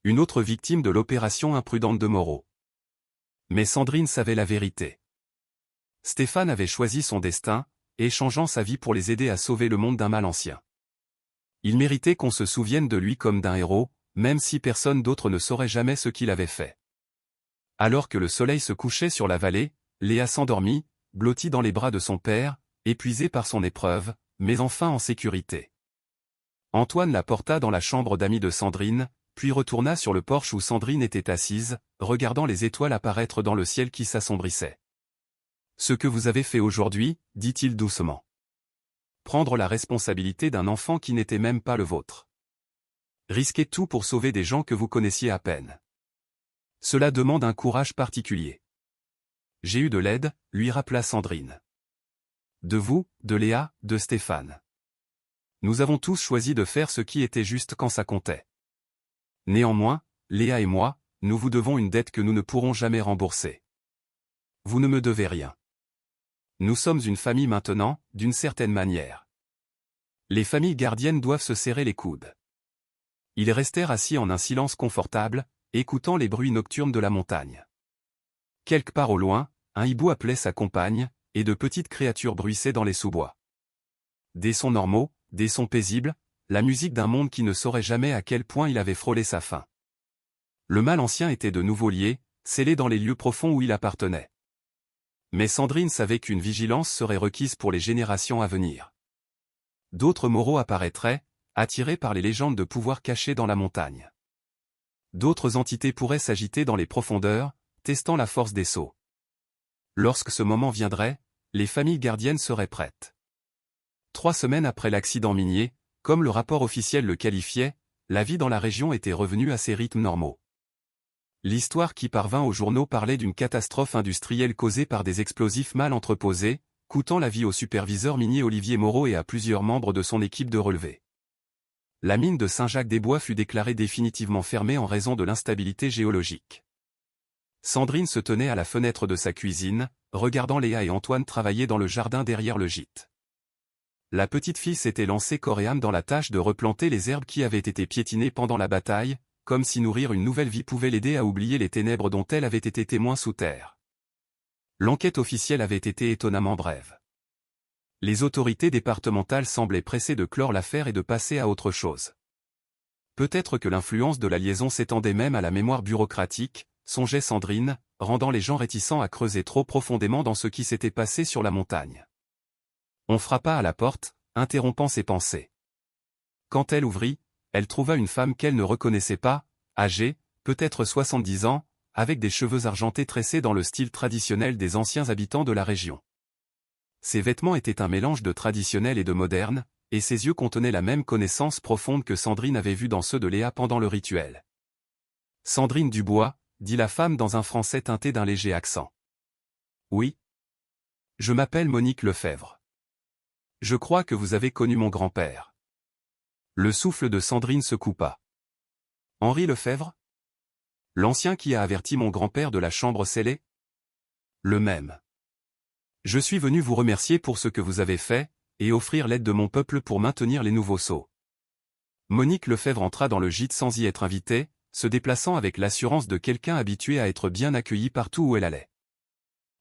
Une autre victime de l'opération imprudente de Moreau. Mais Sandrine savait la vérité. Stéphane avait choisi son destin, échangeant sa vie pour les aider à sauver le monde d'un mal ancien. Il méritait qu'on se souvienne de lui comme d'un héros, même si personne d'autre ne saurait jamais ce qu'il avait fait. Alors que le soleil se couchait sur la vallée, Léa s'endormit, blottie dans les bras de son père, épuisée par son épreuve, mais enfin en sécurité. Antoine la porta dans la chambre d'amis de Sandrine, puis retourna sur le porche où Sandrine était assise, regardant les étoiles apparaître dans le ciel qui s'assombrissait. « Ce que vous avez fait aujourd'hui, dit-il doucement. Prendre la responsabilité d'un enfant qui n'était même pas le vôtre. Risquer tout pour sauver des gens que vous connaissiez à peine. Cela demande un courage particulier. J'ai eu de l'aide, lui rappela Sandrine. De vous, de Léa, de Stéphane. Nous avons tous choisi de faire ce qui était juste quand ça comptait. Néanmoins, Léa et moi, nous vous devons une dette que nous ne pourrons jamais rembourser. Vous ne me devez rien. Nous sommes une famille maintenant, d'une certaine manière. Les familles gardiennes doivent se serrer les coudes. » Ils restèrent assis en un silence confortable, écoutant les bruits nocturnes de la montagne. Quelque part au loin, un hibou appelait sa compagne, et de petites créatures bruissaient dans les sous-bois. Des sons normaux, des sons paisibles, la musique d'un monde qui ne saurait jamais à quel point il avait frôlé sa fin. Le mal ancien était de nouveau lié, scellé dans les lieux profonds où il appartenait. Mais Sandrine savait qu'une vigilance serait requise pour les générations à venir. D'autres Moreaux apparaîtraient, attirés par les légendes de pouvoirs cachés dans la montagne. D'autres entités pourraient s'agiter dans les profondeurs, testant la force des sceaux. Lorsque ce moment viendrait, les familles gardiennes seraient prêtes. 3 semaines après l'accident minier, comme le rapport officiel le qualifiait, la vie dans la région était revenue à ses rythmes normaux. L'histoire qui parvint aux journaux parlait d'une catastrophe industrielle causée par des explosifs mal entreposés, coûtant la vie au superviseur minier Olivier Moreau et à plusieurs membres de son équipe de relevés. La mine de Saint-Jacques-des-Bois fut déclarée définitivement fermée en raison de l'instabilité géologique. Sandrine se tenait à la fenêtre de sa cuisine, regardant Léa et Antoine travailler dans le jardin derrière le gîte. La petite fille s'était lancée corps et âme dans la tâche de replanter les herbes qui avaient été piétinées pendant la bataille, comme si nourrir une nouvelle vie pouvait l'aider à oublier les ténèbres dont elle avait été témoin sous terre. L'enquête officielle avait été étonnamment brève. Les autorités départementales semblaient pressées de clore l'affaire et de passer à autre chose. Peut-être que l'influence de la liaison s'étendait même à la mémoire bureaucratique, songeait Sandrine, rendant les gens réticents à creuser trop profondément dans ce qui s'était passé sur la montagne. On frappa à la porte, interrompant ses pensées. Quand elle ouvrit, elle trouva une femme qu'elle ne reconnaissait pas, âgée, peut-être 70 ans, avec des cheveux argentés tressés dans le style traditionnel des anciens habitants de la région. Ses vêtements étaient un mélange de traditionnel et de moderne, et ses yeux contenaient la même connaissance profonde que Sandrine avait vue dans ceux de Léa pendant le rituel. « Sandrine Dubois », dit la femme dans un français teinté d'un léger accent. « Oui. Je m'appelle Monique Lefebvre. Je crois que vous avez connu mon grand-père. » Le souffle de Sandrine se coupa. « Henri Lefebvre ? L'ancien qui a averti mon grand-père de la chambre scellée ? Le même. Je suis venu vous remercier pour ce que vous avez fait, et offrir l'aide de mon peuple pour maintenir les nouveaux sceaux. » Monique Lefebvre entra dans le gîte sans y être invitée, se déplaçant avec l'assurance de quelqu'un habitué à être bien accueilli partout où elle allait.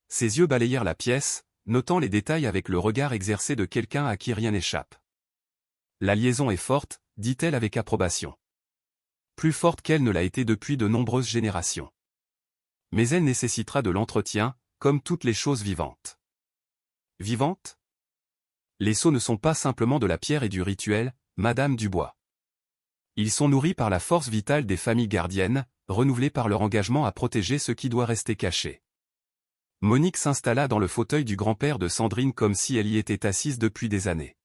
Ses yeux balayèrent la pièce, notant les détails avec le regard exercé de quelqu'un à qui rien n'échappe. « La liaison est forte, dit-elle avec approbation. Plus forte qu'elle ne l'a été depuis de nombreuses générations. Mais elle nécessitera de l'entretien, comme toutes les choses vivantes. » Vivantes ? Les sceaux ne sont pas simplement de la pierre et du rituel, Madame Dubois. Ils sont nourris par la force vitale des familles gardiennes, renouvelés par leur engagement à protéger ce qui doit rester caché. Monique s'installa dans le fauteuil du grand-père de Sandrine comme si elle y était assise depuis des années.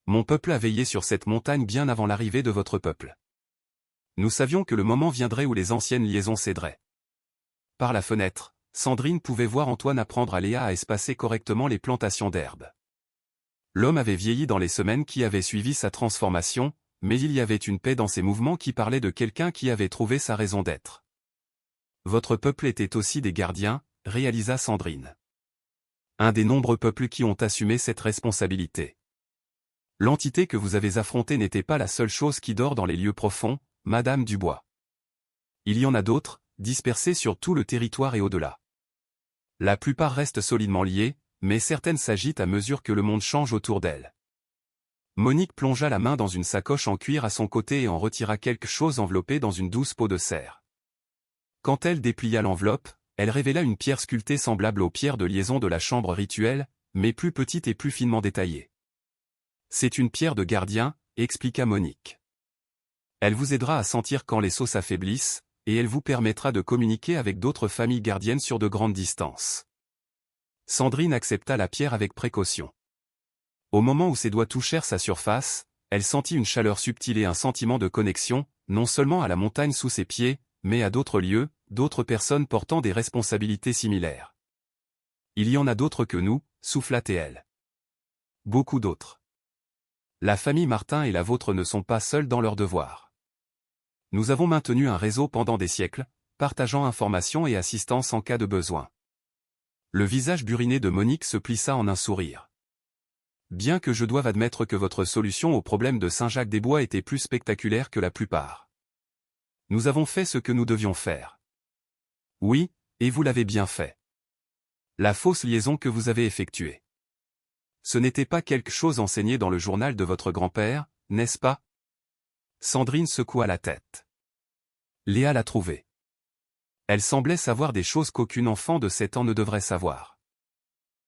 Mon peuple a veillé sur cette montagne bien avant l'arrivée de votre peuple. Nous savions que le moment viendrait où les anciennes liaisons céderaient. Par la fenêtre, Sandrine pouvait voir Antoine apprendre à Léa à espacer correctement les plantations d'herbes. L'homme avait vieilli dans les semaines qui avaient suivi sa transformation, mais il y avait une paix dans ses mouvements qui parlait de quelqu'un qui avait trouvé sa raison d'être. Votre peuple était aussi des gardiens, réalisa Sandrine. Un des nombreux peuples qui ont assumé cette responsabilité. L'entité que vous avez affrontée n'était pas la seule chose qui dort dans les lieux profonds, Madame Dubois. Il y en a d'autres, dispersées sur tout le territoire et au-delà. La plupart restent solidement liées, mais certaines s'agitent à mesure que le monde change autour d'elles. Monique plongea la main dans une sacoche en cuir à son côté et en retira quelque chose enveloppé dans une douce peau de cerf. Quand elle déplia l'enveloppe, elle révéla une pierre sculptée semblable aux pierres de liaison de la chambre rituelle, mais plus petite et plus finement détaillée. C'est une pierre de gardien, expliqua Monique. Elle vous aidera à sentir quand les sceaux s'affaiblissent, et elle vous permettra de communiquer avec d'autres familles gardiennes sur de grandes distances. Sandrine accepta la pierre avec précaution. Au moment où ses doigts touchèrent sa surface, elle sentit une chaleur subtile et un sentiment de connexion, non seulement à la montagne sous ses pieds, mais à d'autres lieux, d'autres personnes portant des responsabilités similaires. Il y en a d'autres que nous, souffla-t-elle. Beaucoup d'autres. La famille Martin et la vôtre ne sont pas seuls dans leurs devoirs. Nous avons maintenu un réseau pendant des siècles, partageant informations et assistance en cas de besoin. Le visage buriné de Monique se plissa en un sourire. Bien que je doive admettre que votre solution au problème de Saint-Jacques-des-Bois était plus spectaculaire que la plupart. Nous avons fait ce que nous devions faire. Oui, et vous l'avez bien fait. La fausse liaison que vous avez effectuée. Ce n'était pas quelque chose enseigné dans le journal de votre grand-père, n'est-ce pas? Sandrine secoua la tête. Léa l'a trouvé. Elle semblait savoir des choses qu'aucune enfant de 7 ans ne devrait savoir.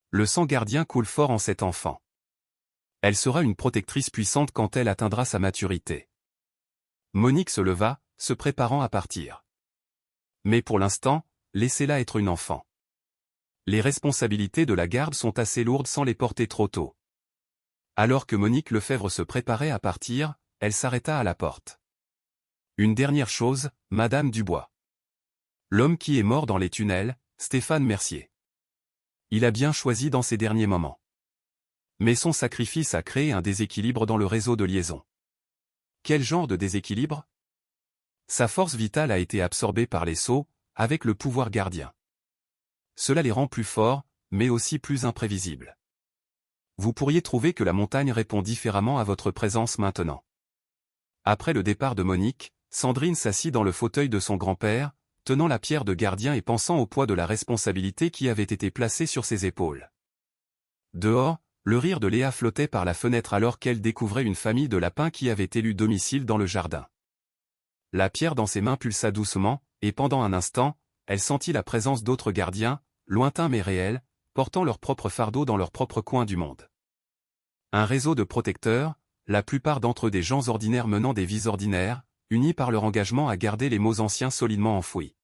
Le sang gardien coule fort en cet enfant. Elle sera une protectrice puissante quand elle atteindra sa maturité. Monique se leva, se préparant à partir. Mais pour l'instant, laissez-la être une enfant. Les responsabilités de la garde sont assez lourdes sans les porter trop tôt. Alors que Monique Lefebvre se préparait à partir, elle s'arrêta à la porte. Une dernière chose, Madame Dubois. L'homme qui est mort dans les tunnels, Stéphane Mercier. Il a bien choisi dans ses derniers moments. Mais son sacrifice a créé un déséquilibre dans le réseau de liaison. Quel genre de déséquilibre? Sa force vitale a été absorbée par les sceaux, avec le pouvoir gardien. Cela les rend plus forts, mais aussi plus imprévisibles. Vous pourriez trouver que la montagne répond différemment à votre présence maintenant. Après le départ de Monique, Sandrine s'assit dans le fauteuil de son grand-père, tenant la pierre de gardien et pensant au poids de la responsabilité qui avait été placée sur ses épaules. Dehors, le rire de Léa flottait par la fenêtre alors qu'elle découvrait une famille de lapins qui avait élu domicile dans le jardin. La pierre dans ses mains pulsa doucement, et pendant un instant, elle sentit la présence d'autres gardiens, lointains mais réels, portant leur propre fardeau dans leur propre coin du monde. Un réseau de protecteurs, la plupart d'entre eux des gens ordinaires menant des vies ordinaires, unis par leur engagement à garder les mots anciens solidement enfouis.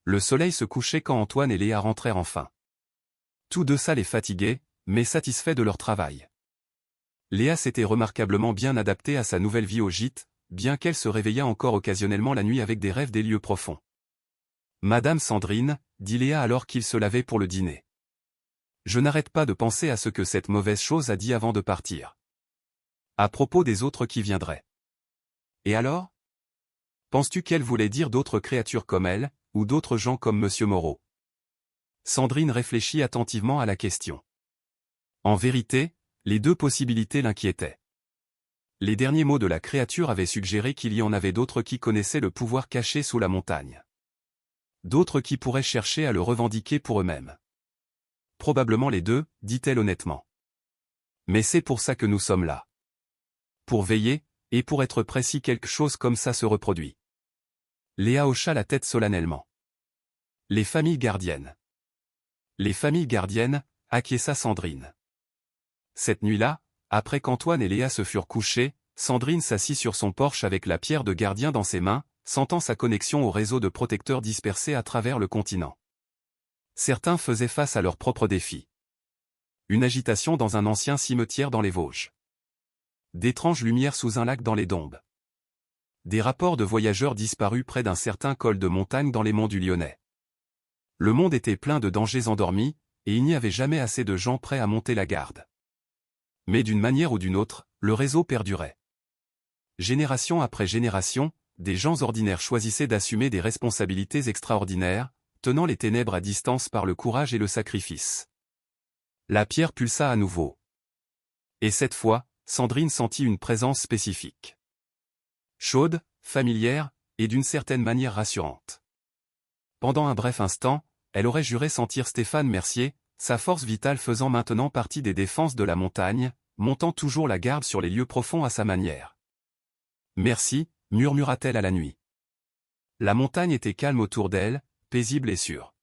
Le soleil se couchait quand Antoine et Léa rentrèrent enfin. Tous deux sales et fatigués, mais satisfaits de leur travail. Léa s'était remarquablement bien adaptée à sa nouvelle vie au gîte, bien qu'elle se réveillât encore occasionnellement la nuit avec des rêves des lieux profonds. Madame Sandrine, dit Léa alors qu'il se lavait pour le dîner. Je n'arrête pas de penser à ce que cette mauvaise chose a dit avant de partir. À propos des autres qui viendraient. Et alors? Penses-tu qu'elle voulait dire d'autres créatures comme elle, ou d'autres gens comme Monsieur Moreau? Sandrine réfléchit attentivement à la question. En vérité, les deux possibilités l'inquiétaient. Les derniers mots de la créature avaient suggéré qu'il y en avait d'autres qui connaissaient le pouvoir caché sous la montagne. D'autres qui pourraient chercher à le revendiquer pour eux-mêmes. Probablement les deux, dit-elle honnêtement. Mais c'est pour ça que nous sommes là. Pour veiller, et pour être prêt si quelque chose comme ça se reproduit. Léa hocha la tête solennellement. Les familles gardiennes. Les familles gardiennes, acquiesça Sandrine. Cette nuit-là, après qu'Antoine et Léa se furent couchés, Sandrine s'assit sur son porche avec la pierre de gardien dans ses mains, sentant sa connexion au réseau de protecteurs dispersés à travers le continent. Certains faisaient face à leurs propres défis. Une agitation dans un ancien cimetière dans les Vosges. D'étranges lumières sous un lac dans les Dombes. Des rapports de voyageurs disparus près d'un certain col de montagne dans les monts du Lyonnais. Le monde était plein de dangers endormis, et il n'y avait jamais assez de gens prêts à monter la garde. Mais d'une manière ou d'une autre, le réseau perdurait. Génération après génération, des gens ordinaires choisissaient d'assumer des responsabilités extraordinaires, tenant les ténèbres à distance par le courage et le sacrifice. La pierre pulsa à nouveau. Et cette fois, Sandrine sentit une présence spécifique. Chaude, familière, et d'une certaine manière rassurante. Pendant un bref instant, elle aurait juré sentir Stéphane Mercier, sa force vitale faisant maintenant partie des défenses de la montagne, montant toujours la garde sur les lieux profonds à sa manière. « Merci », murmura-t-elle à la nuit. La montagne était calme autour d'elle, paisible et sûre.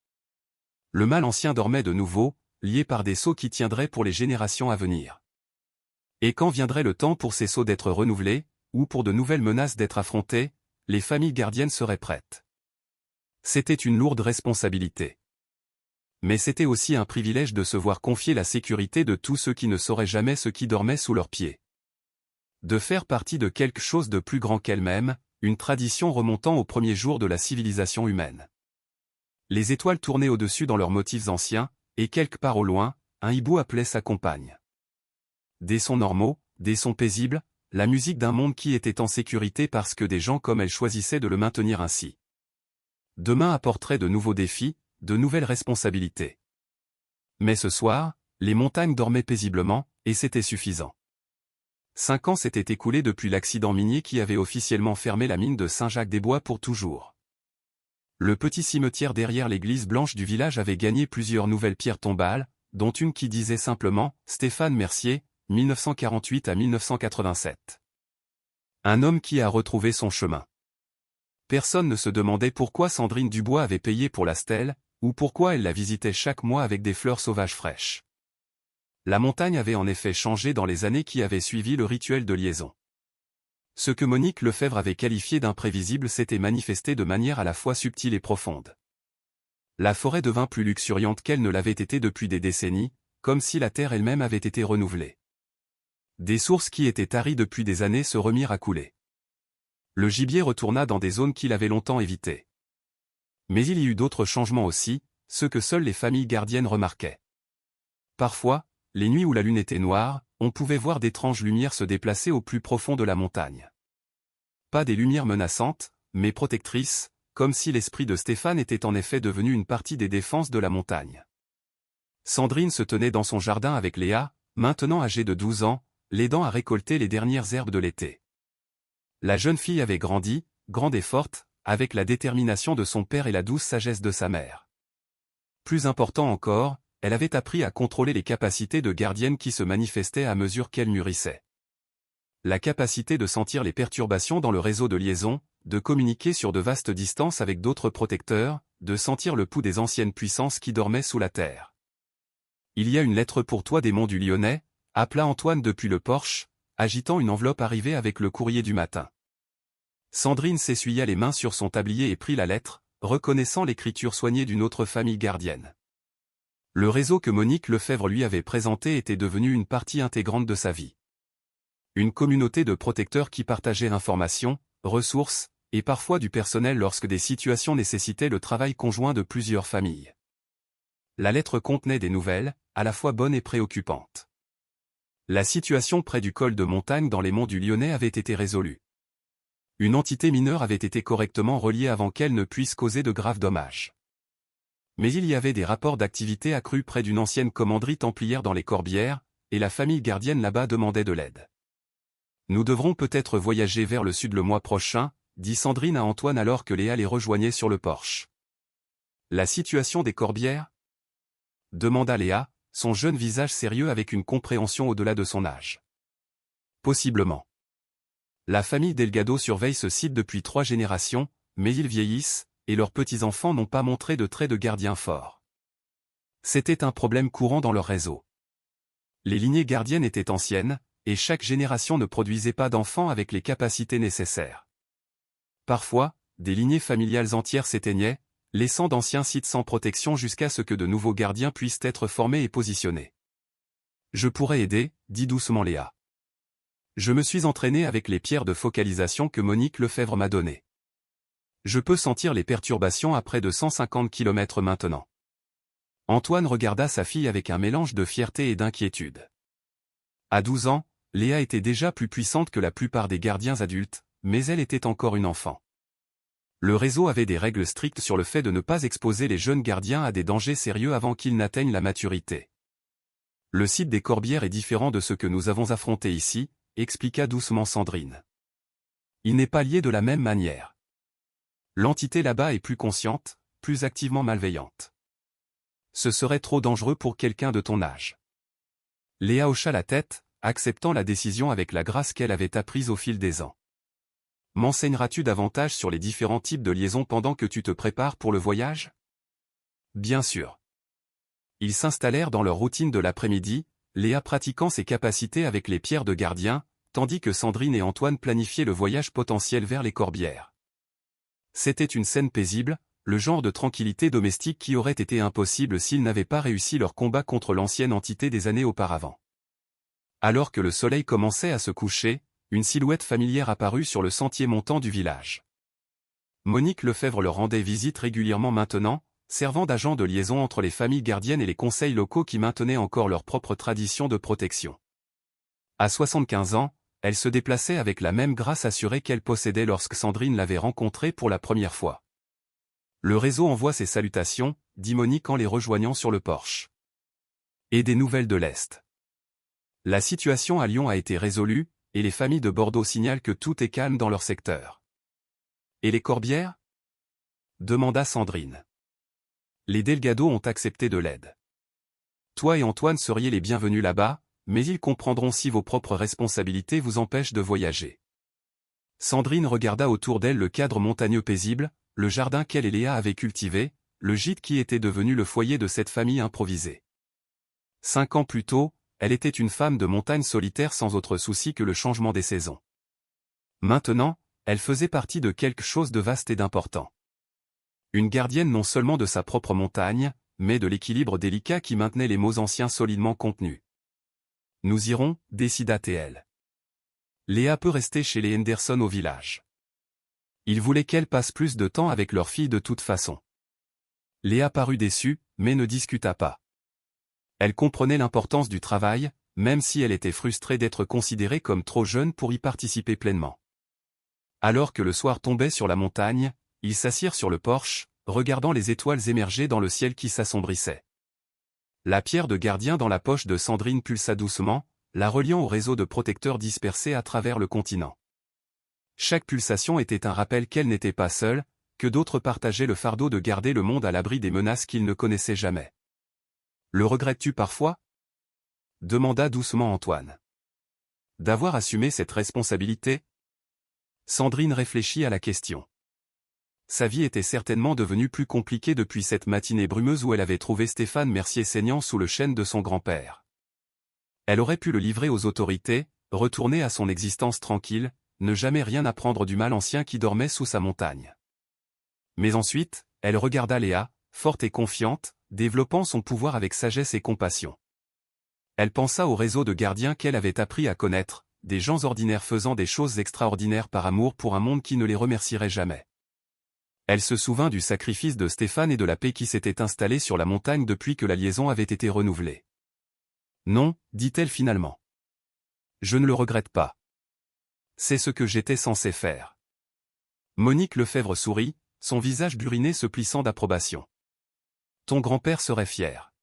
Le mal ancien dormait de nouveau, lié par des sceaux qui tiendraient pour les générations à venir. Et quand viendrait le temps pour ces sceaux d'être renouvelés, ou pour de nouvelles menaces d'être affrontées, les familles gardiennes seraient prêtes. C'était une lourde responsabilité. Mais c'était aussi un privilège de se voir confier la sécurité de tous ceux qui ne sauraient jamais ce qui dormait sous leurs pieds. De faire partie de quelque chose de plus grand qu'elle-même, une tradition remontant aux premiers jours de la civilisation humaine. Les étoiles tournaient au-dessus dans leurs motifs anciens, et quelque part au loin, un hibou appelait sa compagne. Des sons normaux, des sons paisibles, la musique d'un monde qui était en sécurité parce que des gens comme elle choisissaient de le maintenir ainsi. Demain apporterait de nouveaux défis, de nouvelles responsabilités. Mais ce soir, les montagnes dormaient paisiblement, et c'était suffisant. 5 ans s'étaient écoulés depuis l'accident minier qui avait officiellement fermé la mine de Saint-Jacques-des-Bois pour toujours. Le petit cimetière derrière l'église blanche du village avait gagné plusieurs nouvelles pierres tombales, dont une qui disait simplement « Stéphane Mercier, 1948 à 1987 ». Un homme qui a retrouvé son chemin. Personne ne se demandait pourquoi Sandrine Dubois avait payé pour la stèle, ou pourquoi elle la visitait chaque mois avec des fleurs sauvages fraîches. La montagne avait en effet changé dans les années qui avaient suivi le rituel de liaison. Ce que Monique Lefebvre avait qualifié d'imprévisible s'était manifesté de manière à la fois subtile et profonde. La forêt devint plus luxuriante qu'elle ne l'avait été depuis des décennies, comme si la terre elle-même avait été renouvelée. Des sources qui étaient taries depuis des années se remirent à couler. Le gibier retourna dans des zones qu'il avait longtemps évitées. Mais il y eut d'autres changements aussi, ceux que seules les familles gardiennes remarquaient. Parfois, les nuits où la lune était noire, on pouvait voir d'étranges lumières se déplacer au plus profond de la montagne. Pas des lumières menaçantes, mais protectrices, comme si l'esprit de Stéphane était en effet devenu une partie des défenses de la montagne. Sandrine se tenait dans son jardin avec Léa, maintenant âgée de 12 ans, l'aidant à récolter les dernières herbes de l'été. La jeune fille avait grandi, grande et forte, avec la détermination de son père et la douce sagesse de sa mère. Plus important encore, elle avait appris à contrôler les capacités de gardienne qui se manifestaient à mesure qu'elle mûrissait. La capacité de sentir les perturbations dans le réseau de liaison, de communiquer sur de vastes distances avec d'autres protecteurs, de sentir le pouls des anciennes puissances qui dormaient sous la terre. Il y a une lettre pour toi des Monts du Lyonnais, appela Antoine depuis le porche, agitant une enveloppe arrivée avec le courrier du matin. Sandrine s'essuya les mains sur son tablier et prit la lettre, reconnaissant l'écriture soignée d'une autre famille gardienne. Le réseau que Monique Lefebvre lui avait présenté était devenu une partie intégrante de sa vie. Une communauté de protecteurs qui partageaient informations, ressources, et parfois du personnel lorsque des situations nécessitaient le travail conjoint de plusieurs familles. La lettre contenait des nouvelles, à la fois bonnes et préoccupantes. La situation près du col de montagne dans les monts du Lyonnais avait été résolue. Une entité mineure avait été correctement reliée avant qu'elle ne puisse causer de graves dommages. Mais il y avait des rapports d'activité accrus près d'une ancienne commanderie templière dans les Corbières, et la famille gardienne là-bas demandait de l'aide. Nous devrons peut-être voyager vers le sud le mois prochain, dit Sandrine à Antoine alors que Léa les rejoignait sur le porche. La situation des Corbières ? Demanda Léa, son jeune visage sérieux avec une compréhension au-delà de son âge. Possiblement. La famille Delgado surveille ce site depuis 3 générations, mais ils vieillissent, et leurs petits-enfants n'ont pas montré de traits de gardien fort. C'était un problème courant dans leur réseau. Les lignées gardiennes étaient anciennes, et chaque génération ne produisait pas d'enfants avec les capacités nécessaires. Parfois, des lignées familiales entières s'éteignaient, laissant d'anciens sites sans protection jusqu'à ce que de nouveaux gardiens puissent être formés et positionnés. Je pourrais aider, dit doucement Léa. Je me suis entraîné avec les pierres de focalisation que Monique Lefebvre m'a données. Je peux sentir les perturbations à près de 150 km maintenant. Antoine regarda sa fille avec un mélange de fierté et d'inquiétude. À 12 ans, Léa était déjà plus puissante que la plupart des gardiens adultes, mais elle était encore une enfant. Le réseau avait des règles strictes sur le fait de ne pas exposer les jeunes gardiens à des dangers sérieux avant qu'ils n'atteignent la maturité. Le site des Corbières est différent de ce que nous avons affronté ici, expliqua doucement Sandrine. Il n'est pas lié de la même manière. L'entité là-bas est plus consciente, plus activement malveillante. Ce serait trop dangereux pour quelqu'un de ton âge. Léa hocha la tête, acceptant la décision avec la grâce qu'elle avait apprise au fil des ans. M'enseigneras-tu davantage sur les différents types de liaisons pendant que tu te prépares pour le voyage? Bien sûr. Ils s'installèrent dans leur routine de l'après-midi, Léa pratiquant ses capacités avec les pierres de gardien, tandis que Sandrine et Antoine planifiaient le voyage potentiel vers les Corbières. C'était une scène paisible, le genre de tranquillité domestique qui aurait été impossible s'ils n'avaient pas réussi leur combat contre l'ancienne entité des années auparavant. Alors que le soleil commençait à se coucher, une silhouette familière apparut sur le sentier montant du village. Monique Lefebvre leur rendait visite régulièrement maintenant, servant d'agent de liaison entre les familles gardiennes et les conseils locaux qui maintenaient encore leur propre tradition de protection. À 75 ans, elle se déplaçait avec la même grâce assurée qu'elle possédait lorsque Sandrine l'avait rencontrée pour la première fois. Le réseau envoie ses salutations, dit Monique en les rejoignant sur le porche. Et des nouvelles de l'Est. La situation à Lyon a été résolue, et les familles de Bordeaux signalent que tout est calme dans leur secteur. Et les Corbières? Demanda Sandrine. Les Delgado ont accepté de l'aide. Toi et Antoine seriez les bienvenus là-bas, mais ils comprendront si vos propres responsabilités vous empêchent de voyager. Sandrine regarda autour d'elle le cadre montagneux paisible, le jardin qu'elle et Léa avaient cultivé, le gîte qui était devenu le foyer de cette famille improvisée. 5 ans plus tôt, elle était une femme de montagne solitaire sans autre souci que le changement des saisons. Maintenant, elle faisait partie de quelque chose de vaste et d'important. Une gardienne non seulement de sa propre montagne, mais de l'équilibre délicat qui maintenait les mots anciens solidement contenus. Nous irons, décida T.L. Léa peut rester chez les Henderson au village. Ils voulaient qu'elle passe plus de temps avec leur fille de toute façon. Léa parut déçue, mais ne discuta pas. Elle comprenait l'importance du travail, même si elle était frustrée d'être considérée comme trop jeune pour y participer pleinement. Alors que le soir tombait sur la montagne, ils s'assirent sur le porche, regardant les étoiles émerger dans le ciel qui s'assombrissait. La pierre de gardien dans la poche de Sandrine pulsa doucement, la reliant au réseau de protecteurs dispersés à travers le continent. Chaque pulsation était un rappel qu'elle n'était pas seule, que d'autres partageaient le fardeau de garder le monde à l'abri des menaces qu'ils ne connaissaient jamais. Le regrettes-tu parfois? Demanda doucement Antoine. D'avoir assumé cette responsabilité? Sandrine réfléchit à la question. Sa vie était certainement devenue plus compliquée depuis cette matinée brumeuse où elle avait trouvé Stéphane Mercier saignant sous le chêne de son grand-père. Elle aurait pu le livrer aux autorités, retourner à son existence tranquille, ne jamais rien apprendre du mal ancien qui dormait sous sa montagne. Mais ensuite, elle regarda Léa, forte et confiante, développant son pouvoir avec sagesse et compassion. Elle pensa au réseau de gardiens qu'elle avait appris à connaître, des gens ordinaires faisant des choses extraordinaires par amour pour un monde qui ne les remercierait jamais. Elle se souvint du sacrifice de Stéphane et de la paix qui s'était installée sur la montagne depuis que la liaison avait été renouvelée. Non, dit-elle finalement. Je ne le regrette pas. C'est ce que j'étais censé faire. Monique Lefebvre sourit, son visage buriné se plissant d'approbation. Ton grand-père serait fier.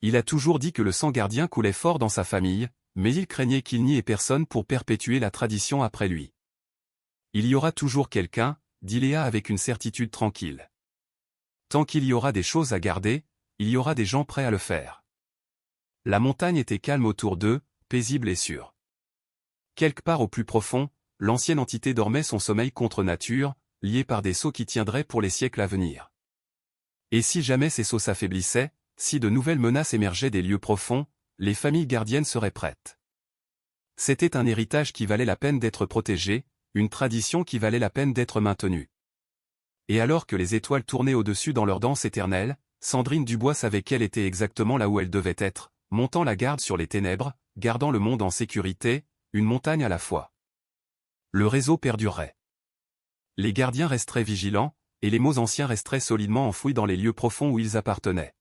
Il a toujours dit que le sang gardien coulait fort dans sa famille, mais il craignait qu'il n'y ait personne pour perpétuer la tradition après lui. Il y aura toujours quelqu'un, dit Léa avec une certitude tranquille. Tant qu'il y aura des choses à garder, il y aura des gens prêts à le faire. La montagne était calme autour d'eux, paisible et sûre. Quelque part au plus profond, l'ancienne entité dormait son sommeil contre nature, liée par des sceaux qui tiendraient pour les siècles à venir. Et si jamais ces sceaux s'affaiblissaient, si de nouvelles menaces émergeaient des lieux profonds, les familles gardiennes seraient prêtes. C'était un héritage qui valait la peine d'être protégé, une tradition qui valait la peine d'être maintenue. Et alors que les étoiles tournaient au-dessus dans leur danse éternelle, Sandrine Dubois savait qu'elle était exactement là où elle devait être, montant la garde sur les ténèbres, gardant le monde en sécurité, une montagne à la fois. Le réseau perdurerait. Les gardiens resteraient vigilants, et les mots anciens resteraient solidement enfouis dans les lieux profonds où ils appartenaient.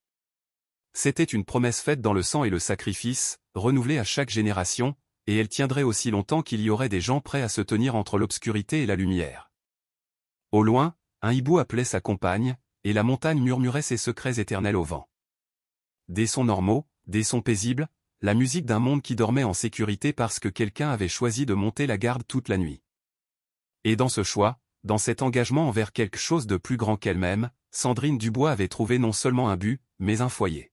C'était une promesse faite dans le sang et le sacrifice, renouvelée à chaque génération, et elle tiendrait aussi longtemps qu'il y aurait des gens prêts à se tenir entre l'obscurité et la lumière. Au loin, un hibou appelait sa compagne, et la montagne murmurait ses secrets éternels au vent. Des sons normaux, des sons paisibles, la musique d'un monde qui dormait en sécurité parce que quelqu'un avait choisi de monter la garde toute la nuit. Et dans ce choix, dans cet engagement envers quelque chose de plus grand qu'elle-même, Sandrine Dubois avait trouvé non seulement un but, mais un foyer.